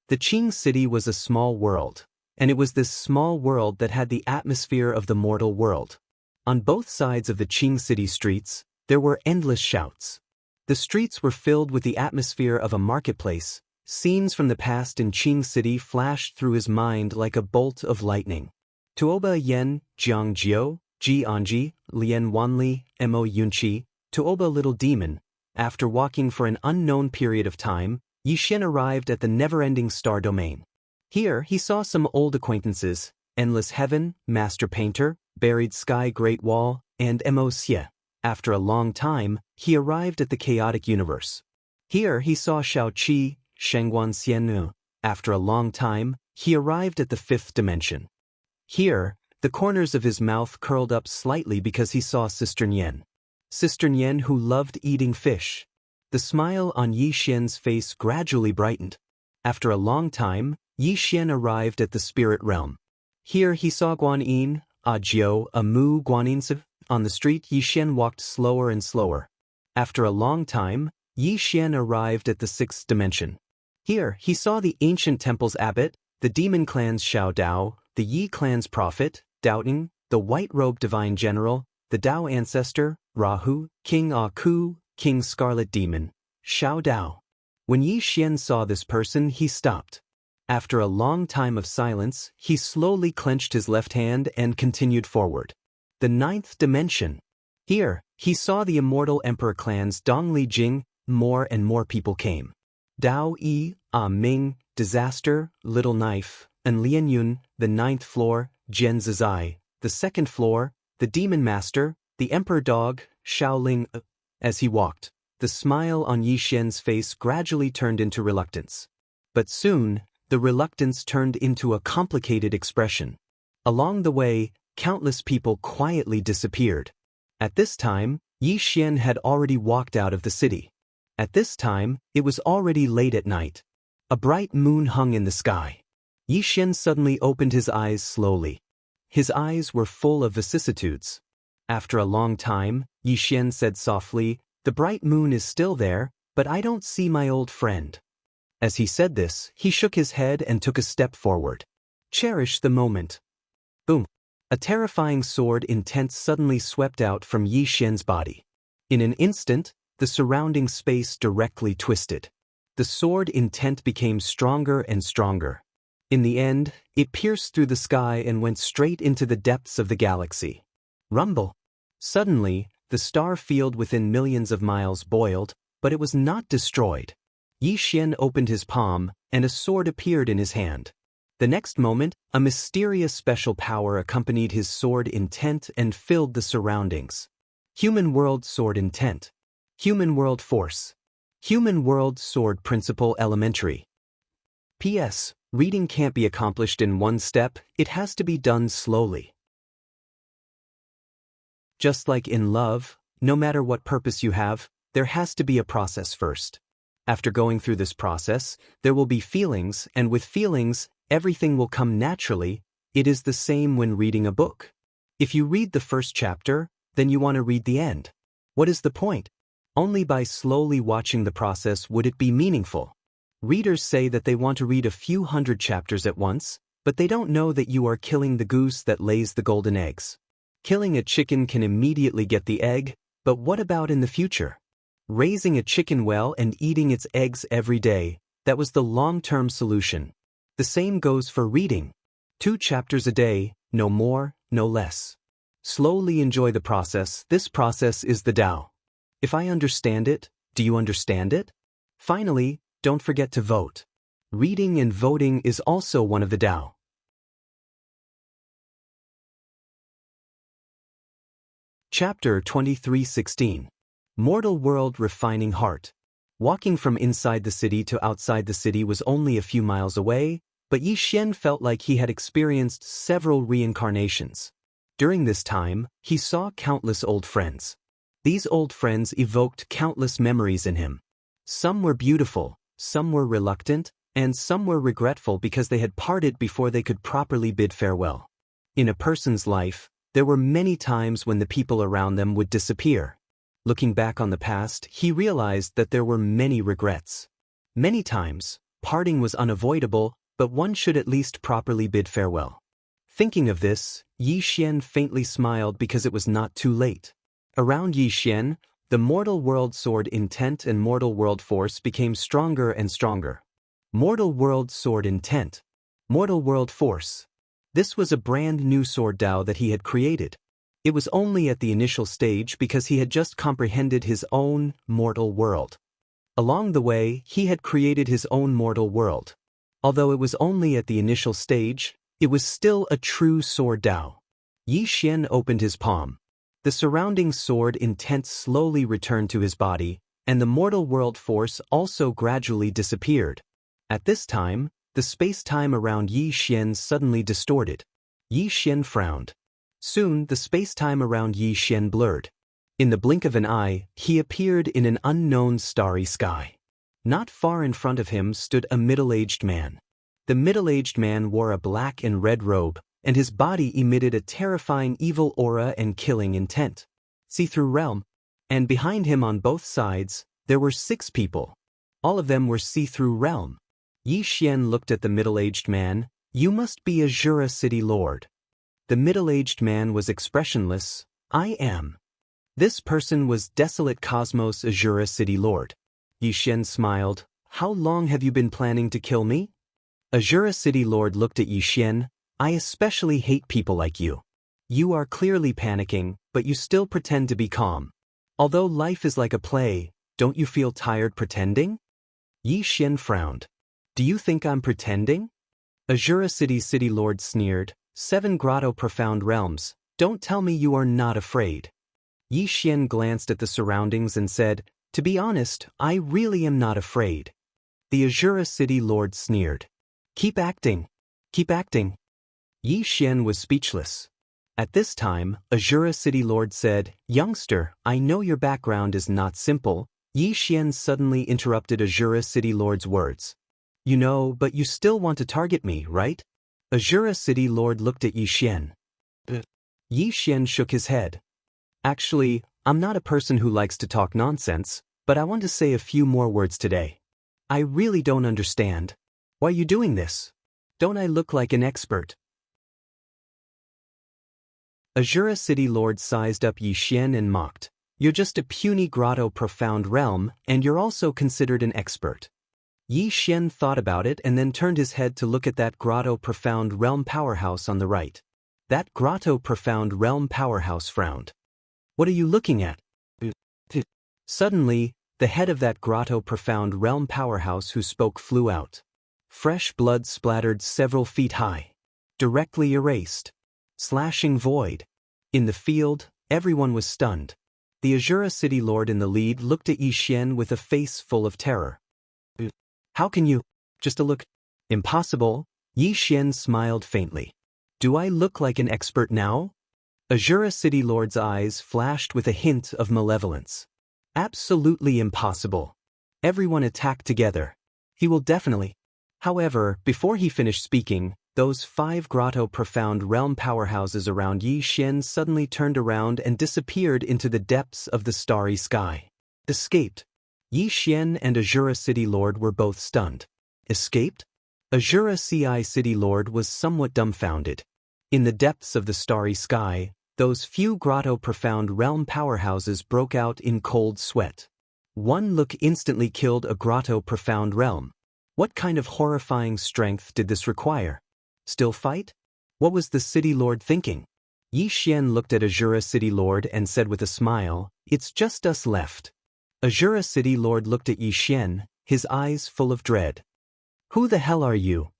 The Qing city was a small world, and it was this small world that had the atmosphere of the mortal world. On both sides of the Qing city streets, there were endless shouts. The streets were filled with the atmosphere of a marketplace. Scenes from the past in Qing city flashed through his mind like a bolt of lightning. Tuoba Yen, Jiang Jiao, Ji Anji, Lian Wanli, Mo Yunqi, Tuoba Little Demon. After walking for an unknown period of time, Yi Xian arrived at the never-ending star domain. Here he saw some old acquaintances, Endless Heaven, Master Painter, Buried Sky Great Wall, and Mo Xie. After a long time, he arrived at the chaotic universe. Here he saw Shaoqi, Shengguan Xiannu. After a long time, he arrived at the fifth dimension. Here, the corners of his mouth curled up slightly because he saw Sister Nian. Sister Nian who loved eating fish. The smile on Yi Xian's face gradually brightened. After a long time, Yi Xian arrived at the spirit realm. Here he saw Guanyin, Jiao, Mu Guaninzi. On the street, Yi Xian walked slower and slower. After a long time, Yi Xian arrived at the sixth dimension. Here he saw the ancient temple's abbot, the demon clan's Xiao Dao, the Yi clan's prophet, Daoting, the white-robed divine general, the Dao ancestor, Rahu, King Aku, King Scarlet Demon, Xiao Dao. When Yi Xian saw this person, he stopped. After a long time of silence, he slowly clenched his left hand and continued forward. The ninth dimension. Here, he saw the immortal emperor clan's Dongli Jing. More and more people came. Dao Yi, Ming, Disaster, Little Knife, and Lian Yun, the ninth floor, Jian Zizai, the second floor, the Demon Master, the Emperor Dog, Shaoling. As he walked, the smile on Yi Xian's face gradually turned into reluctance. But soon, the reluctance turned into a complicated expression. Along the way, countless people quietly disappeared. At this time, Yi Xian had already walked out of the city. At this time, it was already late at night. A bright moon hung in the sky. Yi Xian suddenly opened his eyes slowly. His eyes were full of vicissitudes. After a long time, Yi Xian said softly, "The bright moon is still there, but I don't see my old friend." As he said this, he shook his head and took a step forward. Cherish the moment. Boom. A terrifying sword intent suddenly swept out from Yi Xian's body. In an instant, the surrounding space directly twisted. The sword intent became stronger and stronger. In the end, it pierced through the sky and went straight into the depths of the galaxy. Rumble. Suddenly, the star field within millions of miles boiled, but it was not destroyed. Yi Xian opened his palm, and a sword appeared in his hand. The next moment, a mysterious special power accompanied his sword intent and filled the surroundings. Human world sword intent. Human World Force. Human World Sword Principle Elementary. P.S. Reading can't be accomplished in one step, it has to be done slowly. Just like in love, no matter what purpose you have, there has to be a process first. After going through this process, there will be feelings, and with feelings, everything will come naturally. It is the same when reading a book. If you read the first chapter, then you want to read the end. What is the point? Only by slowly watching the process would it be meaningful. Readers say that they want to read a few hundred chapters at once, but they don't know that you are killing the goose that lays the golden eggs. Killing a chicken can immediately get the egg, but what about in the future? Raising a chicken well and eating its eggs every day, that was the long-term solution. The same goes for reading. 2 chapters a day, no more, no less. Slowly enjoy the process. This process is the Tao. If I understand it, do you understand it? Finally, don't forget to vote. Reading and voting is also one of the Tao. Chapter 23:16. Mortal World Refining Heart. Walking from inside the city to outside the city was only a few miles away, but Yi Xian felt like he had experienced several reincarnations. During this time, he saw countless old friends. These old friends evoked countless memories in him. Some were beautiful, some were reluctant, and some were regretful because they had parted before they could properly bid farewell. In a person's life, there were many times when the people around them would disappear. Looking back on the past, he realized that there were many regrets. Many times, parting was unavoidable, but one should at least properly bid farewell. Thinking of this, Yi Xian faintly smiled because it was not too late. Around Yi Xian, the Mortal World Sword Intent and Mortal World Force became stronger and stronger. Mortal World Sword Intent. Mortal World Force. This was a brand new sword Tao that he had created. It was only at the initial stage because he had just comprehended his own mortal world. Along the way, he had created his own mortal world. Although it was only at the initial stage, it was still a true sword Tao. Yi Xian opened his palm. The surrounding sword intent slowly returned to his body, and the mortal world force also gradually disappeared. At this time, the space-time around Yi Xian suddenly distorted. Yi Xian frowned. Soon, the space-time around Yi Xian blurred. In the blink of an eye, he appeared in an unknown starry sky. Not far in front of him stood a middle-aged man. The middle-aged man wore a black and red robe, and his body emitted a terrifying evil aura and killing intent. See-through realm. And behind him on both sides, there were 6 people. All of them were see-through realm. Yi Xian looked at the middle-aged man. You must be a Jura city lord. The middle-aged man was expressionless. I am. This person was Desolate Cosmos Azura City Lord. Yi Xian smiled. How long have you been planning to kill me? Azura City Lord looked at Yi Xian. I especially hate people like you. You are clearly panicking, but you still pretend to be calm. Although life is like a play, don't you feel tired pretending? Yi Xian frowned. Do you think I'm pretending? Azura City Lord sneered. 7 grotto profound realms. Don't tell me you are not afraid. Yi Xian glanced at the surroundings and said, to be honest, I really am not afraid. The Azura City Lord sneered. Keep acting. Keep acting. Yi Xian was speechless. At this time, Azura City Lord said, Youngster, I know your background is not simple. Yi Xian suddenly interrupted Azura City Lord's words. You know, but you still want to target me, right? Azura City Lord looked at Yi Xian. Yi Xian shook his head. Actually, I'm not a person who likes to talk nonsense, but I want to say a few more words today. I really don't understand. Why are you doing this? Don't I look like an expert? Azura City Lord sized up Yi Xian and mocked. You're just a puny grotto profound realm, and you're also considered an expert. Yi Xian thought about it and then turned his head to look at that grotto profound realm powerhouse on the right. That grotto profound realm powerhouse frowned. What are you looking at? Suddenly, the head of that grotto profound realm powerhouse who spoke flew out. Fresh blood splattered several feet high. Directly erased. Slashing void. In the field, everyone was stunned. The Azura City Lord in the lead looked at Yi Xian with a face full of terror. How can you? Just a look. Impossible. Yi Xian smiled faintly. Do I look like an expert now? Azura City Lord's eyes flashed with a hint of malevolence. Absolutely impossible. Everyone attack together. He will definitely. However, before he finished speaking, those 5 grotto profound realm powerhouses around Yi Xian suddenly turned around and disappeared into the depths of the starry sky. Escaped. Yi Xian and Azura City Lord were both stunned. Escaped? Azura City Lord was somewhat dumbfounded. In the depths of the starry sky, those few grotto profound realm powerhouses broke out in cold sweat. One look instantly killed a grotto profound realm. What kind of horrifying strength did this require? Still fight? What was the City Lord thinking? Yi Xian looked at Azura City Lord and said with a smile, "It's just us left." Azura City Lord looked at Yi Xian, his eyes full of dread. "Who the hell are you?"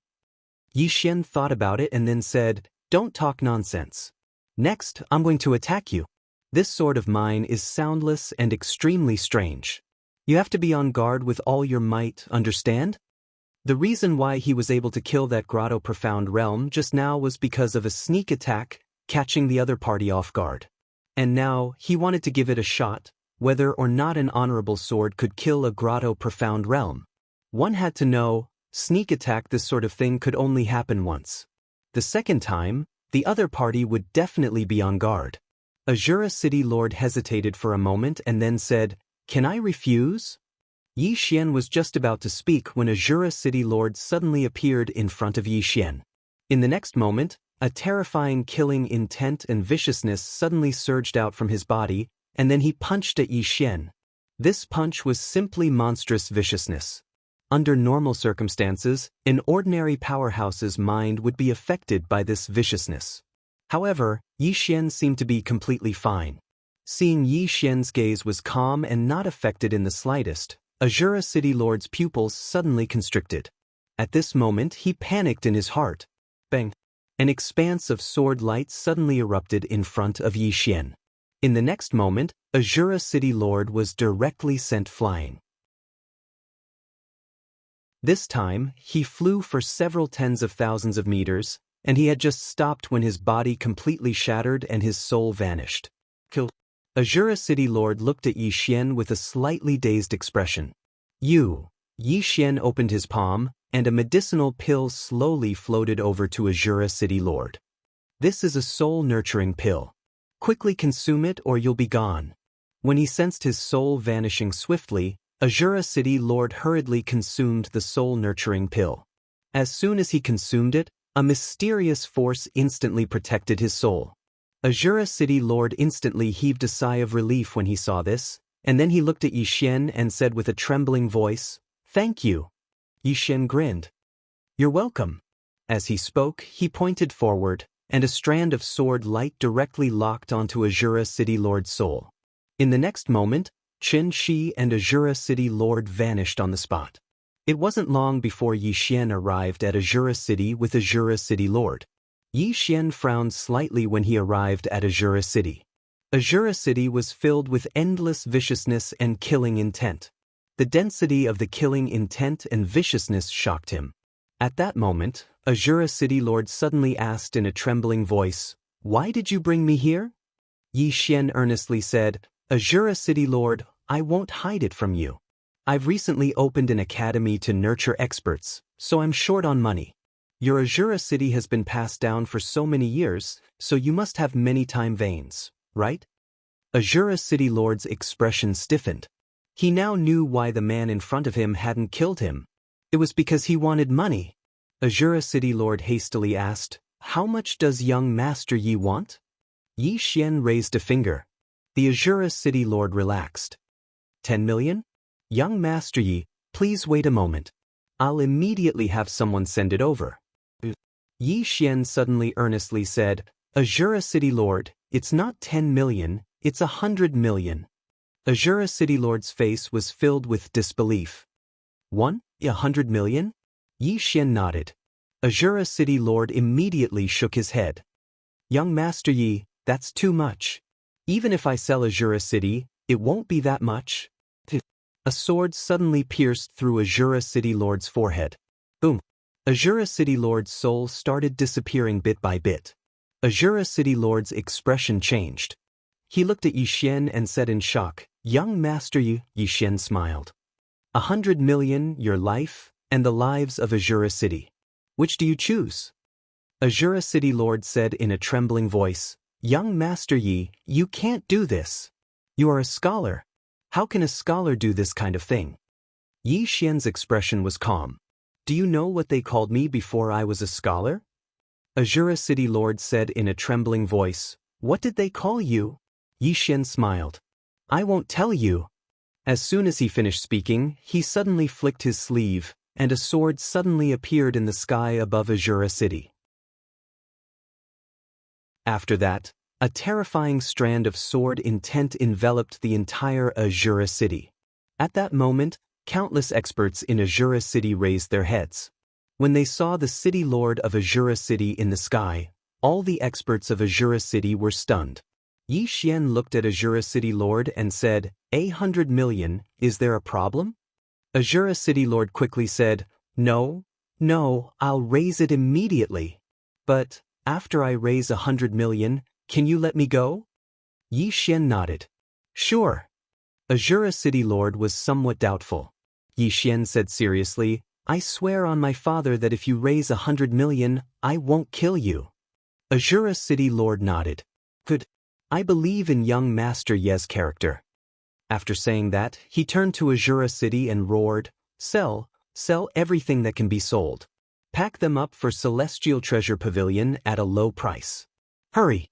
Yi Xian thought about it and then said, "Don't talk nonsense. Next, I'm going to attack you. This sword of mine is soundless and extremely strange. You have to be on guard with all your might, understand?" The reason why he was able to kill that grotto profound realm just now was because of a sneak attack, catching the other party off guard. And now, he wanted to give it a shot, whether or not an honorable sword could kill a grotto profound realm. One had to know, sneak attack, this sort of thing could only happen once. The second time, the other party would definitely be on guard. Azura City Lord hesitated for a moment and then said, "Can I refuse?" Yi Xian was just about to speak when Azura City Lord suddenly appeared in front of Yi Xian. In the next moment, a terrifying killing intent and viciousness suddenly surged out from his body, and then he punched at Yi Xian. This punch was simply monstrous viciousness. Under normal circumstances, an ordinary powerhouse's mind would be affected by this viciousness. However, Yi Xian seemed to be completely fine. Seeing Yi Xian's gaze was calm and not affected in the slightest, Azura City Lord's pupils suddenly constricted. At this moment he panicked in his heart. Bang! An expanse of sword light suddenly erupted in front of Yi Xian. In the next moment, Azura City Lord was directly sent flying. This time, he flew for several tens of thousands of meters, and he had just stopped when his body completely shattered and his soul vanished. Killed. Azura City Lord looked at Yi Xian with a slightly dazed expression. "You." Yi Xian opened his palm, and a medicinal pill slowly floated over to Azura City Lord. "This is a soul-nurturing pill. Quickly consume it or you'll be gone." When he sensed his soul vanishing swiftly, Azura City Lord hurriedly consumed the soul-nurturing pill. As soon as he consumed it, a mysterious force instantly protected his soul. Azura City Lord instantly heaved a sigh of relief when he saw this, and then he looked at Yi Xian and said with a trembling voice, "Thank you." Yi Xian grinned. "You're welcome." As he spoke, he pointed forward, and a strand of sword light directly locked onto Azura City Lord's soul. In the next moment, Qin Shi and Azura City Lord vanished on the spot. It wasn't long before Yi Xian arrived at Azura City with Azura City Lord. Yi Xian frowned slightly when he arrived at Azura City. Azura City was filled with endless viciousness and killing intent. The density of the killing intent and viciousness shocked him. At that moment, Azura City Lord suddenly asked in a trembling voice, "Why did you bring me here?" Yi Xian earnestly said, "Azura City Lord, I won't hide it from you. I've recently opened an academy to nurture experts, so I'm short on money. Your Azura City has been passed down for so many years, so you must have many time veins, right?" Azura City Lord's expression stiffened. He now knew why the man in front of him hadn't killed him. It was because he wanted money. Azura City Lord hastily asked, "How much does young Master Yi want?" Yi Xian raised a finger. The Azura City Lord relaxed. 10 million? Young Master Yi, please wait a moment. I'll immediately have someone send it over. Yi Xian suddenly earnestly said, "Azura City Lord, it's not 10 million, it's 100 million. Azura City Lord's face was filled with disbelief. 100 million? Yi Xian nodded. Azura City Lord immediately shook his head. "Young Master Yi, that's too much. Even if I sell Azura City, It won't be that much. A sword suddenly pierced through Azura City Lord's forehead. Boom. Azura City Lord's soul started disappearing bit by bit. Azura City Lord's expression changed. He looked at Yixian and said in shock, "Young Master Yi." Yixian smiled. 100 million, your life, and the lives of Azura City. Which do you choose? Azura City Lord said in a trembling voice, "Young Master Yi, you can't do this. You are a scholar. How can a scholar do this kind of thing?" Yi Xian's expression was calm. "Do you know what they called me before I was a scholar?" Azura City Lord said in a trembling voice, "What did they call you?" Yi Xian smiled. "I won't tell you." As soon as he finished speaking, he suddenly flicked his sleeve, and a sword suddenly appeared in the sky above Azura City. After that, a terrifying strand of sword intent enveloped the entire Azura City. At that moment, countless experts in Azura City raised their heads. When they saw the city lord of Azura City in the sky, all the experts of Azura City were stunned. Yi Xian looked at Azura City Lord and said, 100 million, is there a problem? Azura City Lord quickly said, No, I'll raise it immediately. But, after I raise 100 million, can you let me go? Yi Xian nodded. Sure. Azura City Lord was somewhat doubtful. Yi Xian said seriously, I swear on my father that if you raise 100 million, I won't kill you. Azura City Lord nodded. Good. I believe in young Master Ye's character. After saying that, he turned to Azura City and roared, Sell everything that can be sold. Pack them up for Celestial Treasure Pavilion at a low price. Hurry!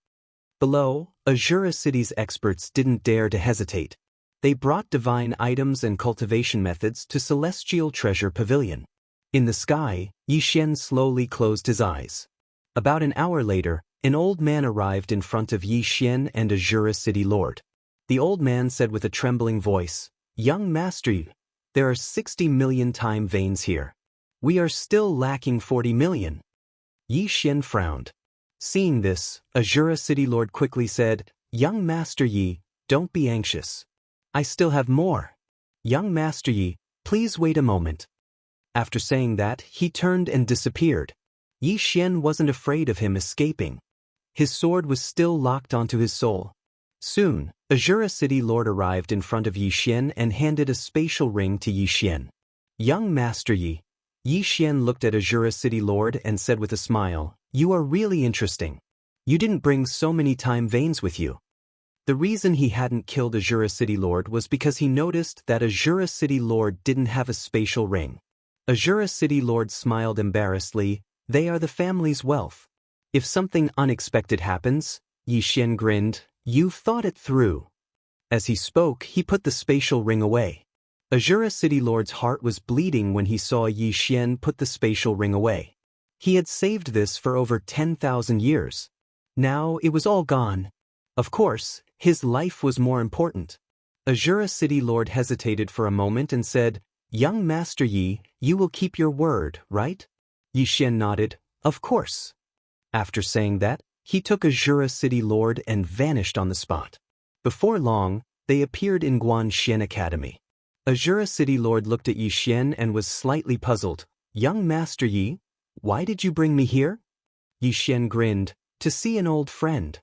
Below, Azura City's experts didn't dare to hesitate. They brought divine items and cultivation methods to Celestial Treasure Pavilion. In the sky, Yi Xian slowly closed his eyes. About an hour later, an old man arrived in front of Yi Xian and Azura City Lord. The old man said with a trembling voice, Young Master Yi, there are 60 million time veins here. We are still lacking 40 million. Yi Xian frowned. Seeing this, Azura City Lord quickly said, Young Master Yi, don't be anxious. I still have more. Young Master Yi, please wait a moment. After saying that, he turned and disappeared. Yi Xian wasn't afraid of him escaping. His sword was still locked onto his soul. Soon, Azura City Lord arrived in front of Yi Xian and handed a spatial ring to Yi Xian. Young Master Yi. Yi Xian looked at Azura City Lord and said with a smile, You are really interesting. You didn't bring so many time veins with you. The reason he hadn't killed Azura City Lord was because he noticed that Azura City Lord didn't have a spatial ring. Azura City Lord smiled embarrassedly, They are the family's wealth. If something unexpected happens, Yi Xian grinned, You've thought it through. As he spoke, he put the spatial ring away. Azura City Lord's heart was bleeding when he saw Yi Xian put the spatial ring away. He had saved this for over 10,000 years. Now it was all gone. Of course, his life was more important. Azura City Lord hesitated for a moment and said, Young Master Yi, you will keep your word, right? Yi Xian nodded, Of course. After saying that, he took Azura City Lord and vanished on the spot. Before long, they appeared in Guanxian Academy. Azura City Lord looked at Yi Xian and was slightly puzzled. Young Master Yi, why did you bring me here? Yi Xian grinned, To see an old friend.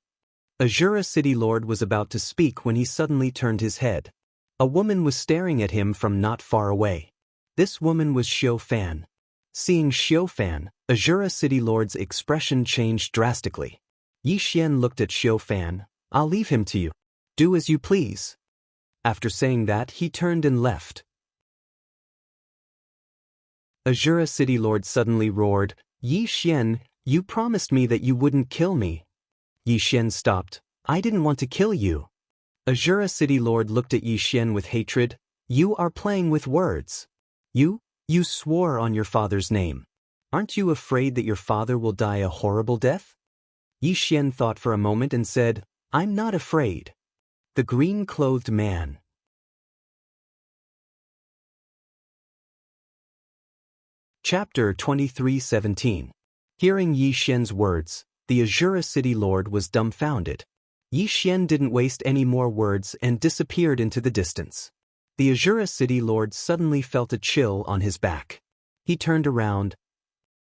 Azura City Lord was about to speak when he suddenly turned his head. A woman was staring at him from not far away. This woman was Xiu Fan. Seeing Xiu Fan, Azura City Lord's expression changed drastically. Yi Xian looked at Xiu Fan. I'll leave him to you. Do as you please. After saying that, he turned and left. Azura City Lord suddenly roared, Yi Xian, you promised me that you wouldn't kill me. Yi Xian stopped. I didn't want to kill you. Azura City Lord looked at Yi Xian with hatred. You are playing with words. You swore on your father's name. Aren't you afraid that your father will die a horrible death? Yi Xian thought for a moment and said, I'm not afraid. The green-clothed man. Chapter 23:17. Hearing Yi Xian's words, the Azura City Lord was dumbfounded. Yi Xian didn't waste any more words and disappeared into the distance. The Azura city lord suddenly felt a chill on his back. He turned around.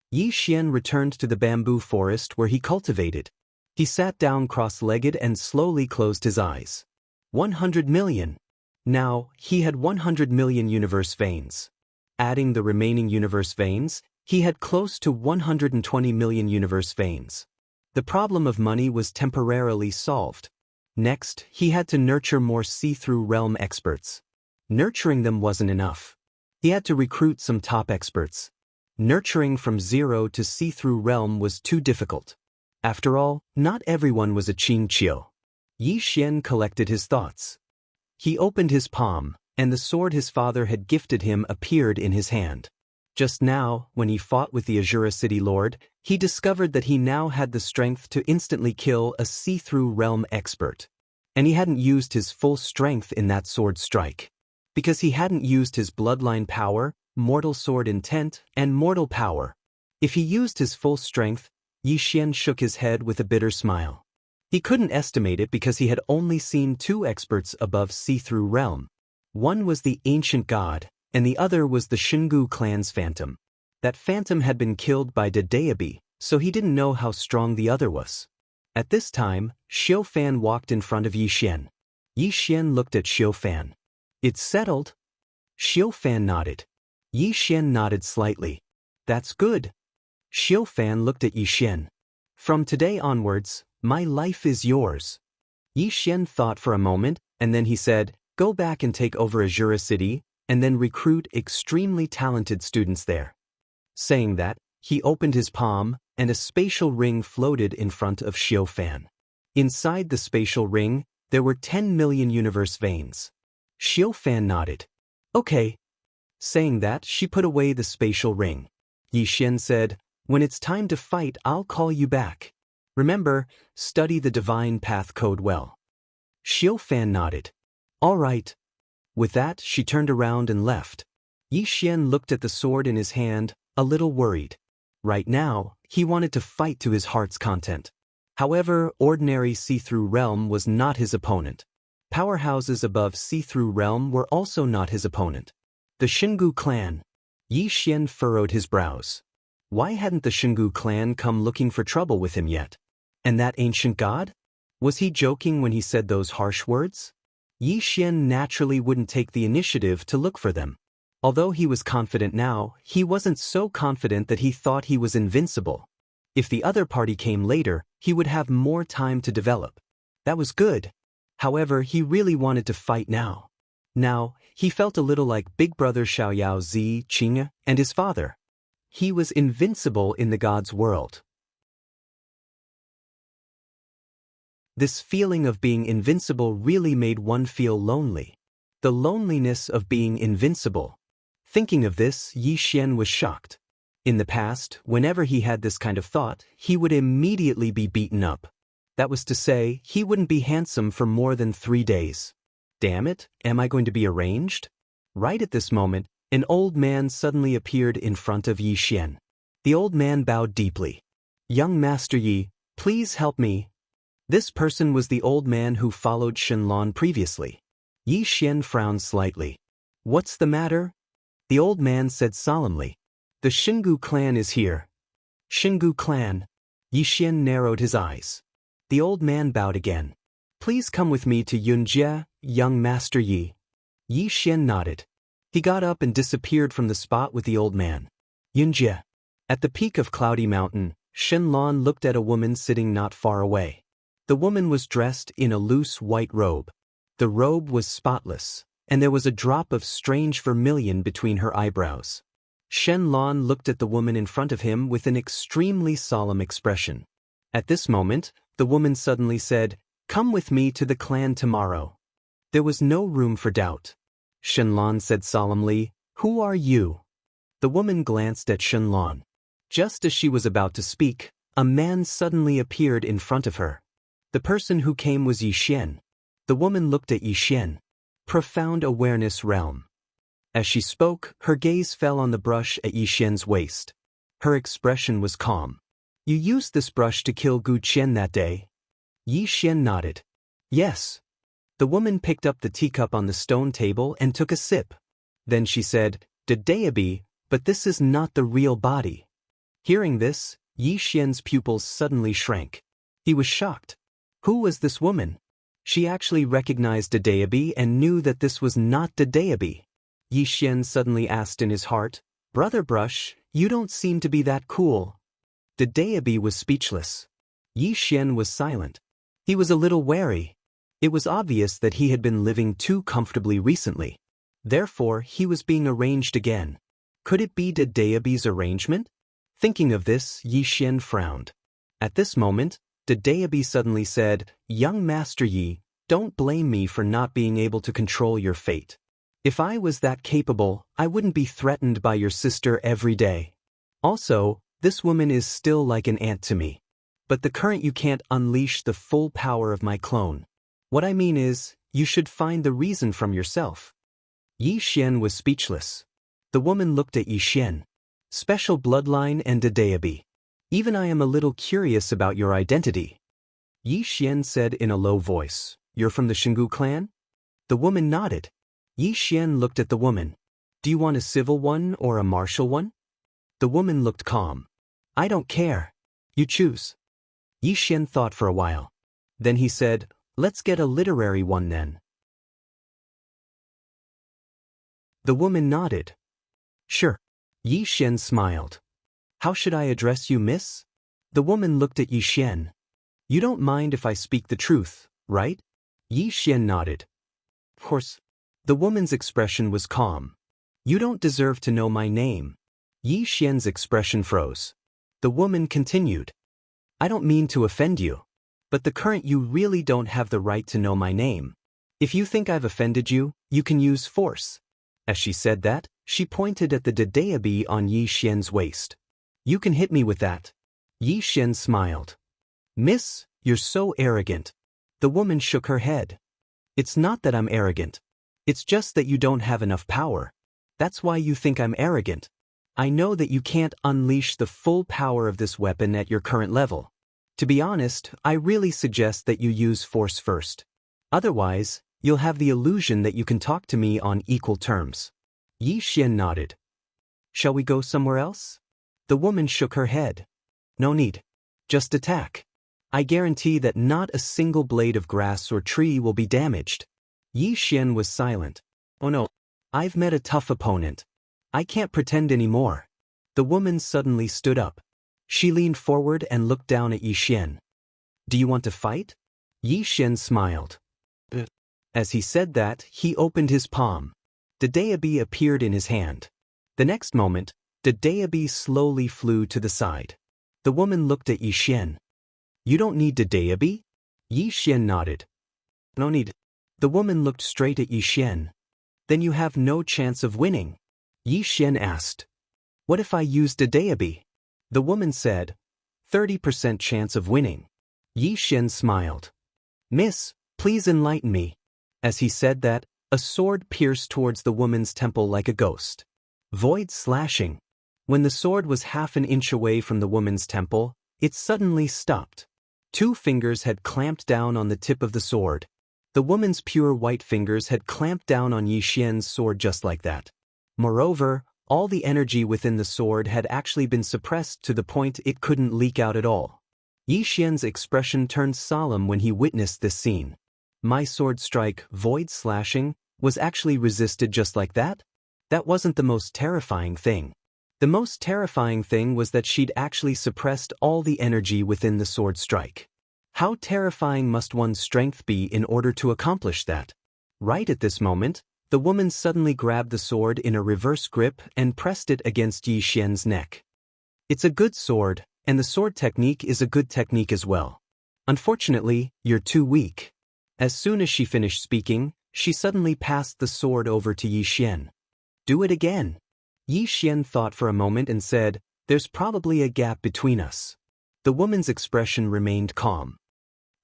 Yi Xian returned to the bamboo forest where he cultivated. He sat down cross-legged and slowly closed his eyes. 100 million. Now, he had 100 million universe veins. Adding the remaining universe veins, he had close to 120 million universe veins. The problem of money was temporarily solved. Next, he had to nurture more see-through realm experts. Nurturing them wasn't enough. He had to recruit some top experts. Nurturing from zero to see-through realm was too difficult. After all, not everyone was a Qing Qiu. Yi Xian collected his thoughts. He opened his palm, and the sword his father had gifted him appeared in his hand. Just now, when he fought with the Azura city lord, he discovered that he now had the strength to instantly kill a see-through realm expert. And he hadn't used his full strength in that sword strike. Because he hadn't used his bloodline power, mortal sword intent, and mortal power. If he used his full strength, Yi Xian shook his head with a bitter smile. He couldn't estimate it because he had only seen two experts above see-through realm. One was the ancient god, and the other was the Xingu clan's phantom. That phantom had been killed by Daoist, so he didn't know how strong the other was. At this time, Xiu Fan walked in front of Yi Xian. Yi Xian looked at Xiu Fan. It's settled? Xiu Fan nodded. Yi Xian nodded slightly. That's good. Xiu Fan looked at Yi Xian. From today onwards, my life is yours. Yi Xian thought for a moment, and then he said, go back and take over Azura city, and then recruit extremely talented students there. Saying that, he opened his palm, and a spatial ring floated in front of Xiu Fan. Inside the spatial ring, there were 10 million universe veins. Xiu Fan nodded. Okay. Saying that, she put away the spatial ring. Yi Xian said, when it's time to fight, I'll call you back. Remember, study the divine path code well. Xiu Fan nodded. All right. With that, she turned around and left. Yi Xian looked at the sword in his hand, a little worried. Right now, he wanted to fight to his heart's content. However, ordinary see-through realm was not his opponent. Powerhouses above see-through realm were also not his opponent. The Xingu clan. Yi Xian furrowed his brows. Why hadn't the Xingu clan come looking for trouble with him yet? And that ancient god? Was he joking when he said those harsh words? Yi Xian naturally wouldn't take the initiative to look for them. Although he was confident now, he wasn't so confident that he thought he was invincible. If the other party came later, he would have more time to develop. That was good. However, he really wanted to fight now. Now, he felt a little like Big Brother Xiaoyao Zi Qing and his father. He was invincible in the gods' world. This feeling of being invincible really made one feel lonely. The loneliness of being invincible. Thinking of this, Yi Xian was shocked. In the past, whenever he had this kind of thought, he would immediately be beaten up. That was to say, he wouldn't be handsome for more than 3 days. Damn it, am I going to be arranged? Right at this moment, an old man suddenly appeared in front of Yi Xian. The old man bowed deeply. Young Master Yi, please help me. This person was the old man who followed Shenlong previously. Yi Xian frowned slightly. What's the matter? The old man said solemnly. The Xingu clan is here. Xingu clan. Yi Xian narrowed his eyes. The old man bowed again. Please come with me to Yunjie, young Master Yi. Yi Xian nodded. He got up and disappeared from the spot with the old man. Yunjie. At the peak of Cloudy Mountain, Shenlong looked at a woman sitting not far away. The woman was dressed in a loose white robe. The robe was spotless, and there was a drop of strange vermilion between her eyebrows. Shenlong looked at the woman in front of him with an extremely solemn expression. At this moment, the woman suddenly said, "Come with me to the clan tomorrow." There was no room for doubt. Shenlong said solemnly, "Who are you?" The woman glanced at Shenlong. Just as she was about to speak, a man suddenly appeared in front of her. The person who came was Yi Xian. The woman looked at Yi Xian. Profound awareness realm. As she spoke, her gaze fell on the brush at Yi Xian's waist. Her expression was calm. You used this brush to kill Gu Qian that day? Yi Xian nodded. Yes. The woman picked up the teacup on the stone table and took a sip. Then she said, Daoist, but this is not the real body. Hearing this, Yi Xian's pupils suddenly shrank. He was shocked. Who was this woman? She actually recognized Daoist and knew that this was not Daoist. Yi Xian suddenly asked in his heart, Brother Brush, you don't seem to be that cool. Daoist was speechless. Yi Xian was silent. He was a little wary. It was obvious that he had been living too comfortably recently. Therefore, he was being arranged again. Could it be Daoist's arrangement? Thinking of this, Yi Xian frowned. At this moment, Daoist suddenly said, Young Master Yi, don't blame me for not being able to control your fate. If I was that capable, I wouldn't be threatened by your sister every day. Also, this woman is still like an aunt to me. But the current you can't unleash the full power of my clone. What I mean is, you should find the reason from yourself. Yi Xian was speechless. The woman looked at Yi Xian. Special bloodline and Daoist. Even I am a little curious about your identity. Yi Xian said in a low voice, You're from the Xingu clan? The woman nodded. Yi Xian looked at the woman. Do you want a civil one or a martial one? The woman looked calm. I don't care. You choose. Yi Xian thought for a while. Then he said, Let's get a literary one then. The woman nodded. Sure. Yi Xian smiled. How should I address you, miss? The woman looked at Yi Xian. You don't mind if I speak the truth, right? Yi Xian nodded. Of course. The woman's expression was calm. You don't deserve to know my name. Yi Xian's expression froze. The woman continued. I don't mean to offend you. But the current you really don't have the right to know my name. If you think I've offended you, you can use force. As she said that, she pointed at the Daoist on Yi Xian's waist. You can hit me with that. Yi Xian smiled. Miss, you're so arrogant. The woman shook her head. It's not that I'm arrogant. It's just that you don't have enough power. That's why you think I'm arrogant. I know that you can't unleash the full power of this weapon at your current level. To be honest, I really suggest that you use force first. Otherwise, you'll have the illusion that you can talk to me on equal terms. Yi Xian nodded. Shall we go somewhere else? The woman shook her head. No need. Just attack. I guarantee that not a single blade of grass or tree will be damaged. Yi Xian was silent. Oh no. I've met a tough opponent. I can't pretend anymore. The woman suddenly stood up. She leaned forward and looked down at Yi Xian. Do you want to fight? Yi Xian smiled. As he said that, he opened his palm. Daoist appeared in his hand. The next moment, Daoist slowly flew to the side. The woman looked at Yi Xian. You don't need Daoist? Yi Xian nodded. No need. The woman looked straight at Yi Xian. Then you have no chance of winning. Yi Xian asked. What if I use Daoist? The woman said. 30% chance of winning. Yi Xian smiled. Miss, please enlighten me. As he said that, a sword pierced towards the woman's temple like a ghost. Void slashing. When the sword was half an inch away from the woman's temple, it suddenly stopped. 2 fingers had clamped down on the tip of the sword. The woman's pure white fingers had clamped down on Yi Xian's sword just like that. Moreover, all the energy within the sword had actually been suppressed to the point it couldn't leak out at all. Yi Xian's expression turned solemn when he witnessed this scene. My sword strike, void slashing, was actually resisted just like that? That wasn't the most terrifying thing. The most terrifying thing was that she'd actually suppressed all the energy within the sword strike. How terrifying must one's strength be in order to accomplish that? Right at this moment, the woman suddenly grabbed the sword in a reverse grip and pressed it against Yi Xian's neck. It's a good sword, and the sword technique is a good technique as well. Unfortunately, you're too weak. As soon as she finished speaking, she suddenly passed the sword over to Yi Xian. Do it again. Yi Xian thought for a moment and said, There's probably a gap between us. The woman's expression remained calm.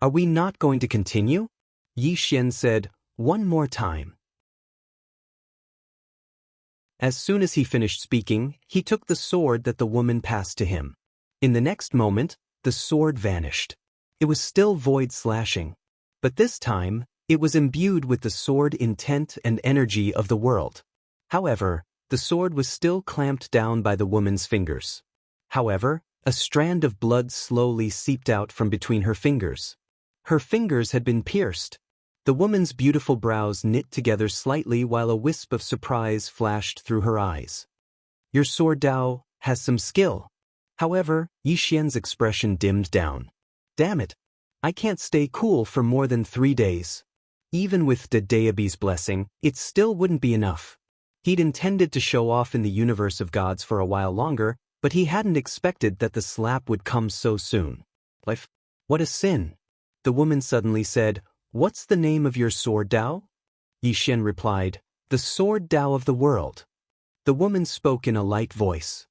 Are we not going to continue? Yi Xian said, One more time. As soon as he finished speaking, he took the sword that the woman passed to him. In the next moment, the sword vanished. It was still void slashing. But this time, it was imbued with the sword intent and energy of the world. However, the sword was still clamped down by the woman's fingers. However, a strand of blood slowly seeped out from between her fingers. Her fingers had been pierced. The woman's beautiful brows knit together slightly while a wisp of surprise flashed through her eyes. Your sword Dao has some skill. However, Yi Xian's expression dimmed down. Damn it. I can't stay cool for more than 3 days. Even with the Daoist's blessing, it still wouldn't be enough. He'd intended to show off in the universe of gods for a while longer, but he hadn't expected that the slap would come so soon. Life? What a sin. The woman suddenly said, What's the name of your sword Dao? Yi Xian replied, The sword Dao of the world. The woman spoke in a light voice.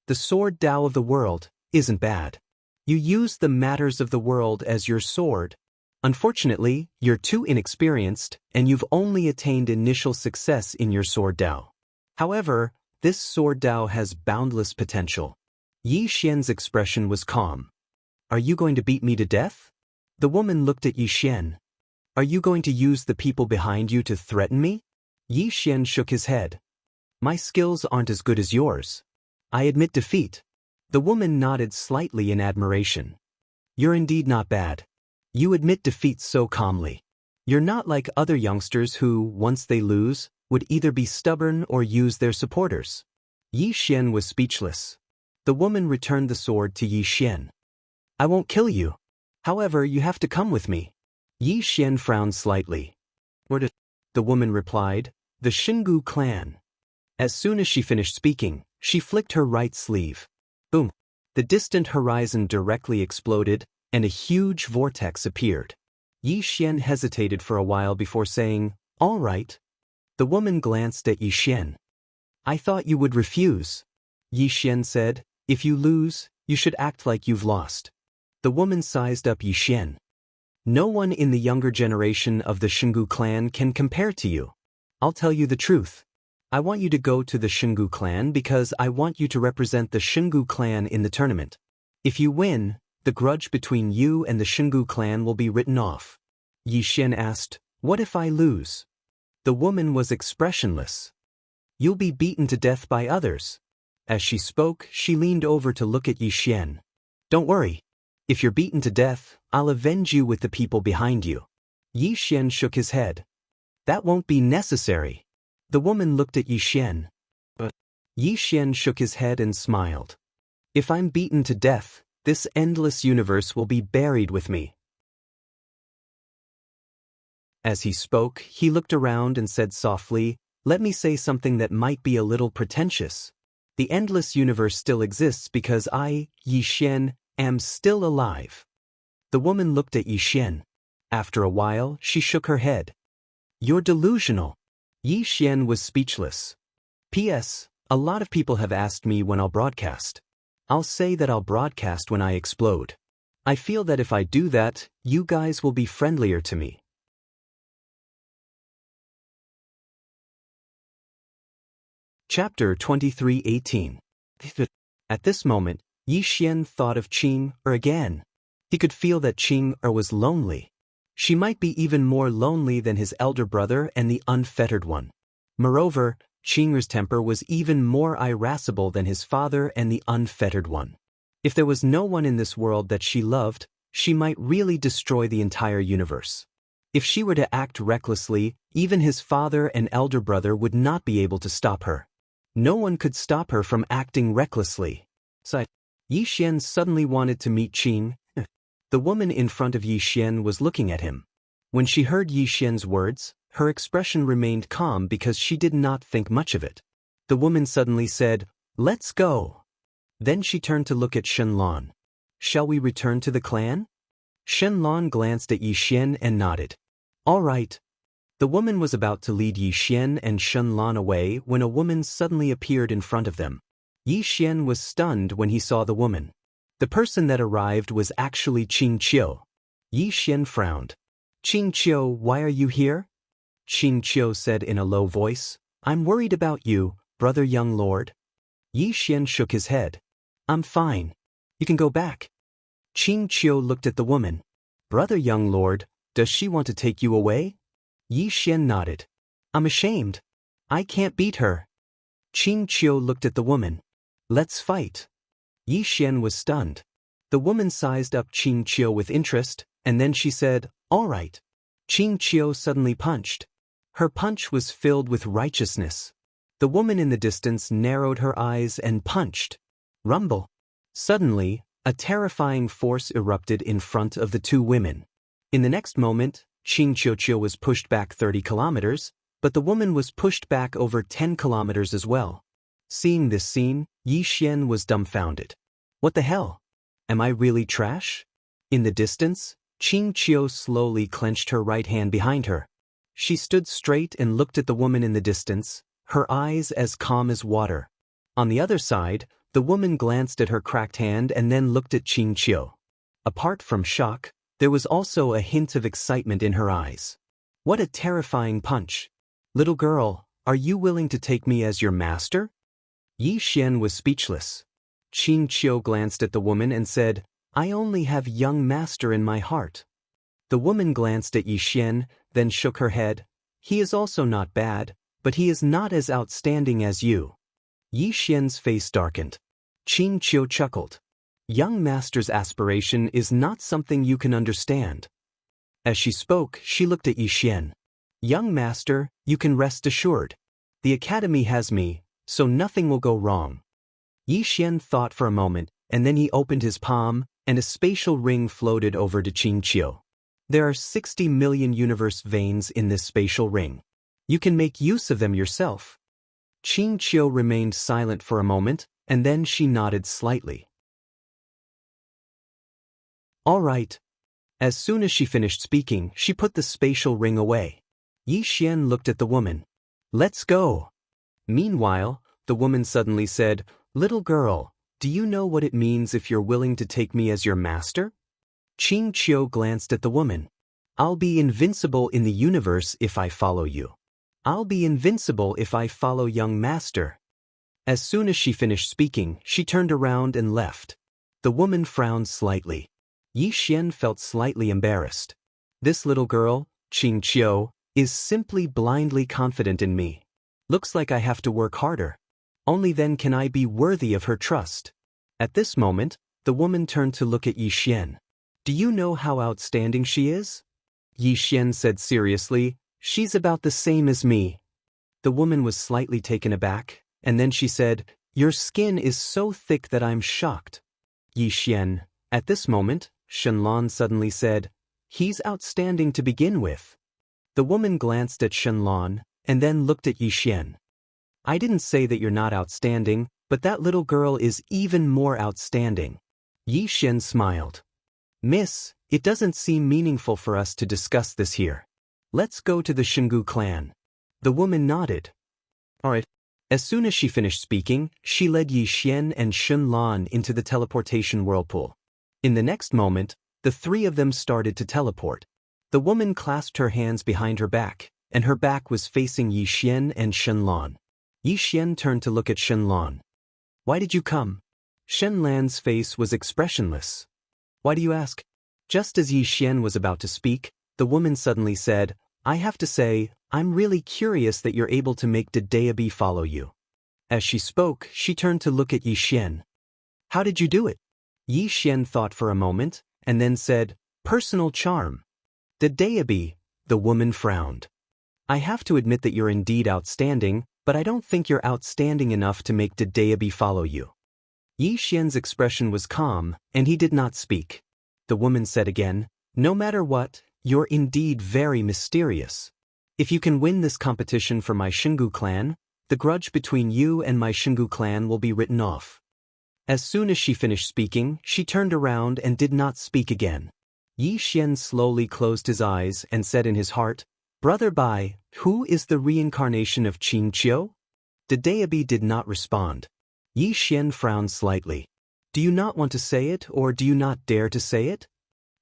The sword Dao of the world isn't bad. You use the matters of the world as your sword. Unfortunately, you're too inexperienced, and you've only attained initial success in your sword Dao. However, this sword Dao has boundless potential. Yi Xian's expression was calm. Are you going to beat me to death? The woman looked at Yi Xian. Are you going to use the people behind you to threaten me? Yi Xian shook his head. My skills aren't as good as yours. I admit defeat. The woman nodded slightly in admiration. You're indeed not bad. You admit defeat so calmly. You're not like other youngsters who, once they lose, would either be stubborn or use their supporters. Yi Xian was speechless. The woman returned the sword to Yi Xian. I won't kill you. However, you have to come with me. Yi Xian frowned slightly. Where to? The woman replied, The Xingu clan. As soon as she finished speaking, she flicked her right sleeve. Boom. The distant horizon directly exploded, and a huge vortex appeared. Yi Xian hesitated for a while before saying, All right. The woman glanced at Yi Xian. I thought you would refuse. Yi Xian said, If you lose, you should act like you've lost. The woman sized up Yi Xian. No one in the younger generation of the Xingu clan can compare to you. I'll tell you the truth. I want you to go to the Xingu clan because I want you to represent the Xingu clan in the tournament. If you win, the grudge between you and the Xingu clan will be written off. Yi Xian asked, What if I lose? The woman was expressionless. You'll be beaten to death by others. As she spoke, she leaned over to look at Yi Xian. Don't worry. If you're beaten to death, I'll avenge you with the people behind you. Yi Xian shook his head. That won't be necessary. The woman looked at Yi Xian. But Yi Xian shook his head and smiled. If I'm beaten to death, this endless universe will be buried with me. As he spoke, he looked around and said softly, Let me say something that might be a little pretentious. The endless universe still exists because I, Yi Xian, am still alive. The woman looked at Yi Xian. After a while, she shook her head. You're delusional. Yi Xian was speechless. P.S. A lot of people have asked me when I'll broadcast. I'll say that I'll broadcast when I explode. I feel that if I do that, you guys will be friendlier to me. Chapter 23:18. At this moment, Yi Xian thought of Qing again. He could feel that Qing was lonely. She might be even more lonely than his elder brother and the unfettered one. Moreover, Qing's temper was even more irascible than his father and the unfettered one. If there was no one in this world that she loved, she might really destroy the entire universe. If she were to act recklessly, even his father and elder brother would not be able to stop her. No one could stop her from acting recklessly. So, Yi Xian suddenly wanted to meet Qing. The woman in front of Yi Xian was looking at him. When she heard Yi Xian's words, her expression remained calm because she did not think much of it. The woman suddenly said, Let's go. Then she turned to look at Shenlong. Shall we return to the clan? Shenlong glanced at Yi Xian and nodded. All right. The woman was about to lead Yi Xian and Shenlong away when a woman suddenly appeared in front of them. Yi Xian was stunned when he saw the woman. The person that arrived was actually Qing Qiu. Yi Xian frowned. Qing Qiu, why are you here? Qing Qiu said in a low voice, I'm worried about you, brother young lord. Yi Xian shook his head. I'm fine. You can go back. Qing Qiu looked at the woman. Brother young lord, Does she want to take you away? Yi Xian nodded. I'm ashamed. I can't beat her. Xianxia looked at the woman. Let's fight. Yi Xian was stunned. The woman sized up Xianxia with interest, and then she said, all right. Xianxia suddenly punched. Her punch was filled with righteousness. The woman in the distance narrowed her eyes and punched. Rumble. Suddenly, a terrifying force erupted in front of the two women. In the next moment, Xianxia was pushed back 30 kilometers, but the woman was pushed back over 10 kilometers as well. Seeing this scene, Yi Xian was dumbfounded. What the hell? Am I really trash? In the distance, Xianxia slowly clenched her right hand behind her. She stood straight and looked at the woman in the distance, her eyes as calm as water. On the other side, the woman glanced at her cracked hand and then looked at Xianxia. Apart from shock, there was also a hint of excitement in her eyes. What a terrifying punch. Little girl, are you willing to take me as your master? Yi Xian was speechless. Xianxia glanced at the woman and said, I only have young master in my heart. The woman glanced at Yi Xian, then shook her head. He is also not bad, but he is not as outstanding as you. Yi Xian's face darkened. Xianxia chuckled. Young master's aspiration is not something you can understand. As she spoke, she looked at Yi Xian. Young master, you can rest assured. The academy has me, so nothing will go wrong. Yi Xian thought for a moment, and then he opened his palm, and a spatial ring floated over to Xianxia. There are 60 million universe veins in this spatial ring. You can make use of them yourself. Xianxia remained silent for a moment, and then she nodded slightly. All right. As soon as she finished speaking, she put the spatial ring away. Yi Xian looked at the woman. Let's go. Meanwhile, the woman suddenly said, Little girl, do you know what it means if you're willing to take me as your master? Xianxia glanced at the woman. I'll be invincible in the universe if I follow you. I'll be invincible if I follow young master. As soon as she finished speaking, she turned around and left. The woman frowned slightly. Yi Xian felt slightly embarrassed. This little girl, Xianxia, is simply blindly confident in me. Looks like I have to work harder. Only then can I be worthy of her trust. At this moment, the woman turned to look at Yi Xian. Do you know how outstanding she is? Yi Xian said seriously, She's about the same as me. The woman was slightly taken aback, and then she said, Your skin is so thick that I'm shocked. Yi Xian. At this moment, Shenlan suddenly said, He's outstanding to begin with. The woman glanced at Shenlan, and then looked at Yi Xian. I didn't say that you're not outstanding, but that little girl is even more outstanding. Yi Xian smiled. Miss, it doesn't seem meaningful for us to discuss this here. Let's go to the Xingu clan. The woman nodded. All right. As soon as she finished speaking, she led Yi Xian and Shenlan into the teleportation whirlpool. In the next moment, the three of them started to teleport. The woman clasped her hands behind her back, and her back was facing Yi Xian and Shenlan. Yi Xian turned to look at Shenlan. Why did you come? Shenlan's face was expressionless. Why do you ask? Just as Yi Xian was about to speak, the woman suddenly said, I have to say, I'm really curious that you're able to make Daoist follow you. As she spoke, she turned to look at Yi Xian. How did you do it? Yi Xian thought for a moment, and then said, Personal charm. Daoist, the woman frowned. I have to admit that you're indeed outstanding, but I don't think you're outstanding enough to make Daoist follow you. Yi Xian's expression was calm, and he did not speak. The woman said again, No matter what, you're indeed very mysterious. If you can win this competition for my Xingu clan, the grudge between you and my Xingu clan will be written off. As soon as she finished speaking, she turned around and did not speak again. Yi Xian slowly closed his eyes and said in his heart, Brother Bai, who is the reincarnation of Xianxia? Daoist did not respond. Yi Xian frowned slightly. Do you not want to say it, or do you not dare to say it?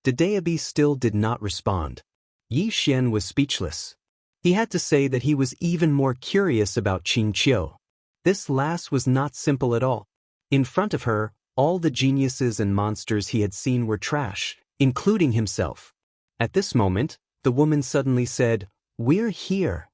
Daoist still did not respond. Yi Xian was speechless. He had to say that he was even more curious about Xianxia. This lass was not simple at all. In front of her, all the geniuses and monsters he had seen were trash, including himself. At this moment, the woman suddenly said, "We're here."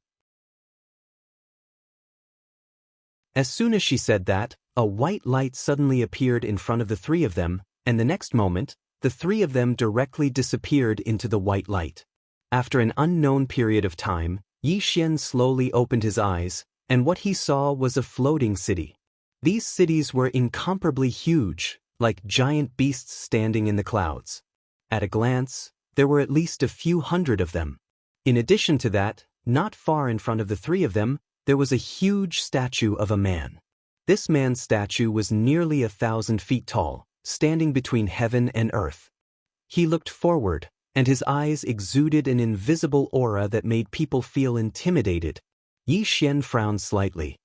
As soon as she said that, a white light suddenly appeared in front of the three of them, and the next moment, the three of them directly disappeared into the white light. After an unknown period of time, Yixian slowly opened his eyes, and what he saw was a floating city. These cities were incomparably huge, like giant beasts standing in the clouds. At a glance, there were at least a few hundred of them. In addition to that, not far in front of the three of them, there was a huge statue of a man. This man's statue was nearly 1,000 feet tall, standing between heaven and earth. He looked forward, and his eyes exuded an invisible aura that made people feel intimidated. Yixian frowned slightly.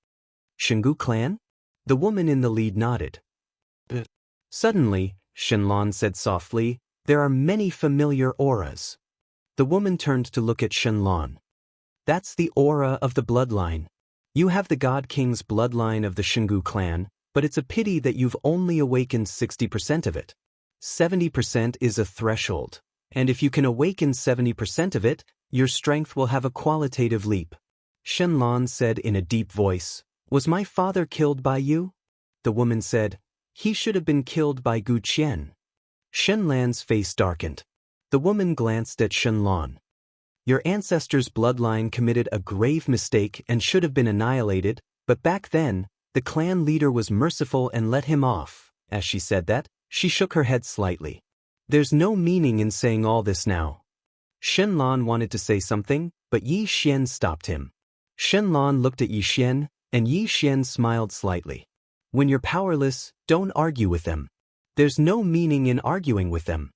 "Shingu clan?" The woman in the lead nodded. Suddenly, Shenlong said softly, "There are many familiar auras." The woman turned to look at Shenlong. "That's the aura of the bloodline. You have the God King's bloodline of the Shingu clan, but it's a pity that you've only awakened 60% of it. 70% is a threshold, and if you can awaken 70% of it, your strength will have a qualitative leap." Shenlong said in a deep voice, "Was my father killed by you?" The woman said, "He should have been killed by Gu Qian." Shenlan's face darkened. The woman glanced at Shenlong. "Your ancestor's bloodline committed a grave mistake and should have been annihilated, but back then, the clan leader was merciful and let him off." As she said that, she shook her head slightly. "There's no meaning in saying all this now." Shenlong wanted to say something, but Yi Xian stopped him. Shenlong looked at Yi Xian, and Yi Xian smiled slightly. "When you're powerless, don't argue with them. There's no meaning in arguing with them."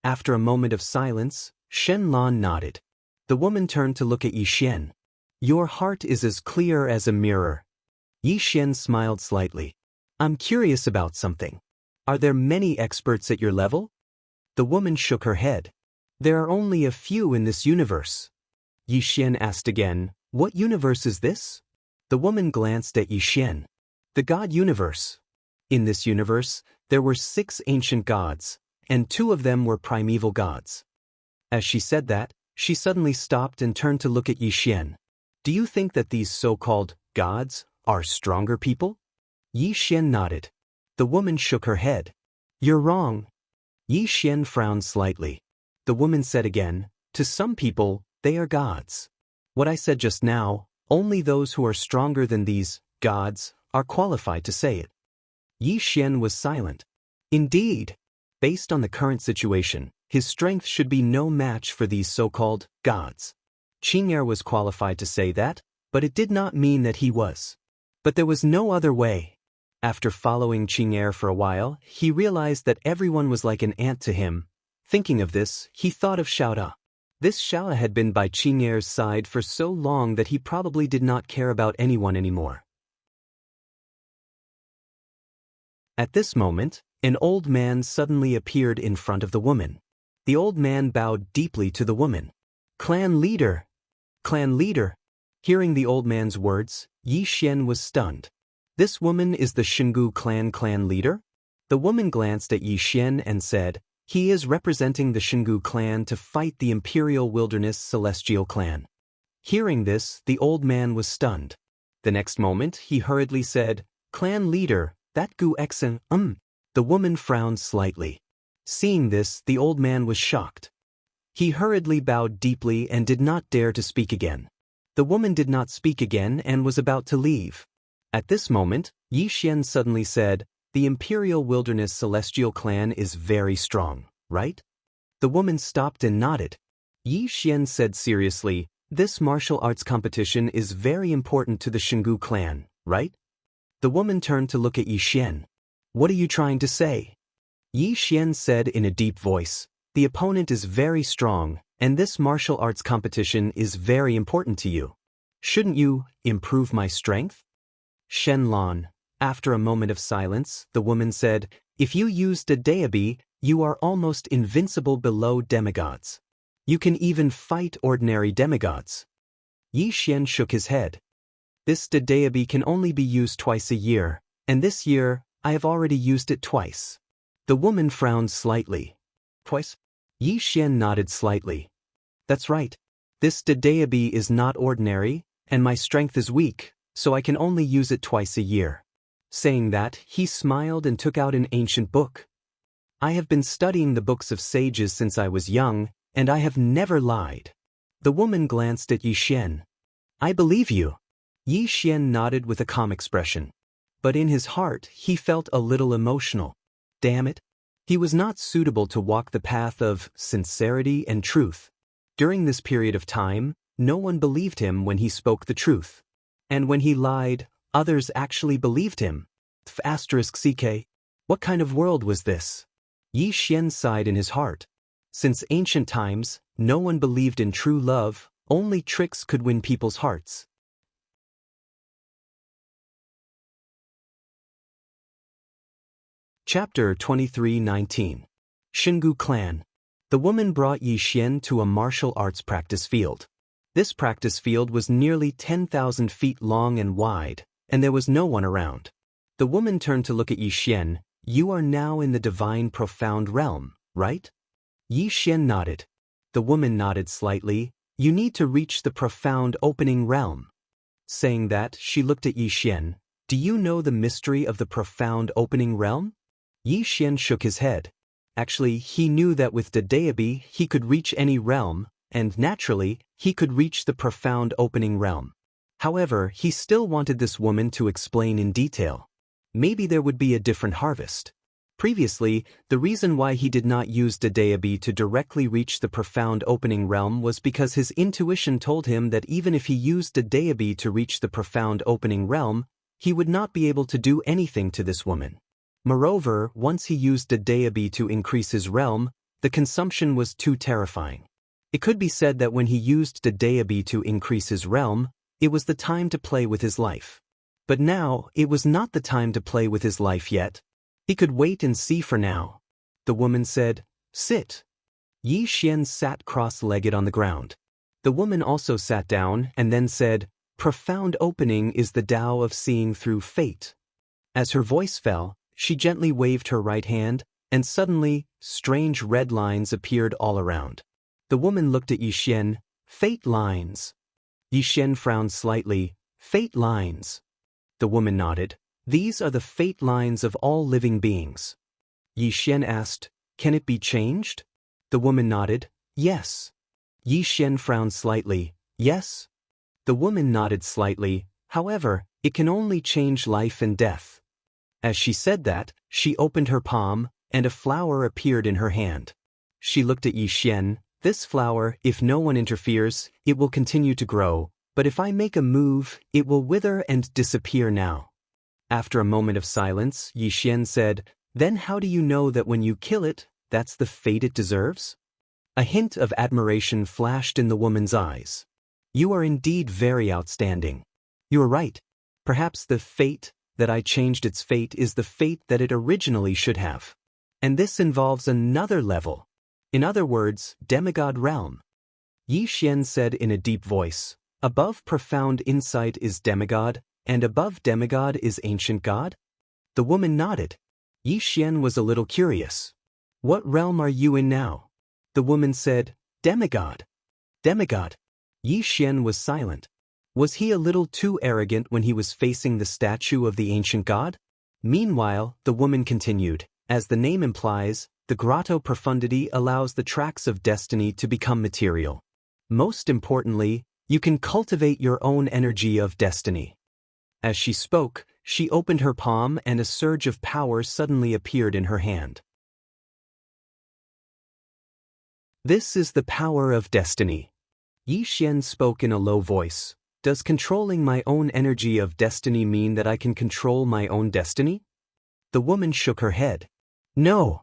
After a moment of silence, Shenlong nodded. The woman turned to look at Yi Xian. "Your heart is as clear as a mirror." Yi Xian smiled slightly. "I'm curious about something. Are there many experts at your level?" The woman shook her head. "There are only a few in this universe." Yi Xian asked again, "What universe is this?" The woman glanced at Yi Xian. "The God universe. In this universe, there were 6 ancient gods, and 2 of them were primeval gods." As she said that, she suddenly stopped and turned to look at Yi Xian. "Do you think that these so-called gods are stronger people?" Yi Xian nodded. The woman shook her head. "You're wrong." Yi Xian frowned slightly. The woman said again, "To some people, they are gods. What I said just now, only those who are stronger than these gods are qualified to say it." Yi Xian was silent. Indeed, based on the current situation, his strength should be no match for these so-called gods. Qing'er was qualified to say that, but it did not mean that he was. But there was no other way. After following Qing'er for a while, he realized that everyone was like an ant to him. Thinking of this, he thought of Xiaoda. This Xiaoda had been by Qing'er's side for so long that he probably did not care about anyone anymore. At this moment, an old man suddenly appeared in front of the woman. The old man bowed deeply to the woman. "Clan leader! Clan leader!" Hearing the old man's words, Yi Xian was stunned. "This woman is the Shingu clan leader?" The woman glanced at Yi Xian and said, "He is representing the Shingu clan to fight the Imperial Wilderness Celestial clan." Hearing this, the old man was stunned. The next moment, he hurriedly said, "Clan leader, that Gu Exen, The woman frowned slightly. Seeing this, the old man was shocked. He hurriedly bowed deeply and did not dare to speak again. The woman did not speak again and was about to leave. At this moment, Yi Xian suddenly said, "The Imperial Wilderness Celestial clan is very strong, right?" The woman stopped and nodded. Yi Xian said seriously, "This martial arts competition is very important to the Shingu clan, right?" The woman turned to look at Yi Xian. "What are you trying to say?" Yi Xian said in a deep voice, "The opponent is very strong, and this martial arts competition is very important to you. Shouldn't you improve my strength?" Shenlong. After a moment of silence, the woman said, "If you use the Daoist, you are almost invincible below demigods. You can even fight ordinary demigods." Yi Xian shook his head. "This Daoist can only be used twice a year, and this year, I have already used it twice." The woman frowned slightly. "Twice?" Yi Xian nodded slightly. That's right. This Daoist is not ordinary, and my strength is weak, so I can only use it twice a year. Saying that, he smiled and took out an ancient book. I have been studying the books of sages since I was young, and I have never lied. The woman glanced at Yi Xian. I believe you. Yi Xian nodded with a calm expression. But in his heart, he felt a little emotional. Damn it. He was not suitable to walk the path of sincerity and truth. During this period of time, no one believed him when he spoke the truth. And when he lied, others actually believed him. *CK. What kind of world was this? Yi Xian sighed in his heart. Since ancient times, no one believed in true love, only tricks could win people's hearts. Chapter 23:19. Xingu Clan. The woman brought Yi Xian to a martial arts practice field. This practice field was nearly 10,000 feet long and wide, and there was no one around. The woman turned to look at Yi Xian. You are now in the divine profound realm, right? Yi Xian nodded. The woman nodded slightly. You need to reach the profound opening realm. Saying that, she looked at Yi Xian. Do you know the mystery of the profound opening realm? Yi Xian shook his head. Actually, he knew that with Daoist he could reach any realm, and naturally, he could reach the profound opening realm. However, he still wanted this woman to explain in detail. Maybe there would be a different harvest. Previously, the reason why he did not use Daoist to directly reach the profound opening realm was because his intuition told him that even if he used Daoist to reach the profound opening realm, he would not be able to do anything to this woman. Moreover, once he used Daoist to increase his realm, the consumption was too terrifying. It could be said that when he used Daoist to increase his realm, it was the time to play with his life. But now, it was not the time to play with his life yet. He could wait and see for now. The woman said, Sit. Yi Xian sat cross-legged on the ground. The woman also sat down and then said, Profound opening is the Tao of seeing through fate. As her voice fell, she gently waved her right hand, and suddenly, strange red lines appeared all around. The woman looked at Yi Xian. Fate lines. Yi Xian frowned slightly. Fate lines. The woman nodded. These are the fate lines of all living beings. Yi Xian asked, Can it be changed? The woman nodded. Yes. Yi Xian frowned slightly. Yes. The woman nodded slightly. However, it can only change life and death. As she said that, she opened her palm, and a flower appeared in her hand. She looked at Yi Xian. This flower, if no one interferes, it will continue to grow, but if I make a move, it will wither and disappear now. After a moment of silence, Yi Xian said, Then how do you know that when you kill it, that's the fate it deserves? A hint of admiration flashed in the woman's eyes. You are indeed very outstanding. You are right. Perhaps the fate that I changed its fate is the fate that it originally should have. And this involves another level. In other words, demigod realm. Yi Xian said in a deep voice, Above profound insight is demigod, and above demigod is ancient god? The woman nodded. Yi Xian was a little curious. What realm are you in now? The woman said, Demigod. Demigod. Yi Xian was silent. Was he a little too arrogant when he was facing the statue of the ancient god? Meanwhile, the woman continued, As the name implies, the grotto profundity allows the tracks of destiny to become material. Most importantly, you can cultivate your own energy of destiny. As she spoke, she opened her palm and a surge of power suddenly appeared in her hand. This is the power of destiny. Yi Xian spoke in a low voice. Does controlling my own energy of destiny mean that I can control my own destiny? The woman shook her head. No.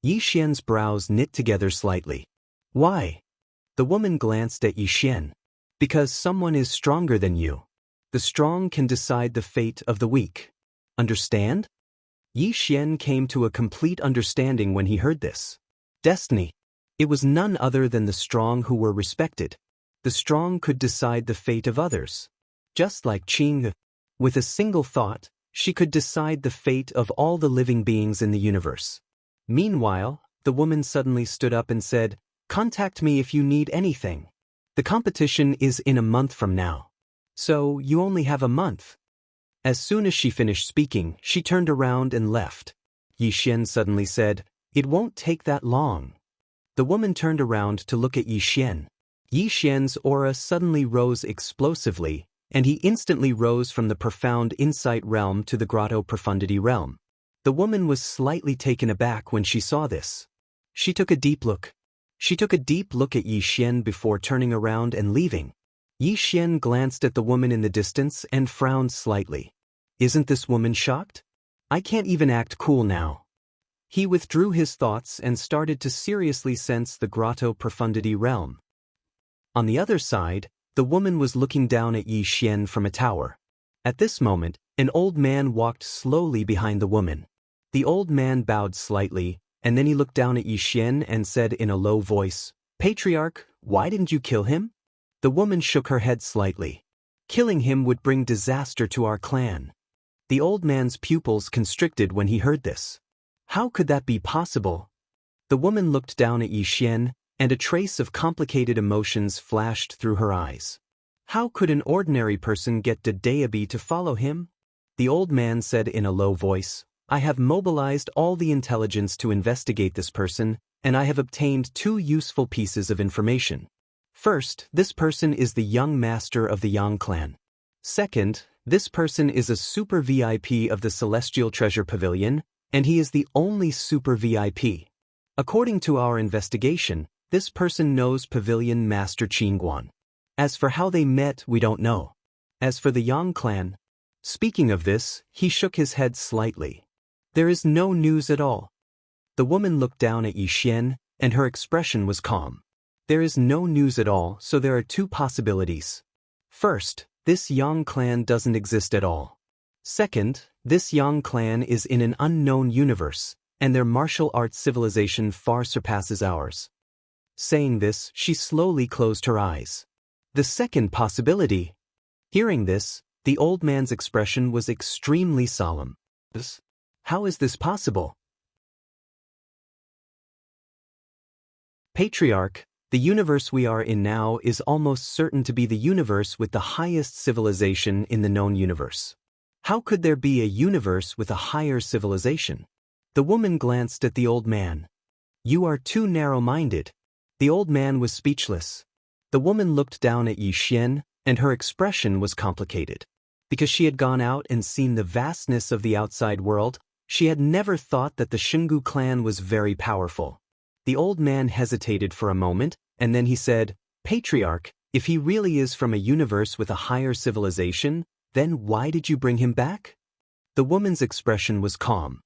Yi Xian's brows knit together slightly. Why? The woman glanced at Yi Xian. Because someone is stronger than you. The strong can decide the fate of the weak. Understand? Yi Xian came to a complete understanding when he heard this. Destiny. It was none other than the strong who were respected. The strong could decide the fate of others. Just like Qing. With a single thought, she could decide the fate of all the living beings in the universe. Meanwhile, the woman suddenly stood up and said, "Contact me if you need anything. The competition is in a month from now. So, you only have a month." As soon as she finished speaking, she turned around and left. Yixian suddenly said, "It won't take that long." The woman turned around to look at Yixian. Yixian's aura suddenly rose explosively, and he instantly rose from the profound insight realm to the grotto profundity realm. The woman was slightly taken aback when she saw this. She took a deep look. She took a deep look at Yixian before turning around and leaving. Yixian glanced at the woman in the distance and frowned slightly. Isn't this woman shocked? I can't even act cool now. He withdrew his thoughts and started to seriously sense the grotto profundity realm. On the other side, the woman was looking down at Yixian from a tower. At this moment, an old man walked slowly behind the woman. The old man bowed slightly, and then he looked down at Yixian and said in a low voice, "Patriarch, why didn't you kill him?" The woman shook her head slightly. "Killing him would bring disaster to our clan." The old man's pupils constricted when he heard this. How could that be possible? The woman looked down at Yixian, and a trace of complicated emotions flashed through her eyes. How could an ordinary person get Daoist to follow him? The old man said in a low voice, "I have mobilized all the intelligence to investigate this person, and I have obtained two useful pieces of information. First, this person is the young master of the Yang clan. Second, this person is a super VIP of the Celestial Treasure Pavilion, and he is the only super VIP. According to our investigation, this person knows Pavilion Master Qingguan. As for how they met, we don't know. As for the Yang clan..." Speaking of this, he shook his head slightly. "There is no news at all." The woman looked down at Yixian, and her expression was calm. There is no news at all, so there are two possibilities. First, this Yang clan doesn't exist at all. Second, this Yang clan is in an unknown universe, and their martial arts civilization far surpasses ours. Saying this, she slowly closed her eyes. The second possibility. Hearing this, the old man's expression was extremely solemn. How is this possible? Patriarch, the universe we are in now is almost certain to be the universe with the highest civilization in the known universe. How could there be a universe with a higher civilization? The woman glanced at the old man. "You are too narrow-minded." The old man was speechless. The woman looked down at Yixian, and her expression was complicated. Because she had gone out and seen the vastness of the outside world, she had never thought that the Xingu clan was very powerful. The old man hesitated for a moment, and then he said, "Patriarch, if he really is from a universe with a higher civilization, then why did you bring him back?" The woman's expression was calm.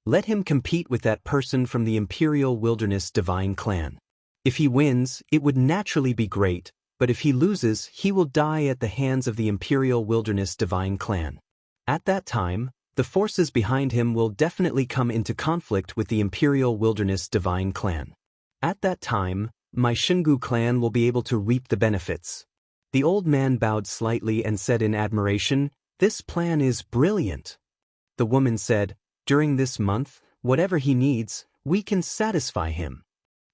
"Let him compete with that person from the Imperial Wilderness Divine Clan. If he wins, it would naturally be great, but if he loses, he will die at the hands of the Imperial Wilderness Divine Clan. At that time, the forces behind him will definitely come into conflict with the Imperial Wilderness Divine Clan. At that time, my Xingu clan will be able to reap the benefits." The old man bowed slightly and said in admiration, "This plan is brilliant." The woman said, "During this month, whatever he needs, we can satisfy him."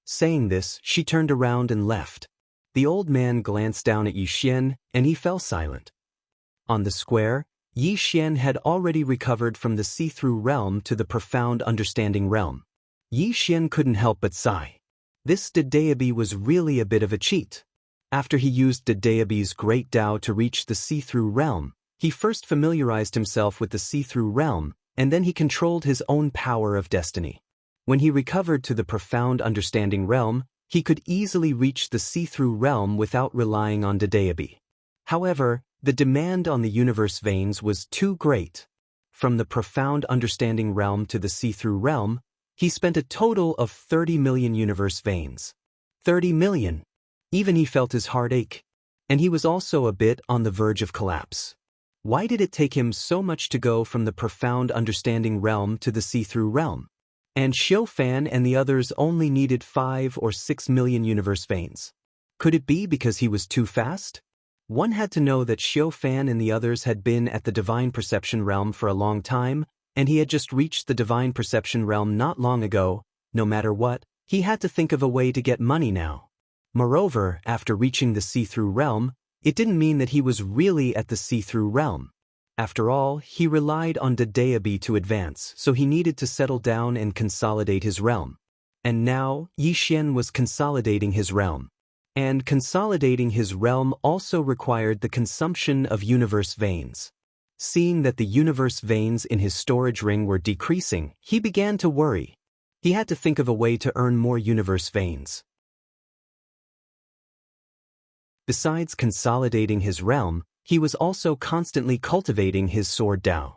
Saying this, she turned around and left. The old man glanced down at Yixian, and he fell silent. On the square, Yixian had already recovered from the see-through realm to the profound understanding realm. Yixian couldn't help but sigh. This Daoist was really a bit of a cheat. After he used Daoist's great Tao to reach the see-through realm, he first familiarized himself with the see-through realm, and then he controlled his own power of destiny. When he recovered to the profound understanding realm, he could easily reach the see-through realm without relying on Daoist. However, the demand on the universe veins was too great. From the profound understanding realm to the see-through realm, he spent a total of 30 million universe veins. 30 million! Even he felt his heart ache. And he was also a bit on the verge of collapse. Why did it take him so much to go from the profound understanding realm to the see-through realm? And Xiaofan and the others only needed 5 or 6 million universe veins. Could it be because he was too fast? One had to know that Xiaofan and the others had been at the divine perception realm for a long time, and he had just reached the divine perception realm not long ago, No matter what, he had to think of a way to get money now. Moreover, after reaching the see-through realm, it didn't mean that he was really at the see-through realm. After all, he relied on Daoist to advance, so he needed to settle down and consolidate his realm. And now, Yixian was consolidating his realm. And consolidating his realm also required the consumption of universe veins. Seeing that the universe veins in his storage ring were decreasing, he began to worry. He had to think of a way to earn more universe veins. Besides consolidating his realm, he was also constantly cultivating his sword Dao.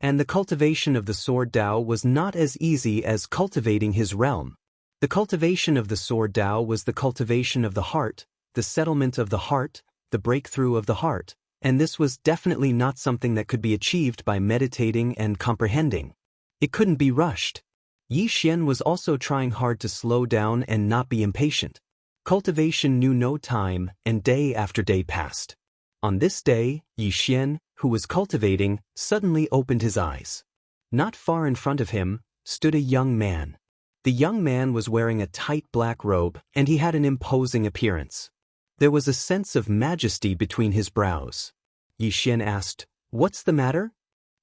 And the cultivation of the sword Dao was not as easy as cultivating his realm. The cultivation of the sword Dao was the cultivation of the heart, the settlement of the heart, the breakthrough of the heart, and this was definitely not something that could be achieved by meditating and comprehending. It couldn't be rushed. Yixian was also trying hard to slow down and not be impatient. Cultivation knew no time, and day after day passed. On this day, Yixian, who was cultivating, suddenly opened his eyes. Not far in front of him stood a young man. The young man was wearing a tight black robe, and he had an imposing appearance. There was a sense of majesty between his brows. Yixian asked, "What's the matter?"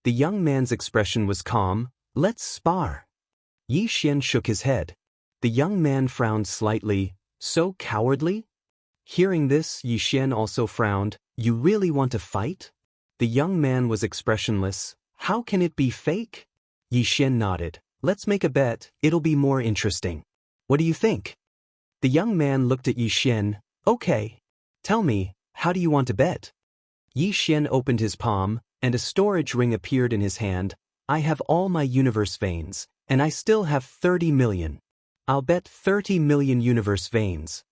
The young man's expression was calm. "Let's spar." Yixian shook his head. The young man frowned slightly. "So cowardly?" Hearing this, Yixian also frowned. "You really want to fight?" The young man was expressionless. "How can it be fake?" Yixian nodded. "Let's make a bet, it'll be more interesting. What do you think?" The young man looked at Yixian. "Okay. Tell me, how do you want to bet?" Yixian opened his palm, and a storage ring appeared in his hand. "I have all my universe veins, and I still have 30 million. I'll bet 30 million universe veins."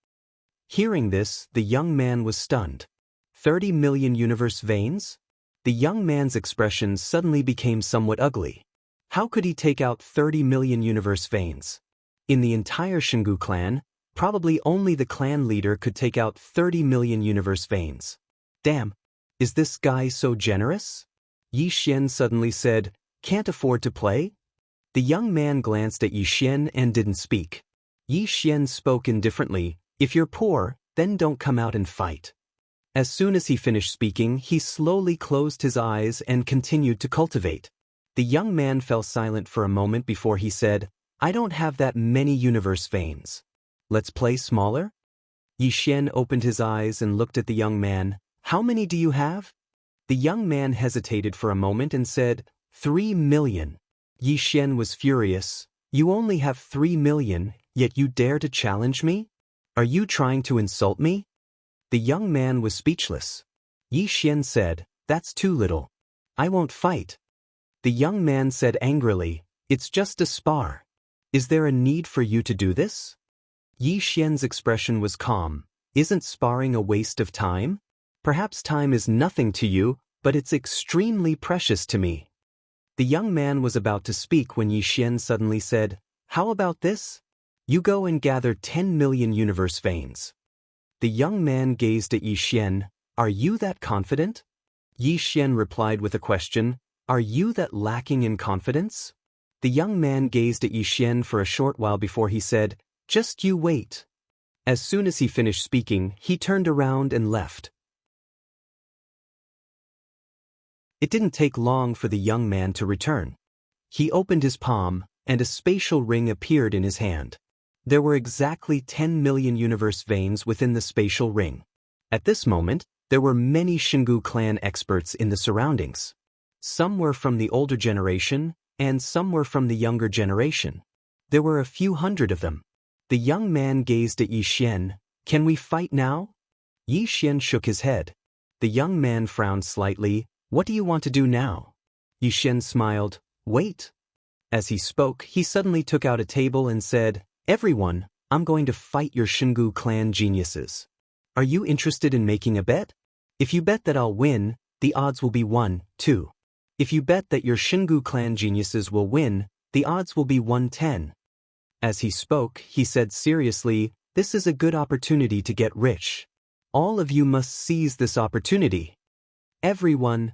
Hearing this, the young man was stunned. 30 million universe veins? The young man's expression suddenly became somewhat ugly. How could he take out 30 million universe veins? In the entire Xingu clan, probably only the clan leader could take out 30 million universe veins. Damn, is this guy so generous? Yixian suddenly said, "Can't afford to play?" The young man glanced at Yixian and didn't speak. Yixian spoke indifferently, "If you're poor, then don't come out and fight." As soon as he finished speaking, he slowly closed his eyes and continued to cultivate. The young man fell silent for a moment before he said, "I don't have that many universe veins. Let's play smaller?" Yixian opened his eyes and looked at the young man. "How many do you have?" The young man hesitated for a moment and said, 3 million. Yixian was furious. "You only have 3 million, yet you dare to challenge me? Are you trying to insult me?" The young man was speechless. Yixian said, "That's too little. I won't fight." The young man said angrily, "It's just a spar. Is there a need for you to do this?" Yixian's expression was calm. "Isn't sparring a waste of time? Perhaps time is nothing to you, but it's extremely precious to me." The young man was about to speak when Yixian suddenly said, "How about this? You go and gather 10 million universe veins." The young man gazed at Yixian. "Are you that confident?" Yixian replied with a question. "Are you that lacking in confidence?" The young man gazed at Yixian for a short while before he said, "Just you wait." As soon as he finished speaking, he turned around and left. It didn't take long for the young man to return. He opened his palm, and a spatial ring appeared in his hand. There were exactly 10 million universe veins within the spatial ring. At this moment, there were many Xingu clan experts in the surroundings. Some were from the older generation, and some were from the younger generation. There were a few hundred of them. The young man gazed at Yixian. "Can we fight now?" Yixian shook his head. The young man frowned slightly. "What do you want to do now?" Yixian smiled. "Wait." As he spoke, he suddenly took out a table and said, "Everyone, I'm going to fight your Xingu clan geniuses. Are you interested in making a bet? If you bet that I'll win, the odds will be 1-2. If you bet that your Xingu clan geniuses will win, the odds will be 1-10. As he spoke, he said seriously, "This is a good opportunity to get rich. All of you must seize this opportunity. Everyone."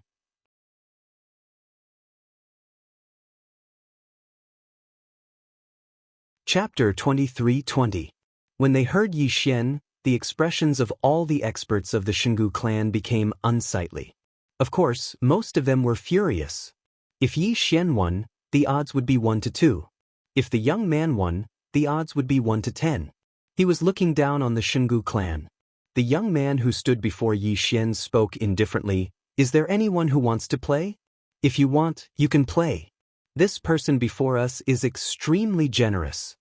Chapter 23:20. When they heard Yi Xian, the expressions of all the experts of the Xingu clan became unsightly. Of course, most of them were furious. If Yi Xian won, the odds would be 1 to 2. If the young man won, the odds would be 1 to 10. He was looking down on the Xingu clan. The young man who stood before Yi Xian spoke indifferently. Is there anyone who wants to play? If you want, you can play. This person before us is extremely generous.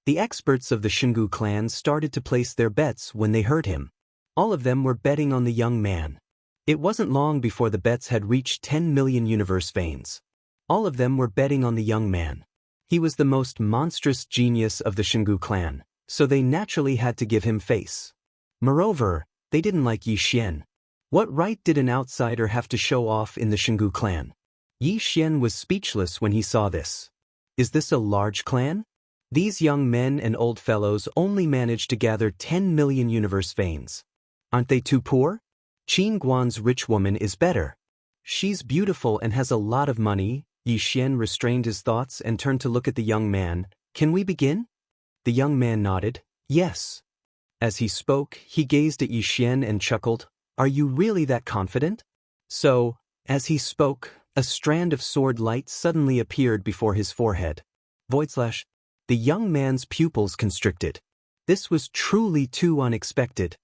The experts of the Xingu clan started to place their bets when they heard him. All of them were betting on the young man. It wasn't long before the bets had reached 10 million universe veins. All of them were betting on the young man. He was the most monstrous genius of the Xingu clan, so they naturally had to give him face. Moreover, they didn't like Yi Xian. What right did an outsider have to show off in the Xingu clan? Yi Xian was speechless when he saw this. Is this a large clan? These young men and old fellows only managed to gather 10 million universe veins. Aren't they too poor? Qin Guan's rich woman is better. She's beautiful and has a lot of money. Yi Xian restrained his thoughts and turned to look at the young man. Can we begin? The young man nodded. Yes. As he spoke, he gazed at Yi Xian and chuckled. Are you really that confident? So, as he spoke, a strand of sword light suddenly appeared before his forehead. // The young man's pupils constricted. This was truly too unexpected.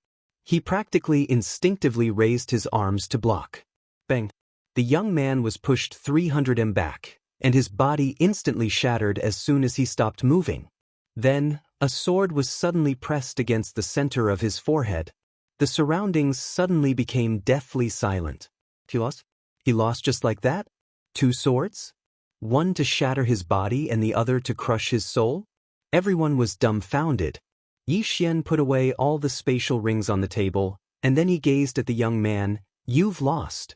He practically instinctively raised his arms to block. Bang! The young man was pushed 300 m back, and his body instantly shattered as soon as he stopped moving. Then, a sword was suddenly pressed against the center of his forehead. The surroundings suddenly became deathly silent. He lost? He lost just like that? 2 swords? One to shatter his body and the other to crush his soul? Everyone was dumbfounded. Yi Xian put away all the spatial rings on the table, and then he gazed at the young man. You've lost.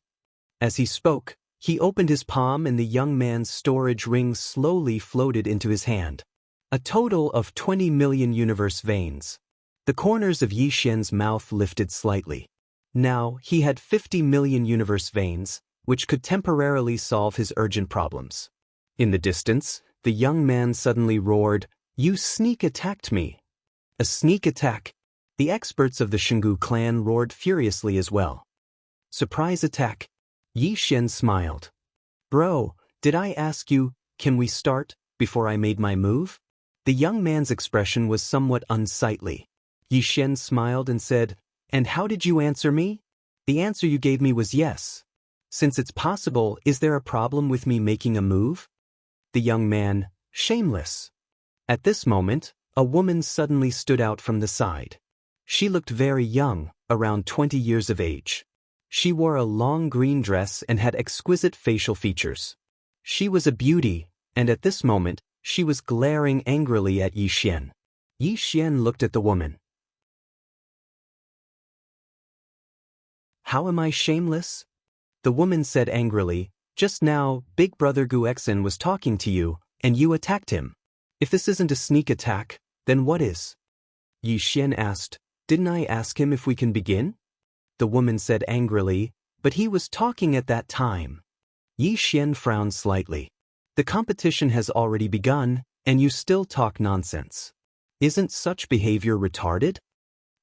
As he spoke, he opened his palm and the young man's storage ring slowly floated into his hand. A total of 20 million universe veins. The corners of Yi Xian's mouth lifted slightly. Now, he had 50 million universe veins, which could temporarily solve his urgent problems. In the distance, the young man suddenly roared, You sneak attacked me. A sneak attack. The experts of the Xingu clan roared furiously as well. Surprise attack. Yi Xian smiled. Bro, did I ask you, can we start, before I made my move? The young man's expression was somewhat unsightly. Yi Xian smiled and said, And how did you answer me? The answer you gave me was yes. Since it's possible, is there a problem with me making a move? The young man, shameless. At this moment, a woman suddenly stood out from the side. She looked very young, around 20 years of age. She wore a long green dress and had exquisite facial features. She was a beauty, and at this moment, she was glaring angrily at Yi Xian. Yi Xian looked at the woman. How am I shameless? The woman said angrily, Just now, Big Brother Guexin was talking to you, and you attacked him. If this isn't a sneak attack, then what is? Yi Xian asked, Didn't I ask him if we can begin? The woman said angrily, But he was talking at that time. Yi Xian frowned slightly. The competition has already begun, and you still talk nonsense. Isn't such behavior retarded?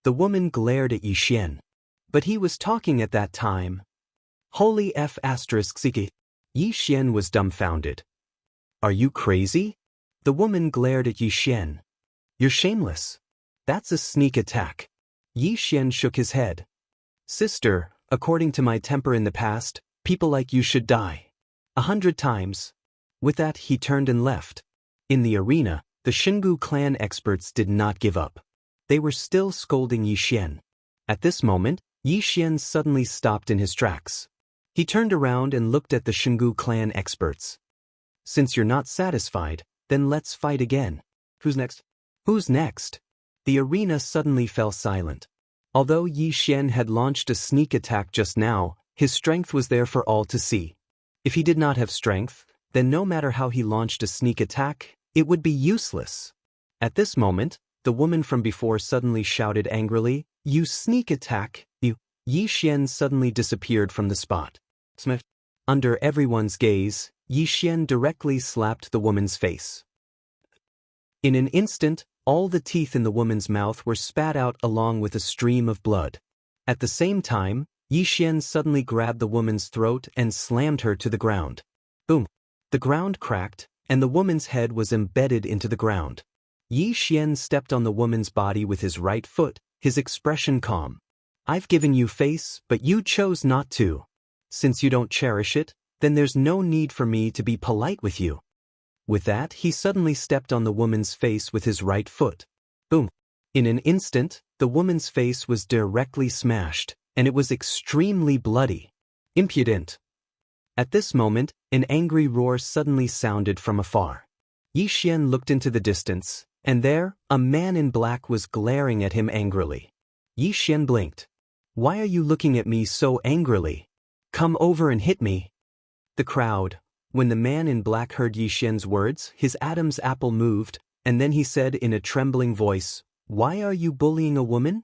The woman glared at Yi Xian. But he was talking at that time. Holy F***. Yi Xian was dumbfounded. Are you crazy? The woman glared at Yi Xian. You're shameless. That's a sneak attack. Yi Xian shook his head. Sister, according to my temper in the past, people like you should die. 100 times. With that, he turned and left. In the arena, the Xingu clan experts did not give up. They were still scolding Yi Xian. At this moment, Yi Xian suddenly stopped in his tracks. He turned around and looked at the Xingu clan experts. Since you're not satisfied, then let's fight again. Who's next? Who's next? The arena suddenly fell silent. Although Yi Xian had launched a sneak attack just now, his strength was there for all to see. If he did not have strength, then no matter how he launched a sneak attack, it would be useless. At this moment, the woman from before suddenly shouted angrily, You sneak attack, you. Yi Xian suddenly disappeared from the spot. Under everyone's gaze, Yi Xian directly slapped the woman's face. In an instant, all the teeth in the woman's mouth were spat out along with a stream of blood. At the same time, Yixian suddenly grabbed the woman's throat and slammed her to the ground. Boom! The ground cracked, and the woman's head was embedded into the ground. Yixian stepped on the woman's body with his right foot, his expression calm. I've given you face, but you chose not to. Since you don't cherish it, then there's no need for me to be polite with you. With that, he suddenly stepped on the woman's face with his right foot. Boom! In an instant, the woman's face was directly smashed, and it was extremely bloody. Impudent! At this moment, an angry roar suddenly sounded from afar. Yixian looked into the distance, and there, a man in black was glaring at him angrily. Yixian blinked. Why are you looking at me so angrily? Come over and hit me. The crowd. When the man in black heard Yixian's words, his Adam's apple moved, and then he said in a trembling voice, Why are you bullying a woman?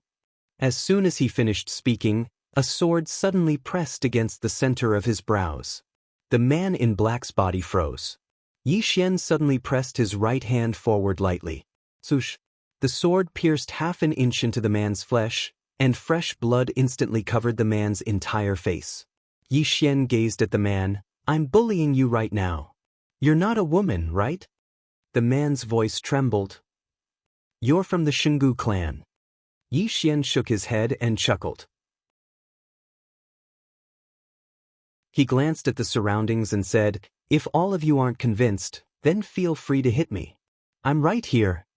As soon as he finished speaking, a sword suddenly pressed against the center of his brows. The man in black's body froze. Yixian suddenly pressed his right hand forward lightly. Swoosh! The sword pierced half an inch into the man's flesh, and fresh blood instantly covered the man's entire face. Yixian gazed at the man. I'm bullying you right now. You're not a woman, right? The man's voice trembled. You're from the Xingu clan. Yixian shook his head and chuckled. He glanced at the surroundings and said, If all of you aren't convinced, then feel free to hit me. I'm right here.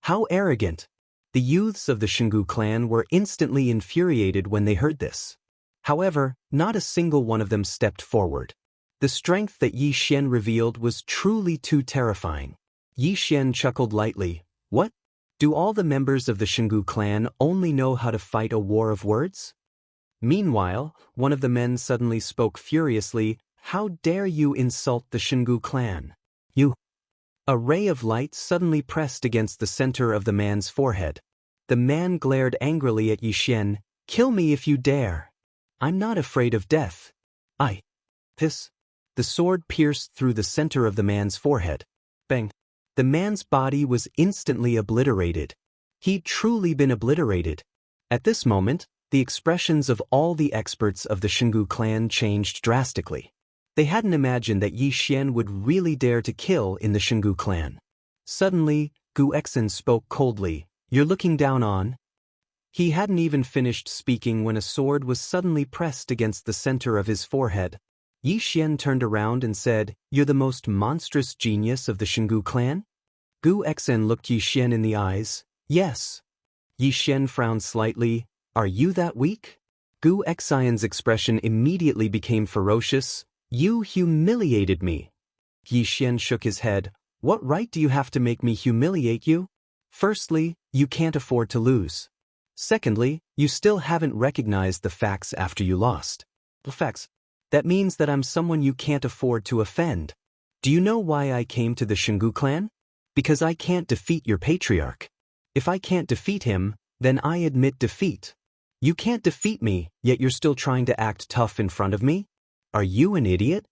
How arrogant! The youths of the Xingu clan were instantly infuriated when they heard this. However, not a single one of them stepped forward. The strength that Yixian revealed was truly too terrifying. Yixian chuckled lightly. What? Do all the members of the Xingu clan only know how to fight a war of words? Meanwhile, one of the men suddenly spoke furiously, How dare you insult the Xingu clan? You! A ray of light suddenly pressed against the center of the man's forehead. The man glared angrily at Yixian. Kill me if you dare. I'm not afraid of death. This. The sword pierced through the center of the man's forehead. Bang! The man's body was instantly obliterated. He'd truly been obliterated. At this moment, the expressions of all the experts of the Xingu clan changed drastically. They hadn't imagined that Yixian would really dare to kill in the Xingu clan. Suddenly, Gu Exin spoke coldly. You're looking down on? He hadn't even finished speaking when a sword was suddenly pressed against the center of his forehead. Yixian turned around and said, You're the most monstrous genius of the Xingu clan? Gu Exin looked Yixian in the eyes. Yes. Yixian frowned slightly. Are you that weak? Gu Exin's expression immediately became ferocious. You humiliated me. Yixian shook his head. What right do you have to make me humiliate you? Firstly, you can't afford to lose. Secondly, you still haven't recognized the facts after you lost. The facts? That means that I'm someone you can't afford to offend. Do you know why I came to the Xingu clan? Because I can't defeat your patriarch. If I can't defeat him, then I admit defeat. You can't defeat me, yet you're still trying to act tough in front of me? Are you an idiot?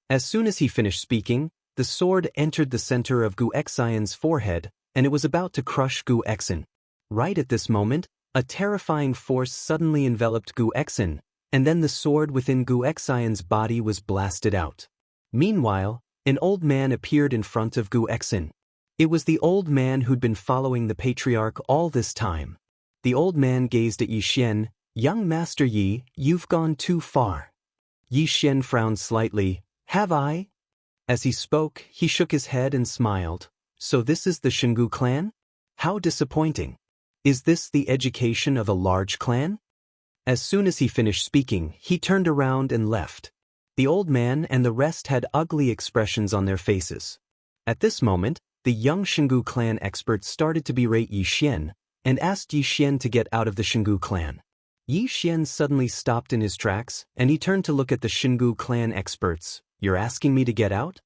As soon as he finished speaking, the sword entered the center of Gu Exin's forehead, and it was about to crush Gu Exin. Right at this moment, a terrifying force suddenly enveloped Gu Exin, and then the sword within Gu Exin's body was blasted out. Meanwhile, an old man appeared in front of Gu Exin. It was the old man who'd been following the patriarch all this time. The old man gazed at Yixian. Young Master Yi, you've gone too far. Yixian frowned slightly. Have I? As he spoke, he shook his head and smiled. So this is the Xingu clan? How disappointing. Is this the education of a large clan? As soon as he finished speaking, he turned around and left. The old man and the rest had ugly expressions on their faces. At this moment, the young Xingu clan experts started to berate Yixian and asked Yixian to get out of the Xingu clan. Yixian suddenly stopped in his tracks, and he turned to look at the Xingu clan experts. You're asking me to get out?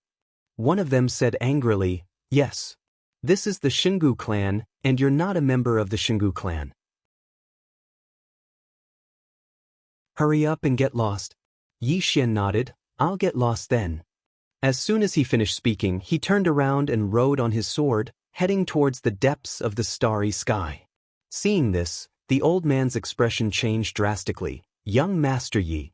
One of them said angrily, Yes. This is the Xingu clan, and you're not a member of the Xingu clan. Hurry up and get lost. Yixian nodded. I'll get lost then. As soon as he finished speaking, he turned around and rode on his sword. heading towards the depths of the starry sky. Seeing this, the old man's expression changed drastically. Young Master Yi.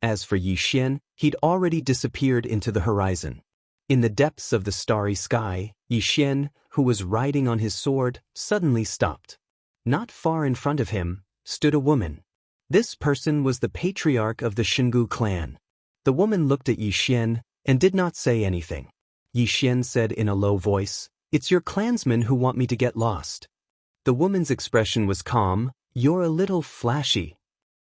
As for Yi Xian, he'd already disappeared into the horizon. In the depths of the starry sky, Yi Xian, who was riding on his sword, suddenly stopped. Not far in front of him stood a woman. This person was the patriarch of the Xingu clan. The woman looked at Yi Xian and did not say anything. Yi Xian said in a low voice, "It's your clansmen who want me to get lost." The woman's expression was calm. "You're a little flashy."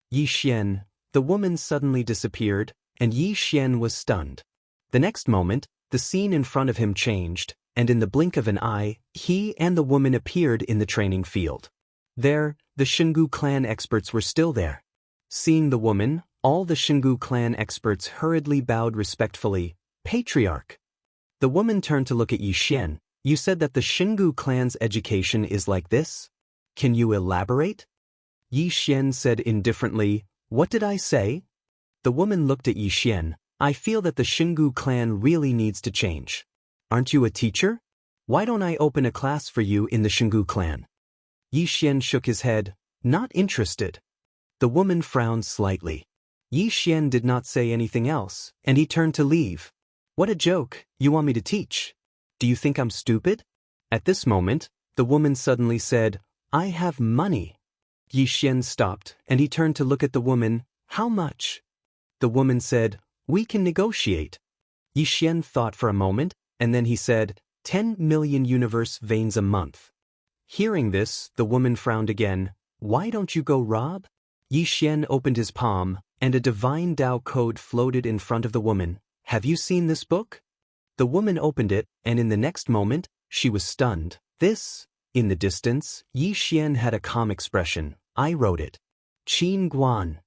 Yi Xian. The woman suddenly disappeared, and Yi Xian was stunned. The next moment, the scene in front of him changed, and in the blink of an eye, he and the woman appeared in the training field. There, the Xingu clan experts were still there. Seeing the woman, all the Xingu clan experts hurriedly bowed respectfully. "Patriarch." The woman turned to look at Yi Xian. "You said that the Xingu clan's education is like this? Can you elaborate?" Yi Xian said indifferently, "What did I say?" The woman looked at Yi Xian. "I feel that the Xingu clan really needs to change. Aren't you a teacher? Why don't I open a class for you in the Xingu clan?" Yi Xian shook his head. "Not interested." The woman frowned slightly. Yi Xian did not say anything else, and he turned to leave. "What a joke, you want me to teach? Do you think I'm stupid?" At this moment, the woman suddenly said, "I have money." Yi Xian stopped, and he turned to look at the woman. "How much?" The woman said, "We can negotiate." Yi Xian thought for a moment, and then he said, 10 million universe veins a month. Hearing this, the woman frowned again. "Why don't you go rob?" Yi Xian opened his palm, and a divine Dao code floated in front of the woman. "Have you seen this book?" The woman opened it, and in the next moment, she was stunned. "This?" In the distance, Yi Xian had a calm expression. "I wrote it. Qin Guan.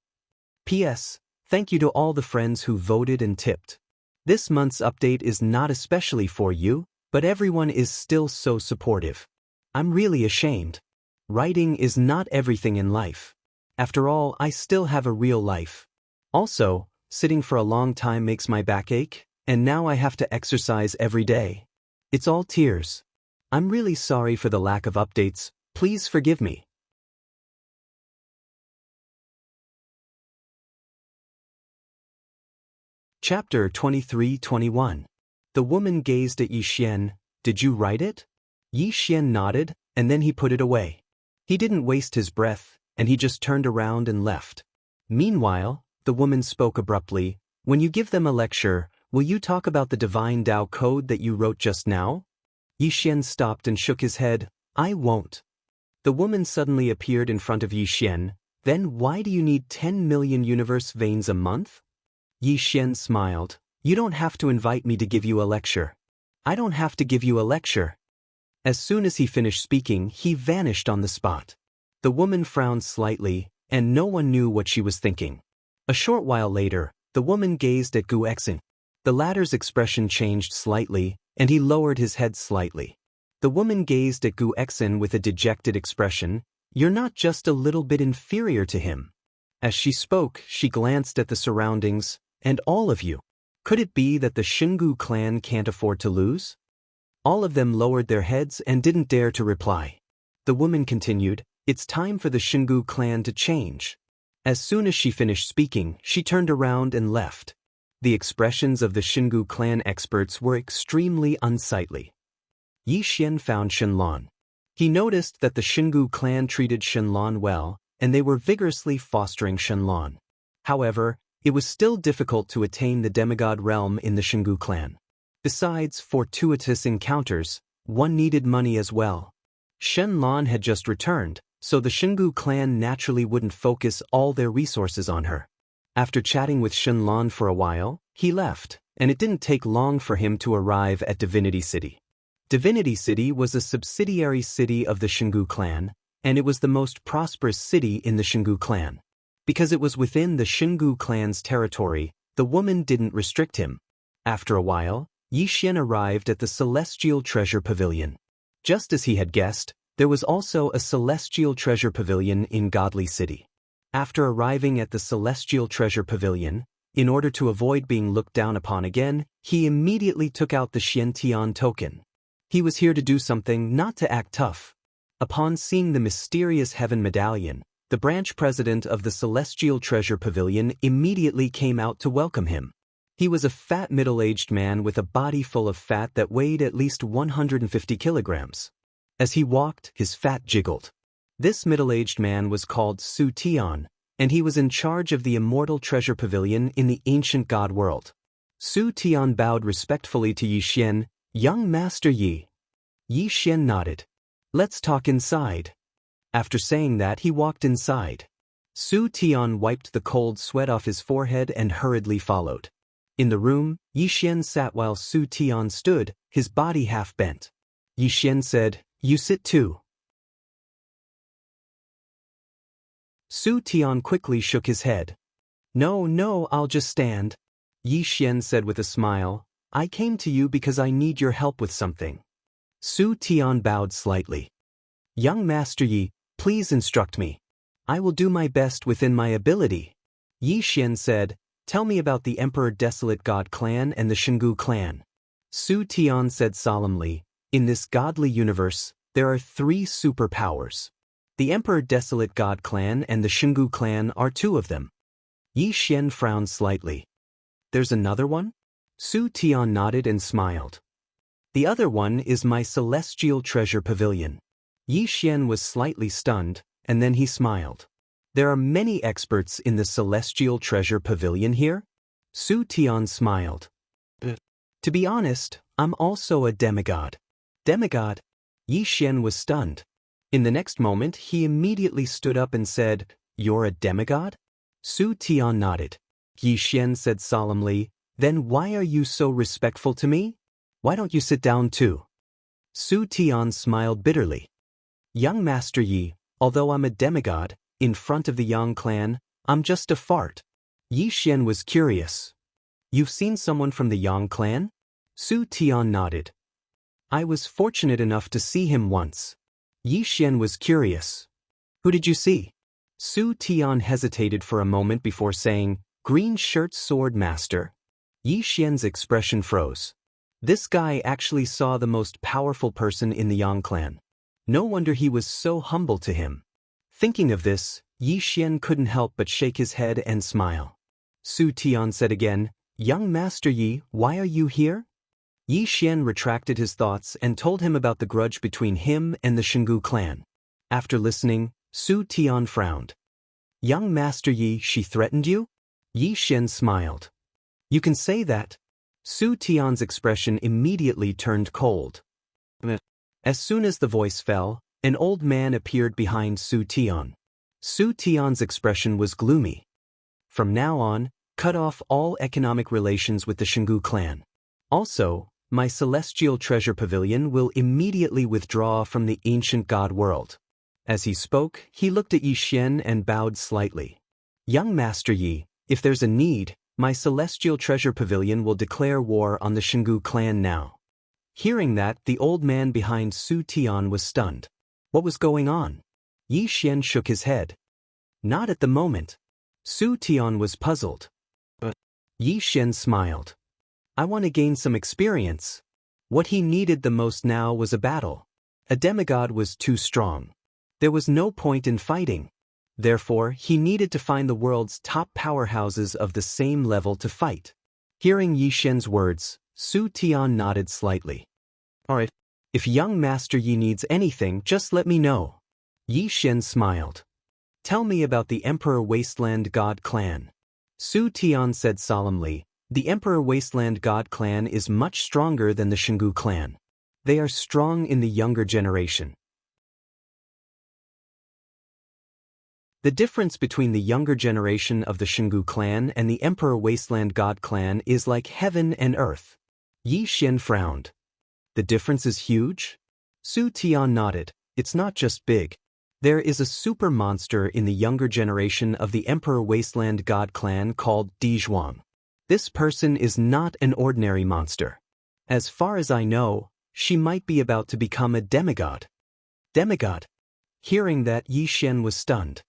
P.S. Thank you to all the friends who voted and tipped. This month's update is not especially for you, but everyone is still so supportive. I'm really ashamed. Writing is not everything in life. After all, I still have a real life. Also, sitting for a long time makes my back ache, and now I have to exercise every day. It's all tears. I'm really sorry for the lack of updates. Please forgive me." Chapter 23-21. The woman gazed at Yi Xian. "Did you write it?" Yi Xian nodded, and then he put it away. He didn't waste his breath, and he just turned around and left. Meanwhile, the woman spoke abruptly. "When you give them a lecture, will you talk about the divine Dao code that you wrote just now?" Yi Xian stopped and shook his head. "I won't." The woman suddenly appeared in front of Yi Xian. "Then why do you need 10 million universe veins a month?" Yi Xian smiled. "You don't have to invite me to give you a lecture. I don't have to give you a lecture." As soon as he finished speaking, he vanished on the spot. The woman frowned slightly, and no one knew what she was thinking. A short while later, the woman gazed at Gu Exin. The latter's expression changed slightly, and he lowered his head slightly. The woman gazed at Gu Exin with a dejected expression. "You're not just a little bit inferior to him." As she spoke, she glanced at the surroundings. "And all of you. Could it be that the Xingu clan can't afford to lose?" All of them lowered their heads and didn't dare to reply. The woman continued, "It's time for the Xingu clan to change." As soon as she finished speaking, she turned around and left. The expressions of the Xingu clan experts were extremely unsightly. Yi Xian found Shenlong. He noticed that the Xingu clan treated Shenlong well, and they were vigorously fostering Shenlong. However, it was still difficult to attain the demigod realm in the Xingu clan. Besides fortuitous encounters, one needed money as well. Shenlong had just returned, so the Xingu clan naturally wouldn't focus all their resources on her. After chatting with Shenlong for a while, he left, and it didn't take long for him to arrive at Divinity City. Divinity City was a subsidiary city of the Xingu clan, and it was the most prosperous city in the Xingu clan. Because it was within the Xingu clan's territory, the woman didn't restrict him. After a while, Yi Xian arrived at the Celestial Treasure Pavilion. Just as he had guessed, there was also a Celestial Treasure Pavilion in Godly City. After arriving at the Celestial Treasure Pavilion, in order to avoid being looked down upon again, he immediately took out the Xiantian token. He was here to do something, not to act tough. Upon seeing the mysterious heaven medallion, the branch president of the Celestial Treasure Pavilion immediately came out to welcome him. He was a fat middle-aged man with a body full of fat that weighed at least 150 kilograms. As he walked, his fat jiggled. This middle-aged man was called Su Tian, and he was in charge of the Immortal Treasure Pavilion in the ancient god world. Su Tian bowed respectfully to Yi Xian. "Young Master Yi." Yi Xian nodded. "Let's talk inside." After saying that, he walked inside. Su Tian wiped the cold sweat off his forehead and hurriedly followed. In the room, Yi Xian sat while Su Tian stood, his body half bent. Yi Xian said, "You sit too." Su Tian quickly shook his head. No, I'll just stand." Yi Xian said with a smile, "I came to you because I need your help with something." Su Tian bowed slightly. "Young Master Yi, please instruct me. I will do my best within my ability." Yi Xian said, "Tell me about the Emperor Desolate God clan and the Xingu clan." Su Tian said solemnly, "In this godly universe, there are 3 superpowers. The Emperor Desolate God clan and the Xingu clan are 2 of them." Yi Xian frowned slightly. "There's another one?" Su Tian nodded and smiled. "The other one is my Celestial Treasure Pavilion." Yi Xian was slightly stunned, and then he smiled. "There are many experts in the Celestial Treasure Pavilion here?" Su Tian smiled. "To be honest, I'm also a demigod." "Demigod?" Yi Xian was stunned. In the next moment, he immediately stood up and said, "You're a demigod?" Su Tian nodded. Yi Xian said solemnly, "Then why are you so respectful to me? Why don't you sit down too?" Su Tian smiled bitterly. "Young Master Yi, although I'm a demigod, in front of the Yang clan, I'm just a fart." Yi Xian was curious. "You've seen someone from the Yang clan?" Su Tian nodded. "I was fortunate enough to see him once." Yi Xian was curious. "Who did you see?" Su Tian hesitated for a moment before saying, "Green Shirt Sword Master." Yi Xian's expression froze. This guy actually saw the most powerful person in the Yang clan. No wonder he was so humble to him. Thinking of this, Yi Xian couldn't help but shake his head and smile. Su Tian said again, "Young Master Yi, why are you here?" Yi Xian retracted his thoughts and told him about the grudge between him and the Xingu clan. After listening, Su Tian frowned. "Young Master Yi, she threatened you?" Yi Xian smiled. "You can say that." Su Tian's expression immediately turned cold. As soon as the voice fell, an old man appeared behind Su Tian. Su Tian's expression was gloomy. "From now on, cut off all economic relations with the Xingu clan. Also, my Celestial Treasure Pavilion will immediately withdraw from the ancient god world." As he spoke, he looked at Yi Xian and bowed slightly. "Young Master Yi, if there's a need, my Celestial Treasure Pavilion will declare war on the Xingu clan now." Hearing that, the old man behind Su Tian was stunned. What was going on? Yi Xian shook his head. "Not at the moment." Su Tian was puzzled. Yi Xian smiled. "I want to gain some experience." What he needed the most now was a battle. A demigod was too strong. There was no point in fighting. Therefore, he needed to find the world's top powerhouses of the same level to fight. Hearing Yi Xian's words, Su Tian nodded slightly. "Alright, if young Master Yi needs anything, just let me know." Yi Xian smiled. "Tell me about the Emperor Wasteland God clan." Su Tian said solemnly, "The Emperor Wasteland God clan is much stronger than the Xingu clan. They are strong in the younger generation. The difference between the younger generation of the Xingu clan and the Emperor Wasteland God clan is like heaven and earth." Yi Xian frowned. "The difference is huge?" Su Tian nodded. "It's not just big. There is a super monster in the younger generation of the Emperor Wasteland God clan called Dizhuang. This person is not an ordinary monster. As far as I know, she might be about to become a demigod." "Demigod?" Hearing that, Yi Xian was stunned.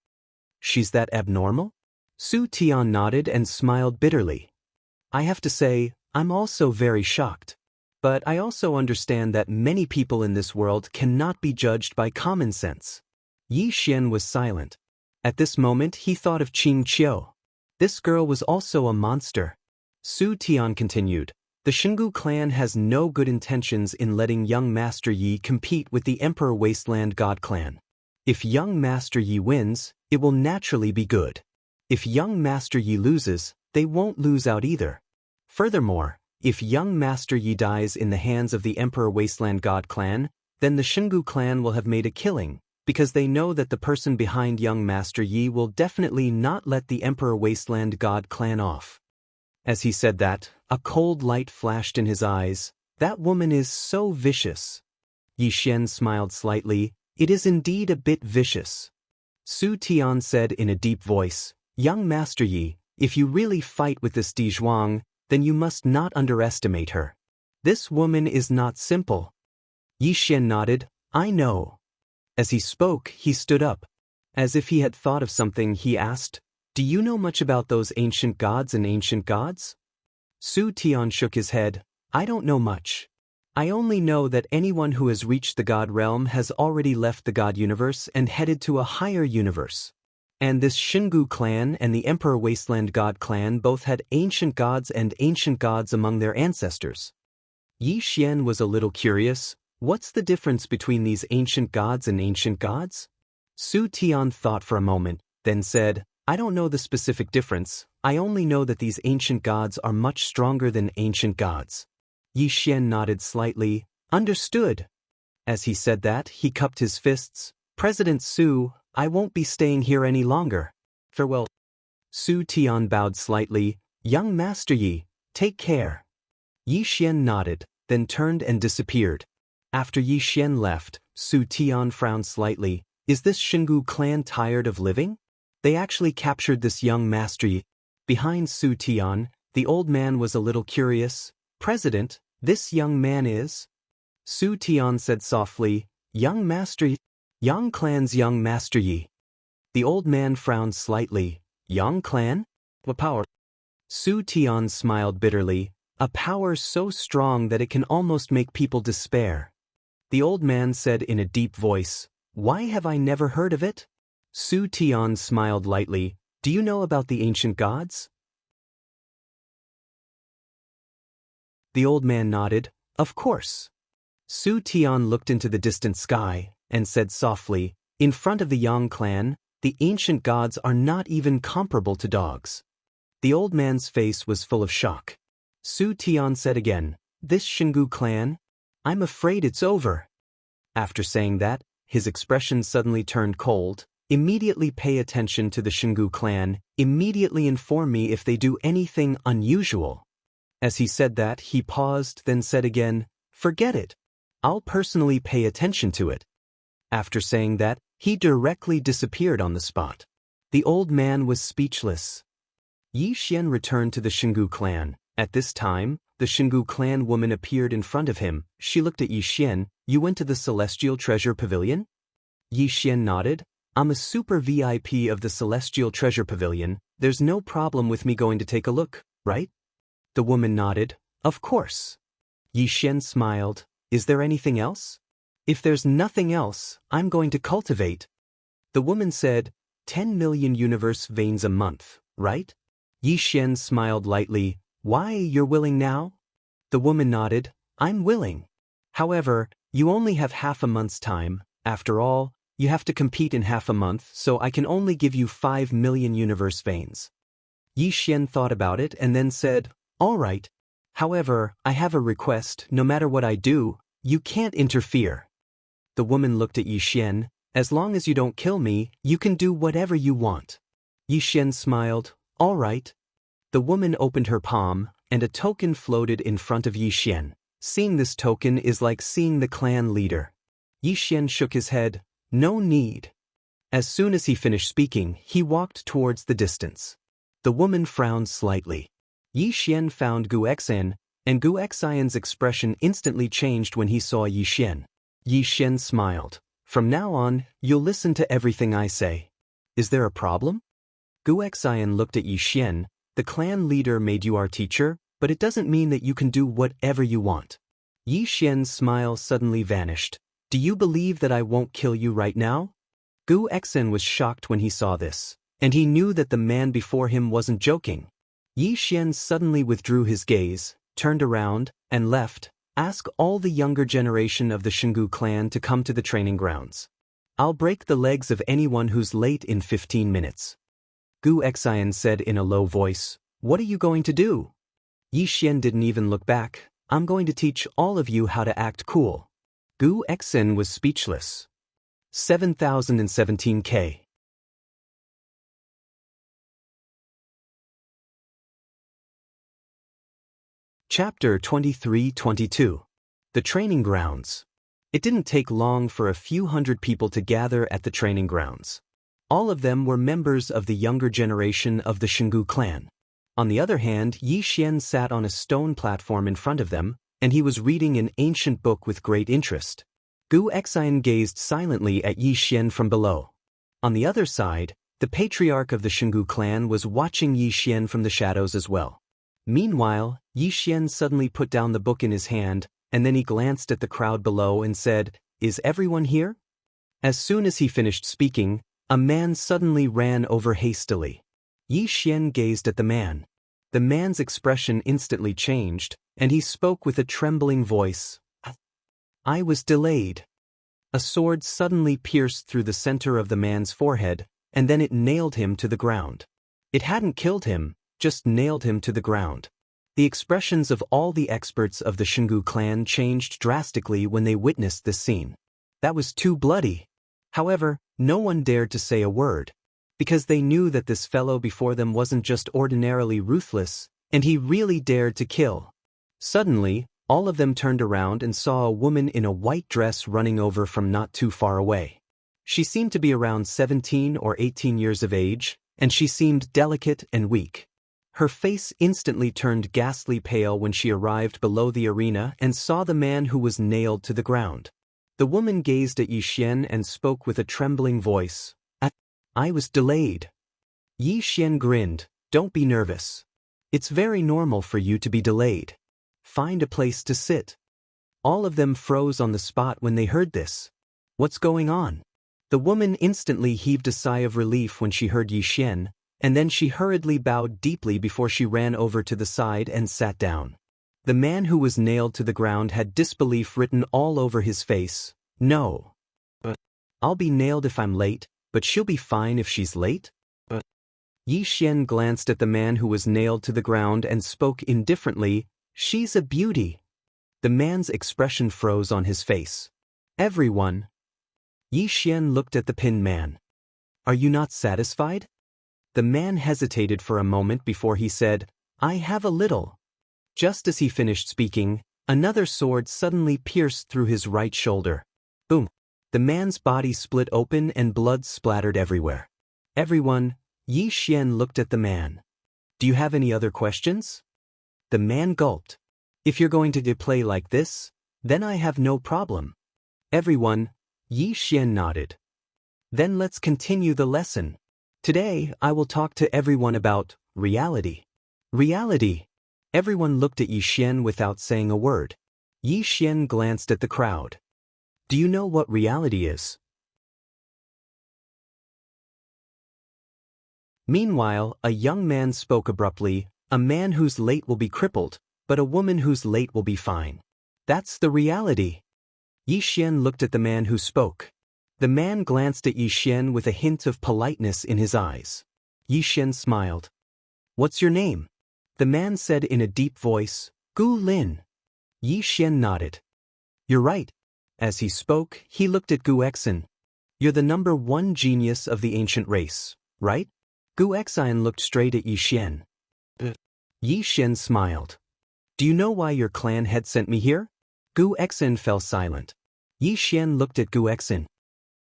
"She's that abnormal?" Su Tian nodded and smiled bitterly. "I have to say, I'm also very shocked. but I also understand that many people in this world cannot be judged by common sense. Yi Xian was silent. At this moment he thought of Qing Qiu. This girl was also a monster. Su Tian continued, the Xingu clan has no good intentions in letting young Master Yi compete with the Emperor Wasteland God clan. If young Master Yi wins, it will naturally be good. If young Master Yi loses, they won't lose out either. Furthermore, if young Master Yi dies in the hands of the Emperor Wasteland God clan, then the Xingu clan will have made a killing, because they know that the person behind young Master Yi will definitely not let the Emperor Wasteland God clan off. As he said that, a cold light flashed in his eyes. That woman is so vicious. Yi Xian smiled slightly. It is indeed a bit vicious. Su Tian said in a deep voice, young Master Yi, if you really fight with this Di Zhuang, then you must not underestimate her. This woman is not simple. Yi Xian nodded, I know. As he spoke, he stood up. As if he had thought of something, he asked, do you know much about those ancient gods and ancient gods? Su Tian shook his head, I don't know much. I only know that anyone who has reached the God realm has already left the God universe and headed to a higher universe. And this Xingu clan and the Emperor Wasteland God clan both had ancient gods and ancient gods among their ancestors. Yi Xian was a little curious. What's the difference between these ancient gods and ancient gods? Su Tian thought for a moment, then said, I don't know the specific difference. I only know that these ancient gods are much stronger than ancient gods. Yi Xian nodded slightly. Understood. As he said that, he cupped his fists. President Su, I won't be staying here any longer. Farewell. Su Tian bowed slightly. Young Master Yi, take care. Yi Xian nodded, then turned and disappeared. After Yi Xian left, Su Tian frowned slightly. Is this Xingu clan tired of living? They actually captured this young Master Yi. Behind Su Tian, the old man was a little curious. President, this young man is? Su Tian said softly, young Master Yi. Yang clan's young Master Yi. The old man frowned slightly. Yang clan? What power? Su Tian smiled bitterly. A power so strong that it can almost make people despair. The old man said in a deep voice, why have I never heard of it? Su Tian smiled lightly. Do you know about the ancient gods? The old man nodded. Of course. Su Tian looked into the distant sky and said softly, in front of the Yang clan, the ancient gods are not even comparable to dogs. The old man's face was full of shock. Su Tian said again, this Xingu clan? I'm afraid it's over. After saying that, his expression suddenly turned cold. Immediately pay attention to the Xingu clan. Immediately inform me if they do anything unusual. As he said that, he paused, then said again, forget it. I'll personally pay attention to it. After saying that, he directly disappeared on the spot. The old man was speechless. Yi Xian returned to the Xingu clan. At this time, the Xingu clan woman appeared in front of him. She looked at Yi Xian. You went to the Celestial Treasure Pavilion? Yi Xian nodded. I'm a super VIP of the Celestial Treasure Pavilion. There's no problem with me going to take a look, right? The woman nodded. Of course. Yi Xian smiled. Is there anything else? If there's nothing else, I'm going to cultivate. The woman said, 10 million universe veins a month, right? Yi Xian smiled lightly. Why, you're willing now? The woman nodded. I'm willing. However, you only have half a month's time. After all, you have to compete in half a month, so I can only give you 5 million universe veins. Yi Xian thought about it and then said, all right. However, I have a request. No matter what I do, you can't interfere. The woman looked at Yi Xian. As long as you don't kill me, you can do whatever you want. Yi Xian smiled. All right. The woman opened her palm, and a token floated in front of Yi Xian. Seeing this token is like seeing the clan leader. Yi Xian shook his head. No need. As soon as he finished speaking, he walked towards the distance. The woman frowned slightly. Yi Xian found Gu Xian, and Gu Xian's expression instantly changed when he saw Yi Xian. Yi Xian smiled. From now on, you'll listen to everything I say. Is there a problem? Gu Xian looked at Yi Xian. The clan leader made you our teacher, but it doesn't mean that you can do whatever you want. Yi Xian's smile suddenly vanished. Do you believe that I won't kill you right now? Gu Exin was shocked when he saw this, and he knew that the man before him wasn't joking. Yi Xian suddenly withdrew his gaze, turned around, and left. Ask all the younger generation of the Xingu clan to come to the training grounds. I'll break the legs of anyone who's late in 15 minutes. Gu Exin said in a low voice, What are you going to do? Yi Xian didn't even look back. I'm going to teach all of you how to act cool. Gu Exin was speechless. 7017K. Chapter 23-22. The Training Grounds. It didn't take long for a few hundred people to gather at the training grounds. All of them were members of the younger generation of the Xingu clan. On the other hand, Yi Xian sat on a stone platform in front of them, and he was reading an ancient book with great interest. Gu Exin gazed silently at Yi Xian from below. On the other side, the patriarch of the Xingu clan was watching Yi Xian from the shadows as well. Meanwhile, Yi Xian suddenly put down the book in his hand, and then he glanced at the crowd below and said, Is everyone here? As soon as he finished speaking, a man suddenly ran over hastily. Yi Xian gazed at the man. The man's expression instantly changed, and he spoke with a trembling voice. I was delayed. A sword suddenly pierced through the center of the man's forehead, and then it nailed him to the ground. It hadn't killed him, just nailed him to the ground. The expressions of all the experts of the Xingu clan changed drastically when they witnessed this scene. That was too bloody. However, no one dared to say a word, because they knew that this fellow before them wasn't just ordinarily ruthless, and he really dared to kill. Suddenly, all of them turned around and saw a woman in a white dress running over from not too far away. She seemed to be around 17 or 18 years of age, and she seemed delicate and weak. Her face instantly turned ghastly pale when she arrived below the arena and saw the man who was nailed to the ground. The woman gazed at Yi Xian and spoke with a trembling voice. I was delayed. Yi Xian grinned. Don't be nervous. It's very normal for you to be delayed. Find a place to sit. All of them froze on the spot when they heard this. What's going on? The woman instantly heaved a sigh of relief when she heard Yi Xian, and then she hurriedly bowed deeply before she ran over to the side and sat down. The man who was nailed to the ground had disbelief written all over his face. No. But I'll be nailed if I'm late, but she'll be fine if she's late? Yi Xian glanced at the man who was nailed to the ground and spoke indifferently. She's a beauty. The man's expression froze on his face. Everyone. Yi Xian looked at the pinned man. Are you not satisfied? The man hesitated for a moment before he said, I have a little. Just as he finished speaking, another sword suddenly pierced through his right shoulder. Boom. The man's body split open and blood splattered everywhere. Everyone. Yi Xian looked at the man. Do you have any other questions? The man gulped. If you're going to play like this, then I have no problem. Everyone. Yi Xian nodded. Then let's continue the lesson. Today, I will talk to everyone about reality. Reality. Everyone looked at Yi Xian without saying a word. Yi Xian glanced at the crowd. Do you know what reality is? Meanwhile, a young man spoke abruptly. A man who's late will be crippled, but a woman who's late will be fine. That's the reality. Yi Xian looked at the man who spoke. The man glanced at Yi Xian with a hint of politeness in his eyes. Yi Xian smiled. What's your name? The man said in a deep voice, Gu Lin. Yi Xian nodded. You're right. As he spoke, he looked at Gu Exin. You're the #1 genius of the ancient race, right? Gu Exin looked straight at Yi Xian. Yi Xian smiled. Do you know why your clan head sent me here? Gu Exin fell silent. Yi Xian looked at Gu Exin.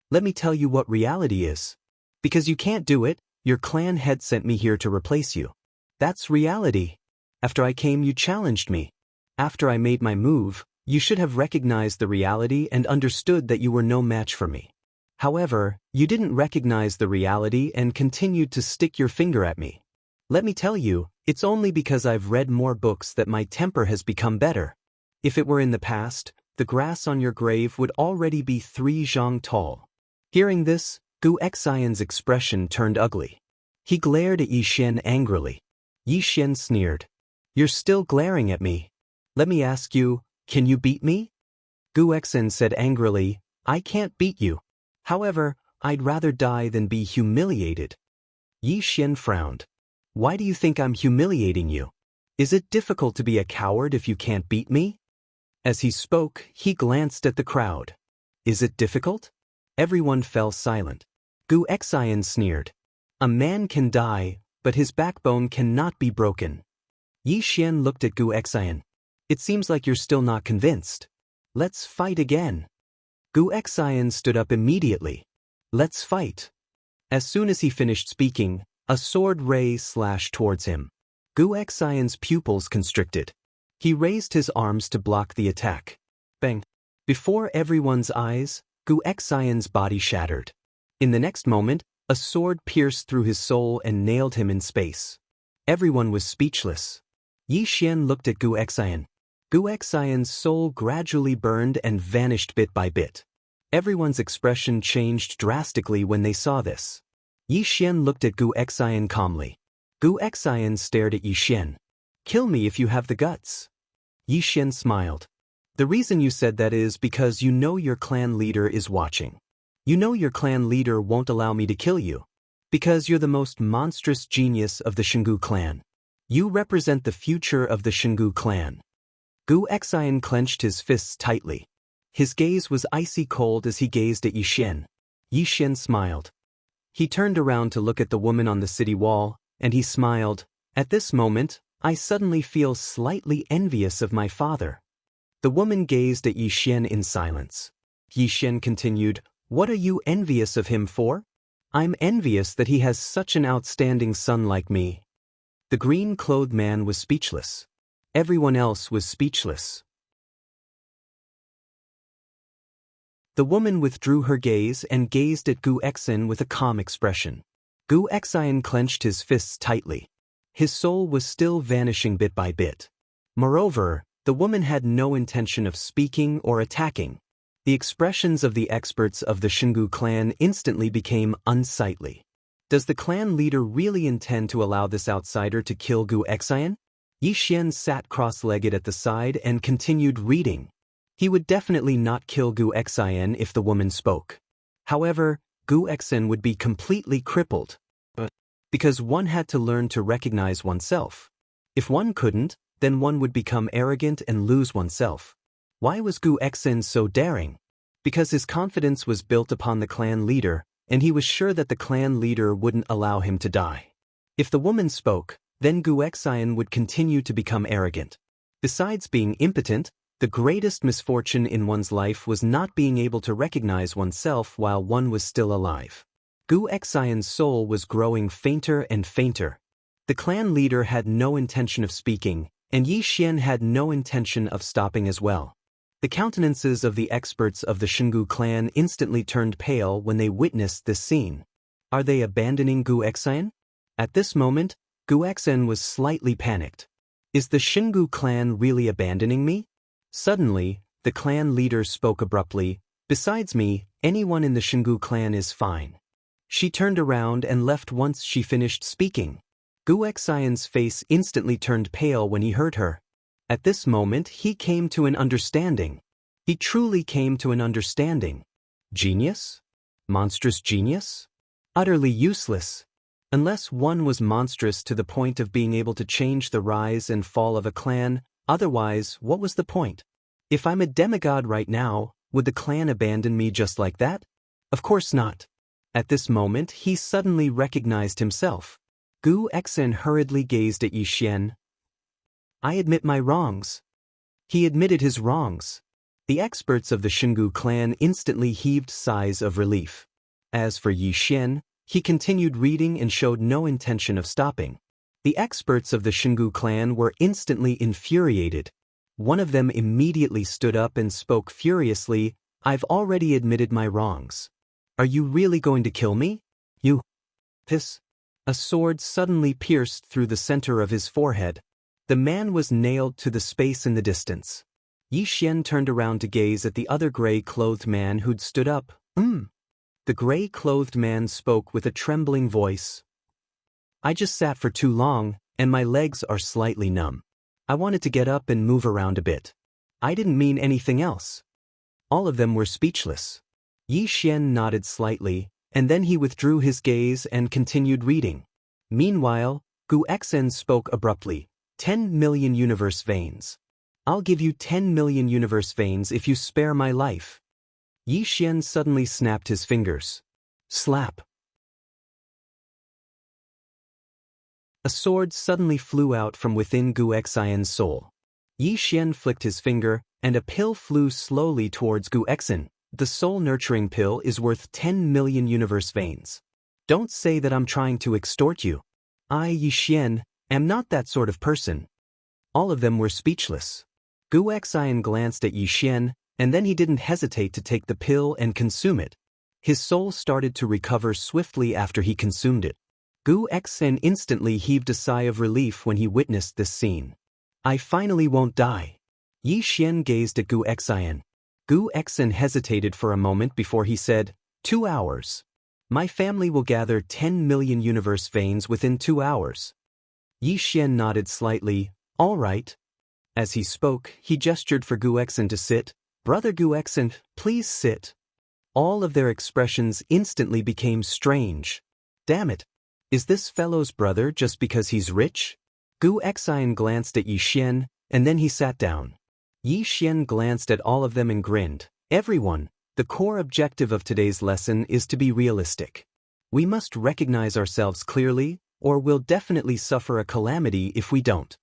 Let me tell you what reality is. Because you can't do it, your clan head sent me here to replace you. That's reality. After I came, you challenged me. After I made my move, you should have recognized the reality and understood that you were no match for me. However, you didn't recognize the reality and continued to stick your finger at me. Let me tell you, it's only because I've read more books that my temper has become better. If it were in the past, the grass on your grave would already be 3 zhang tall. Hearing this, Gu Xian's expression turned ugly. He glared at Yi Xian angrily. Yi Xian sneered. You're still glaring at me. Let me ask you, can you beat me? Gu Xian said angrily, I can't beat you. However, I'd rather die than be humiliated. Yi Xian frowned. Why do you think I'm humiliating you? Is it difficult to be a coward if you can't beat me? As he spoke, he glanced at the crowd. Is it difficult? Everyone fell silent. Gu Xian sneered. A man can die, but his backbone cannot be broken. Yi Xian looked at Gu Xian. It seems like you're still not convinced. Let's fight again. Gu Xian stood up immediately. Let's fight. As soon as he finished speaking, a sword ray slashed towards him. Gu Xian's pupils constricted. He raised his arms to block the attack. Bang! Before everyone's eyes, Gu Xian's body shattered. In the next moment, a sword pierced through his soul and nailed him in space. Everyone was speechless. Yi Xian looked at Gu Xian. Gu Xian's soul gradually burned and vanished bit by bit. Everyone's expression changed drastically when they saw this. Yi Xian looked at Gu Xian calmly. Gu Xian stared at Yi Xian. Kill me if you have the guts. Yi Xian smiled. The reason you said that is because you know your clan leader is watching. You know your clan leader won't allow me to kill you. Because you're the most monstrous genius of the Xingu clan. You represent the future of the Xingu clan. Gu Xian clenched his fists tightly. His gaze was icy cold as he gazed at Yi Xian. Yi Xian smiled. He turned around to look at the woman on the city wall, and he smiled. At this moment, I suddenly feel slightly envious of my father. The woman gazed at Yi Xian in silence. Yi Xian continued, What are you envious of him for? I'm envious that he has such an outstanding son like me. The green-clothed man was speechless. Everyone else was speechless. The woman withdrew her gaze and gazed at Gu Xian with a calm expression. Gu Xian clenched his fists tightly. His soul was still vanishing bit by bit. Moreover, the woman had no intention of speaking or attacking. The expressions of the experts of the Xingu clan instantly became unsightly. Does the clan leader really intend to allow this outsider to kill Gu Xian? Yi Xian sat cross-legged at the side and continued reading. He would definitely not kill Gu Xian if the woman spoke. However, Gu Xian would be completely crippled. Because one had to learn to recognize oneself. If one couldn't, then one would become arrogant and lose oneself. Why was Gu Xian so daring? Because his confidence was built upon the clan leader, and he was sure that the clan leader wouldn't allow him to die. If the woman spoke, then Gu Xian would continue to become arrogant. Besides being impotent, the greatest misfortune in one's life was not being able to recognize oneself while one was still alive. Gu Xian's soul was growing fainter and fainter. The clan leader had no intention of speaking, and Yi Xian had no intention of stopping as well. The countenances of the experts of the Xingu clan instantly turned pale when they witnessed this scene. Are they abandoning Gu Xian? At this moment, Gu Xian was slightly panicked. Is the Xingu clan really abandoning me? Suddenly, the clan leader spoke abruptly. Besides me, anyone in the Xingu clan is fine. She turned around and left once she finished speaking. Gu Xian's face instantly turned pale when he heard her. At this moment he came to an understanding. He truly came to an understanding. Genius? Monstrous genius? Utterly useless. Unless one was monstrous to the point of being able to change the rise and fall of a clan, otherwise, what was the point? If I'm a demigod right now, would the clan abandon me just like that? Of course not. At this moment he suddenly recognized himself. Gu Xian hurriedly gazed at Yi Xian. I admit my wrongs. He admitted his wrongs. The experts of the Xingu clan instantly heaved sighs of relief. As for Yi Xian, he continued reading and showed no intention of stopping. The experts of the Xingu clan were instantly infuriated. One of them immediately stood up and spoke furiously, I've already admitted my wrongs. Are you really going to kill me? You. Piss. A sword suddenly pierced through the center of his forehead. The man was nailed to the space in the distance. Yi Xian turned around to gaze at the other gray-clothed man who'd stood up. The gray-clothed man spoke with a trembling voice. I just sat for too long, and my legs are slightly numb. I wanted to get up and move around a bit. I didn't mean anything else. All of them were speechless. Yi Xian nodded slightly, and then he withdrew his gaze and continued reading. Meanwhile, Gu Xen spoke abruptly. 10 million universe veins. I'll give you 10 million universe veins if you spare my life. Yi Xian suddenly snapped his fingers. Slap. A sword suddenly flew out from within Gu Xian's soul. Yi Xian flicked his finger, and a pill flew slowly towards Gu Xen. The soul-nurturing pill is worth 10 million universe veins. Don't say that I'm trying to extort you. I, Yi Xian, am not that sort of person. All of them were speechless. Gu Xian glanced at Yi Xian, and then he didn't hesitate to take the pill and consume it. His soul started to recover swiftly after he consumed it. Gu Xen instantly heaved a sigh of relief when he witnessed this scene. I finally won't die. Yi Xian gazed at Gu Xian. Gu Xen hesitated for a moment before he said, 2 hours. My family will gather 10 million universe veins within 2 hours. Yi Xian nodded slightly. All right. As he spoke, he gestured for Gu Xen to sit. Brother Gu Xen, please sit. All of their expressions instantly became strange. Damn it. Is this fellow's brother just because he's rich? Gu Xian glanced at Yi Xian, and then he sat down. Yi Xian glanced at all of them and grinned. Everyone, the core objective of today's lesson is to be realistic. We must recognize ourselves clearly, or we'll definitely suffer a calamity if we don't.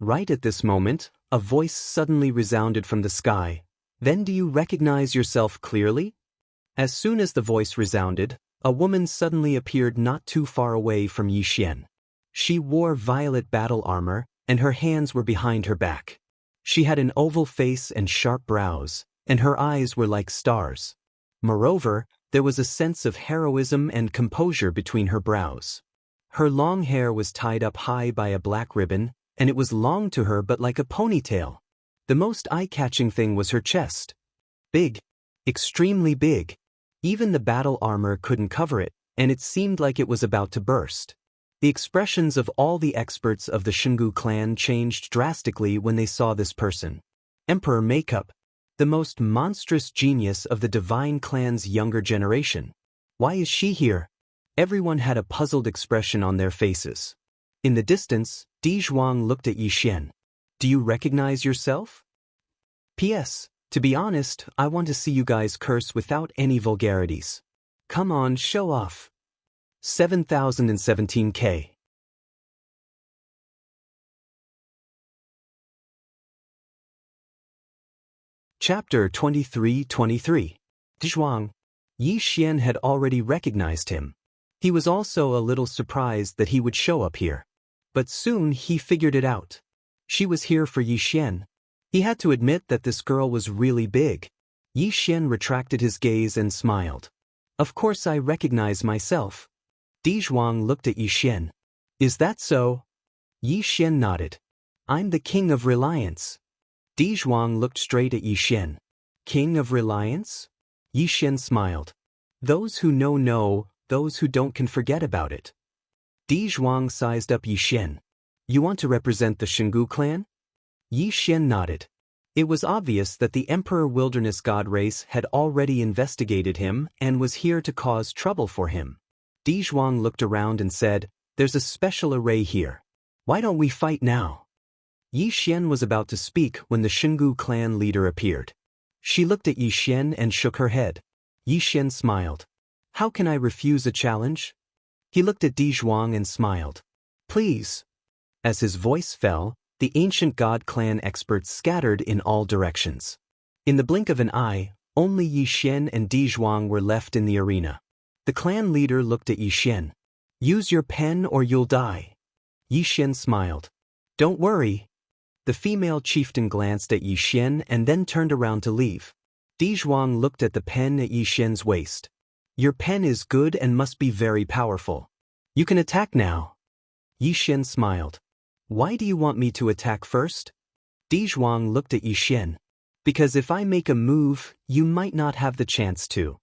Right at this moment, a voice suddenly resounded from the sky. Then do you recognize yourself clearly? As soon as the voice resounded, a woman suddenly appeared not too far away from Yi Xian. She wore violet battle armor, and her hands were behind her back. She had an oval face and sharp brows, and her eyes were like stars. Moreover, there was a sense of heroism and composure between her brows. Her long hair was tied up high by a black ribbon, and it was long to her but like a ponytail. The most eye-catching thing was her chest. Big. Extremely big. Even the battle armor couldn't cover it, and it seemed like it was about to burst. The expressions of all the experts of the Xingu clan changed drastically when they saw this person. Emperor Makeup. The most monstrous genius of the Divine Clan's younger generation. Why is she here? Everyone had a puzzled expression on their faces. In the distance, Di Zhuang looked at Yi Xian. Do you recognize yourself? P.S. To be honest, I want to see you guys curse without any vulgarities. Come on, show off. 7017K. Chapter 23:23. Zhuang. Yi Xian had already recognized him. He was also a little surprised that he would show up here. But soon he figured it out. She was here for Yi Xian. He had to admit that this girl was really big. Yi Xian retracted his gaze and smiled. Of course I recognize myself. Di Zhuang looked at Yi Xian. Is that so? Yi Xian nodded. I'm the king of reliance. Di Zhuang looked straight at Yi Xian. King of reliance? Yi Xian smiled. Those who know, those who don't can forget about it. Di Zhuang sized up Yi Xian. You want to represent the Xingu clan? Yi Xian nodded. It was obvious that the Emperor Wilderness God race had already investigated him and was here to cause trouble for him. Di Zhuang looked around and said, There's a special array here. Why don't we fight now? Yi Xian was about to speak when the Xingu clan leader appeared. She looked at Yi Xian and shook her head. Yi Xian smiled. How can I refuse a challenge? He looked at Di Zhuang and smiled. Please. As his voice fell, the ancient god clan experts scattered in all directions. In the blink of an eye, only Yi Xian and Di Zhuang were left in the arena. The clan leader looked at Yi Xian. Use your pen or you'll die. Yi Xian smiled. Don't worry. The female chieftain glanced at Yi Xian and then turned around to leave. Di Zhuang looked at the pen at Yi Xian's waist. Your pen is good and must be very powerful. You can attack now. Yi Xian smiled. Why do you want me to attack first? Di Zhuang looked at Yi Xian. Because if I make a move, you might not have the chance to.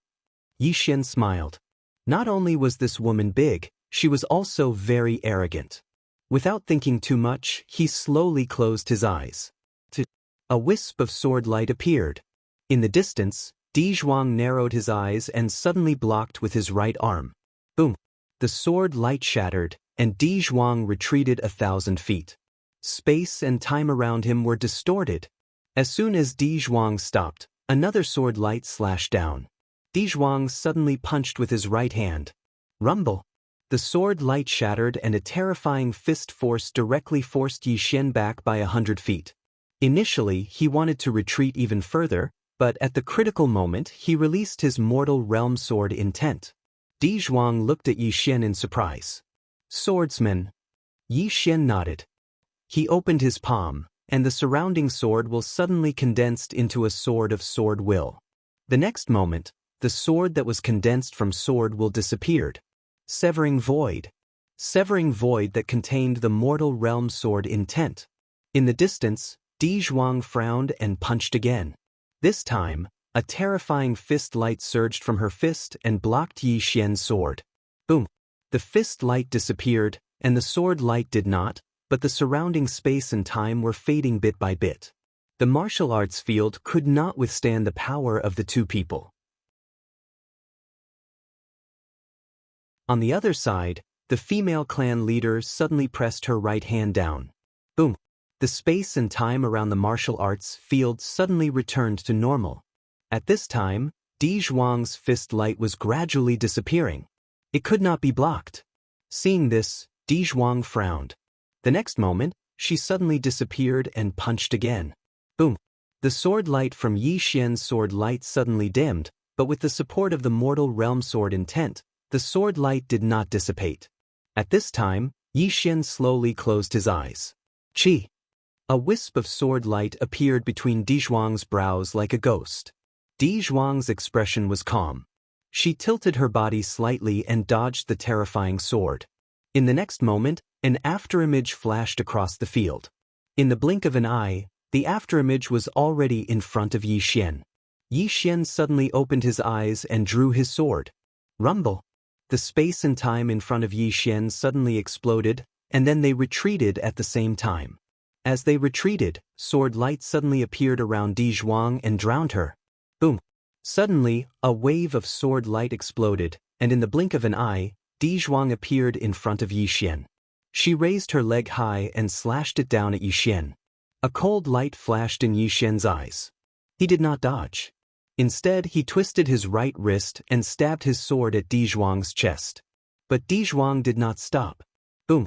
Yixian smiled. Not only was this woman big, she was also very arrogant. Without thinking too much, he slowly closed his eyes. A wisp of sword light appeared. In the distance, Di Zhuang narrowed his eyes and suddenly blocked with his right arm. Boom! The sword light shattered, and Di Zhuang retreated 1,000 feet. Space and time around him were distorted. As soon as Di Zhuang stopped, another sword light slashed down. Di Zhuang suddenly punched with his right hand. Rumble! The sword light shattered and a terrifying fist force directly forced Yixian back by 100 feet. Initially, he wanted to retreat even further, but at the critical moment he released his mortal realm sword intent. Di Zhuang looked at Yixian in surprise. Swordsman. Yixian nodded. He opened his palm, and the surrounding sword will suddenly condensed into a sword of sword will. The next moment, the sword that was condensed from sword will disappeared. Severing void. Severing void that contained the mortal realm sword intent. In the distance, Di Zhuang frowned and punched again. This time, a terrifying fist light surged from her fist and blocked Yixian's sword. Boom! The fist light disappeared, and the sword light did not, but the surrounding space and time were fading bit by bit. The martial arts field could not withstand the power of the two people. On the other side, the female clan leader suddenly pressed her right hand down. Boom! The space and time around the martial arts field suddenly returned to normal. At this time, Di Zhuang's fist light was gradually disappearing. It could not be blocked. Seeing this, Di Zhuang frowned. The next moment, she suddenly disappeared and punched again. Boom! The sword light from Yixian's sword light suddenly dimmed, but with the support of the mortal realm sword intent, the sword light did not dissipate. At this time, Yixian slowly closed his eyes. Chi! A wisp of sword light appeared between Di Zhuang's brows like a ghost. Di Zhuang's expression was calm. She tilted her body slightly and dodged the terrifying sword. In the next moment, an afterimage flashed across the field. In the blink of an eye, the afterimage was already in front of Yixian. Yixian suddenly opened his eyes and drew his sword. Rumble! The space and time in front of Yixian suddenly exploded, and then they retreated at the same time. As they retreated, sword light suddenly appeared around Di Zhuang and drowned her. Boom! Suddenly, a wave of sword light exploded, and in the blink of an eye, Di Zhuang appeared in front of Yixian. She raised her leg high and slashed it down at Yixian. A cold light flashed in Yixian's eyes. He did not dodge. Instead, he twisted his right wrist and stabbed his sword at Di Zhuang's chest. But Di Zhuang did not stop. Boom!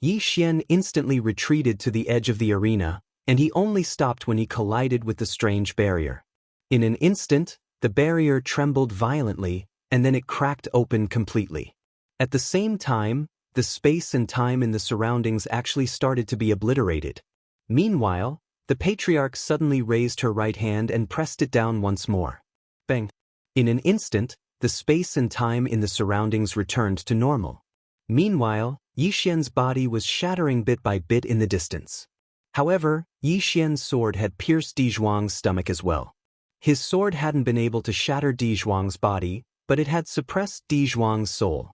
Yixian instantly retreated to the edge of the arena, and he only stopped when he collided with the strange barrier. In an instant, the barrier trembled violently, and then it cracked open completely. At the same time, the space and time in the surroundings actually started to be obliterated. Meanwhile, the patriarch suddenly raised her right hand and pressed it down once more. Bang! In an instant, the space and time in the surroundings returned to normal. Meanwhile, Yixian's body was shattering bit by bit in the distance. However, Yixian's sword had pierced Di Zhuang's stomach as well. His sword hadn't been able to shatter Di Zhuang's body, but it had suppressed Di Zhuang's soul.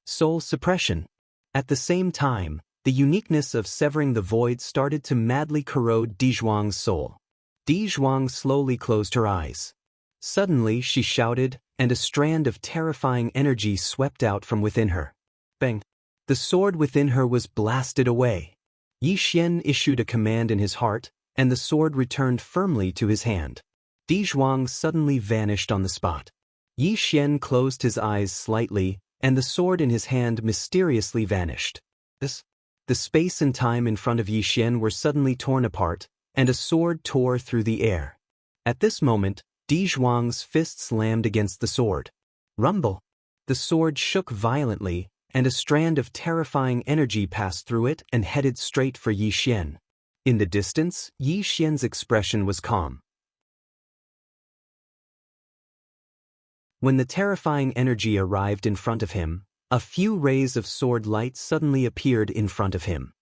Soul suppression. At the same time, the uniqueness of severing the void started to madly corrode Di Zhuang's soul. Di Zhuang slowly closed her eyes. Suddenly she shouted, and a strand of terrifying energy swept out from within her. Bang! The sword within her was blasted away. Yixian issued a command in his heart, and the sword returned firmly to his hand. Di Zhuang suddenly vanished on the spot. Yixian closed his eyes slightly, and the sword in his hand mysteriously vanished. The space and time in front of Yixian were suddenly torn apart, and a sword tore through the air. At this moment, Di Zhuang's fist slammed against the sword. Rumble! The sword shook violently, and a strand of terrifying energy passed through it and headed straight for Yixian. In the distance, Yixian's expression was calm. When the terrifying energy arrived in front of him, a few rays of sword light suddenly appeared in front of him.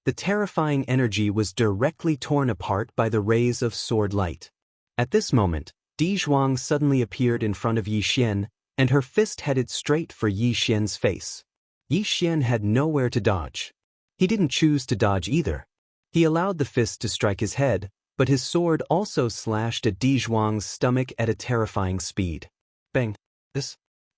The terrifying energy was directly torn apart by the rays of sword light. At this moment, Di Zhuang suddenly appeared in front of Yi Xian, and her fist headed straight for Yi Xian's face. Yi Xian had nowhere to dodge. He didn't choose to dodge either. He allowed the fist to strike his head, but his sword also slashed at Di Zhuang's stomach at a terrifying speed. Bang!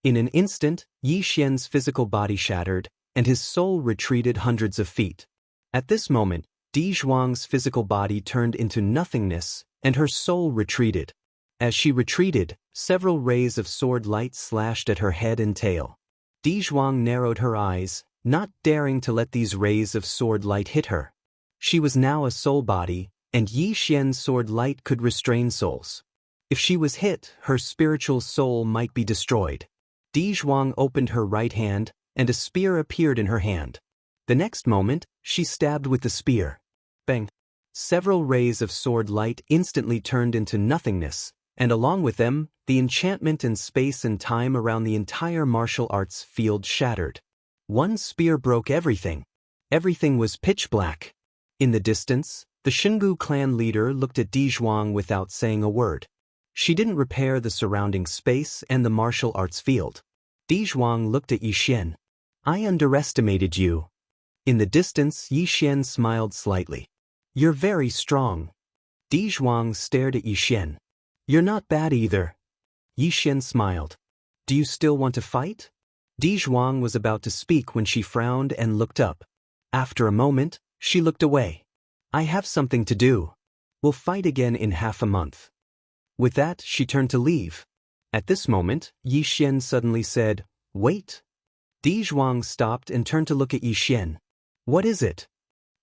In an instant, Yi Xian's physical body shattered, and his soul retreated hundreds of feet. At this moment, Di Zhuang's physical body turned into nothingness, and her soul retreated. As she retreated, several rays of sword light slashed at her head and tail. Di Zhuang narrowed her eyes, not daring to let these rays of sword light hit her. She was now a soul body, and Yi Xian's sword light could restrain souls. If she was hit, her spiritual soul might be destroyed. Di Zhuang opened her right hand, and a spear appeared in her hand. The next moment, she stabbed with the spear. Bang! Several rays of sword light instantly turned into nothingness, and along with them, the enchantment and space and time around the entire martial arts field shattered. One spear broke everything. Everything was pitch black. In the distance, the Xingu clan leader looked at Di Zhuang without saying a word. She didn't repair the surrounding space and the martial arts field. Di Zhuang looked at Yi Xian. I underestimated you. In the distance, Yi Xian smiled slightly. You're very strong. Di Zhuang stared at Yi Xian. You're not bad either. Yi Xian smiled. Do you still want to fight? Di Zhuang was about to speak when she frowned and looked up. After a moment, she looked away. I have something to do. We'll fight again in half a month. With that, she turned to leave. At this moment, Yi Xian suddenly said, Wait. Di Zhuang stopped and turned to look at Yi Xian. What is it?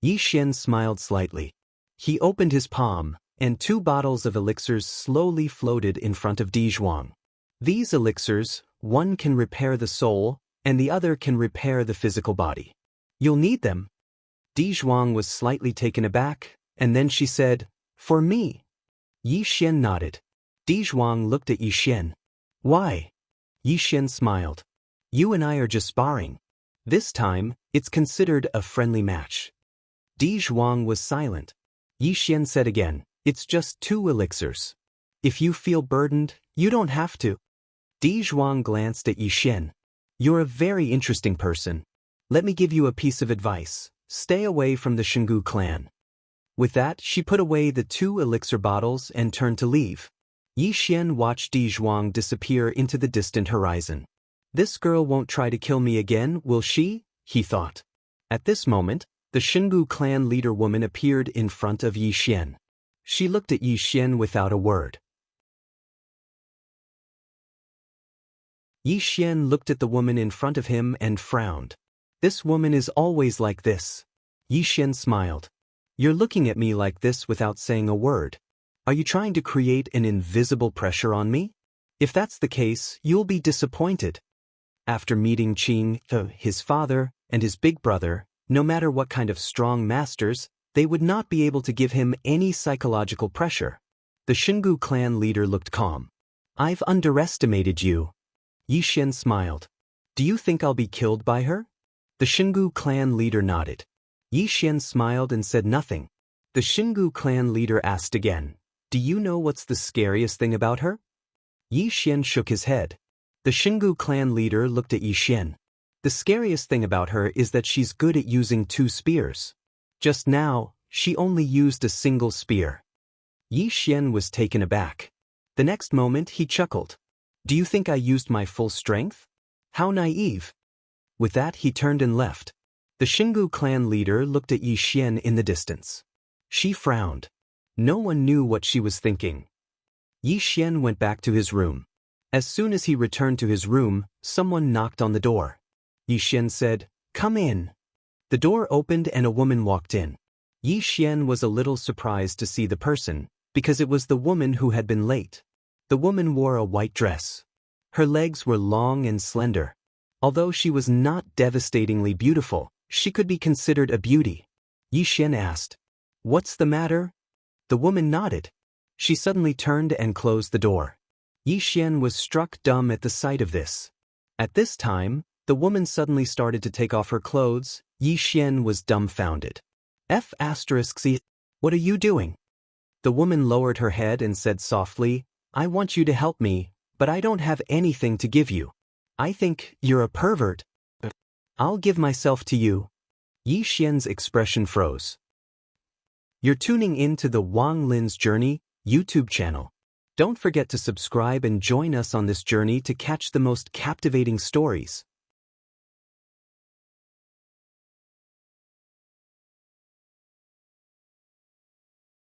Yi Xian smiled slightly. He opened his palm, and 2 bottles of elixirs slowly floated in front of Di Zhuang. These elixirs, one can repair the soul, and the other can repair the physical body. You'll need them. Di Zhuang was slightly taken aback, and then she said, For me. Yi Xian nodded. Di Zhuang looked at Yi Xian. Why? Yi Xian smiled. You and I are just sparring. This time, it's considered a friendly match. Di Zhuang was silent. Yi Xian said again, It's just 2 elixirs. If you feel burdened, you don't have to. Di Zhuang glanced at Yi Xian. You're a very interesting person. Let me give you a piece of advice. Stay away from the Xingu clan. With that, she put away the 2 elixir bottles and turned to leave. Yi Xian watched Di Zhuang disappear into the distant horizon. This girl won't try to kill me again, will she? He thought. At this moment, the Xingu clan leader woman appeared in front of Yi Xian. She looked at Yi Xian without a word. Yi Xian looked at the woman in front of him and frowned. This woman is always like this. Yi Xian smiled. You're looking at me like this without saying a word. Are you trying to create an invisible pressure on me? If that's the case, you'll be disappointed. After meeting Qing, his father, and his big brother, no matter what kind of strong masters, they would not be able to give him any psychological pressure. The Xingu clan leader looked calm. I've underestimated you. Yi Xian smiled. Do you think I'll be killed by her? The Xingu clan leader nodded. Yi Xian smiled and said nothing. The Xingu clan leader asked again, Do you know what's the scariest thing about her? Yi Xian shook his head. The Xingu clan leader looked at Yi Xian. The scariest thing about her is that she's good at using 2 spears. Just now, she only used a single spear. Yi Xian was taken aback. The next moment he chuckled. Do you think I used my full strength? How naive. With that he turned and left. The Xingu clan leader looked at Yi Xian in the distance. She frowned. No one knew what she was thinking. Yi Xian went back to his room. As soon as he returned to his room, someone knocked on the door. Yi Xian said, Come in. The door opened and a woman walked in. Yi Xian was a little surprised to see the person, because it was the woman who had been late. The woman wore a white dress. Her legs were long and slender. Although she was not devastatingly beautiful, she could be considered a beauty. Yi Xian asked, What's the matter? The woman nodded. She suddenly turned and closed the door. Yi Xian was struck dumb at the sight of this. At this time, the woman suddenly started to take off her clothes. Yi Xian was dumbfounded. F asterisk C. What are you doing? The woman lowered her head and said softly, I want you to help me, but I don't have anything to give you. I think you're a pervert. I'll give myself to you. Yi Xian's expression froze. You're tuning in to the Wang Lin's Journey YouTube channel. Don't forget to subscribe and join us on this journey to catch the most captivating stories.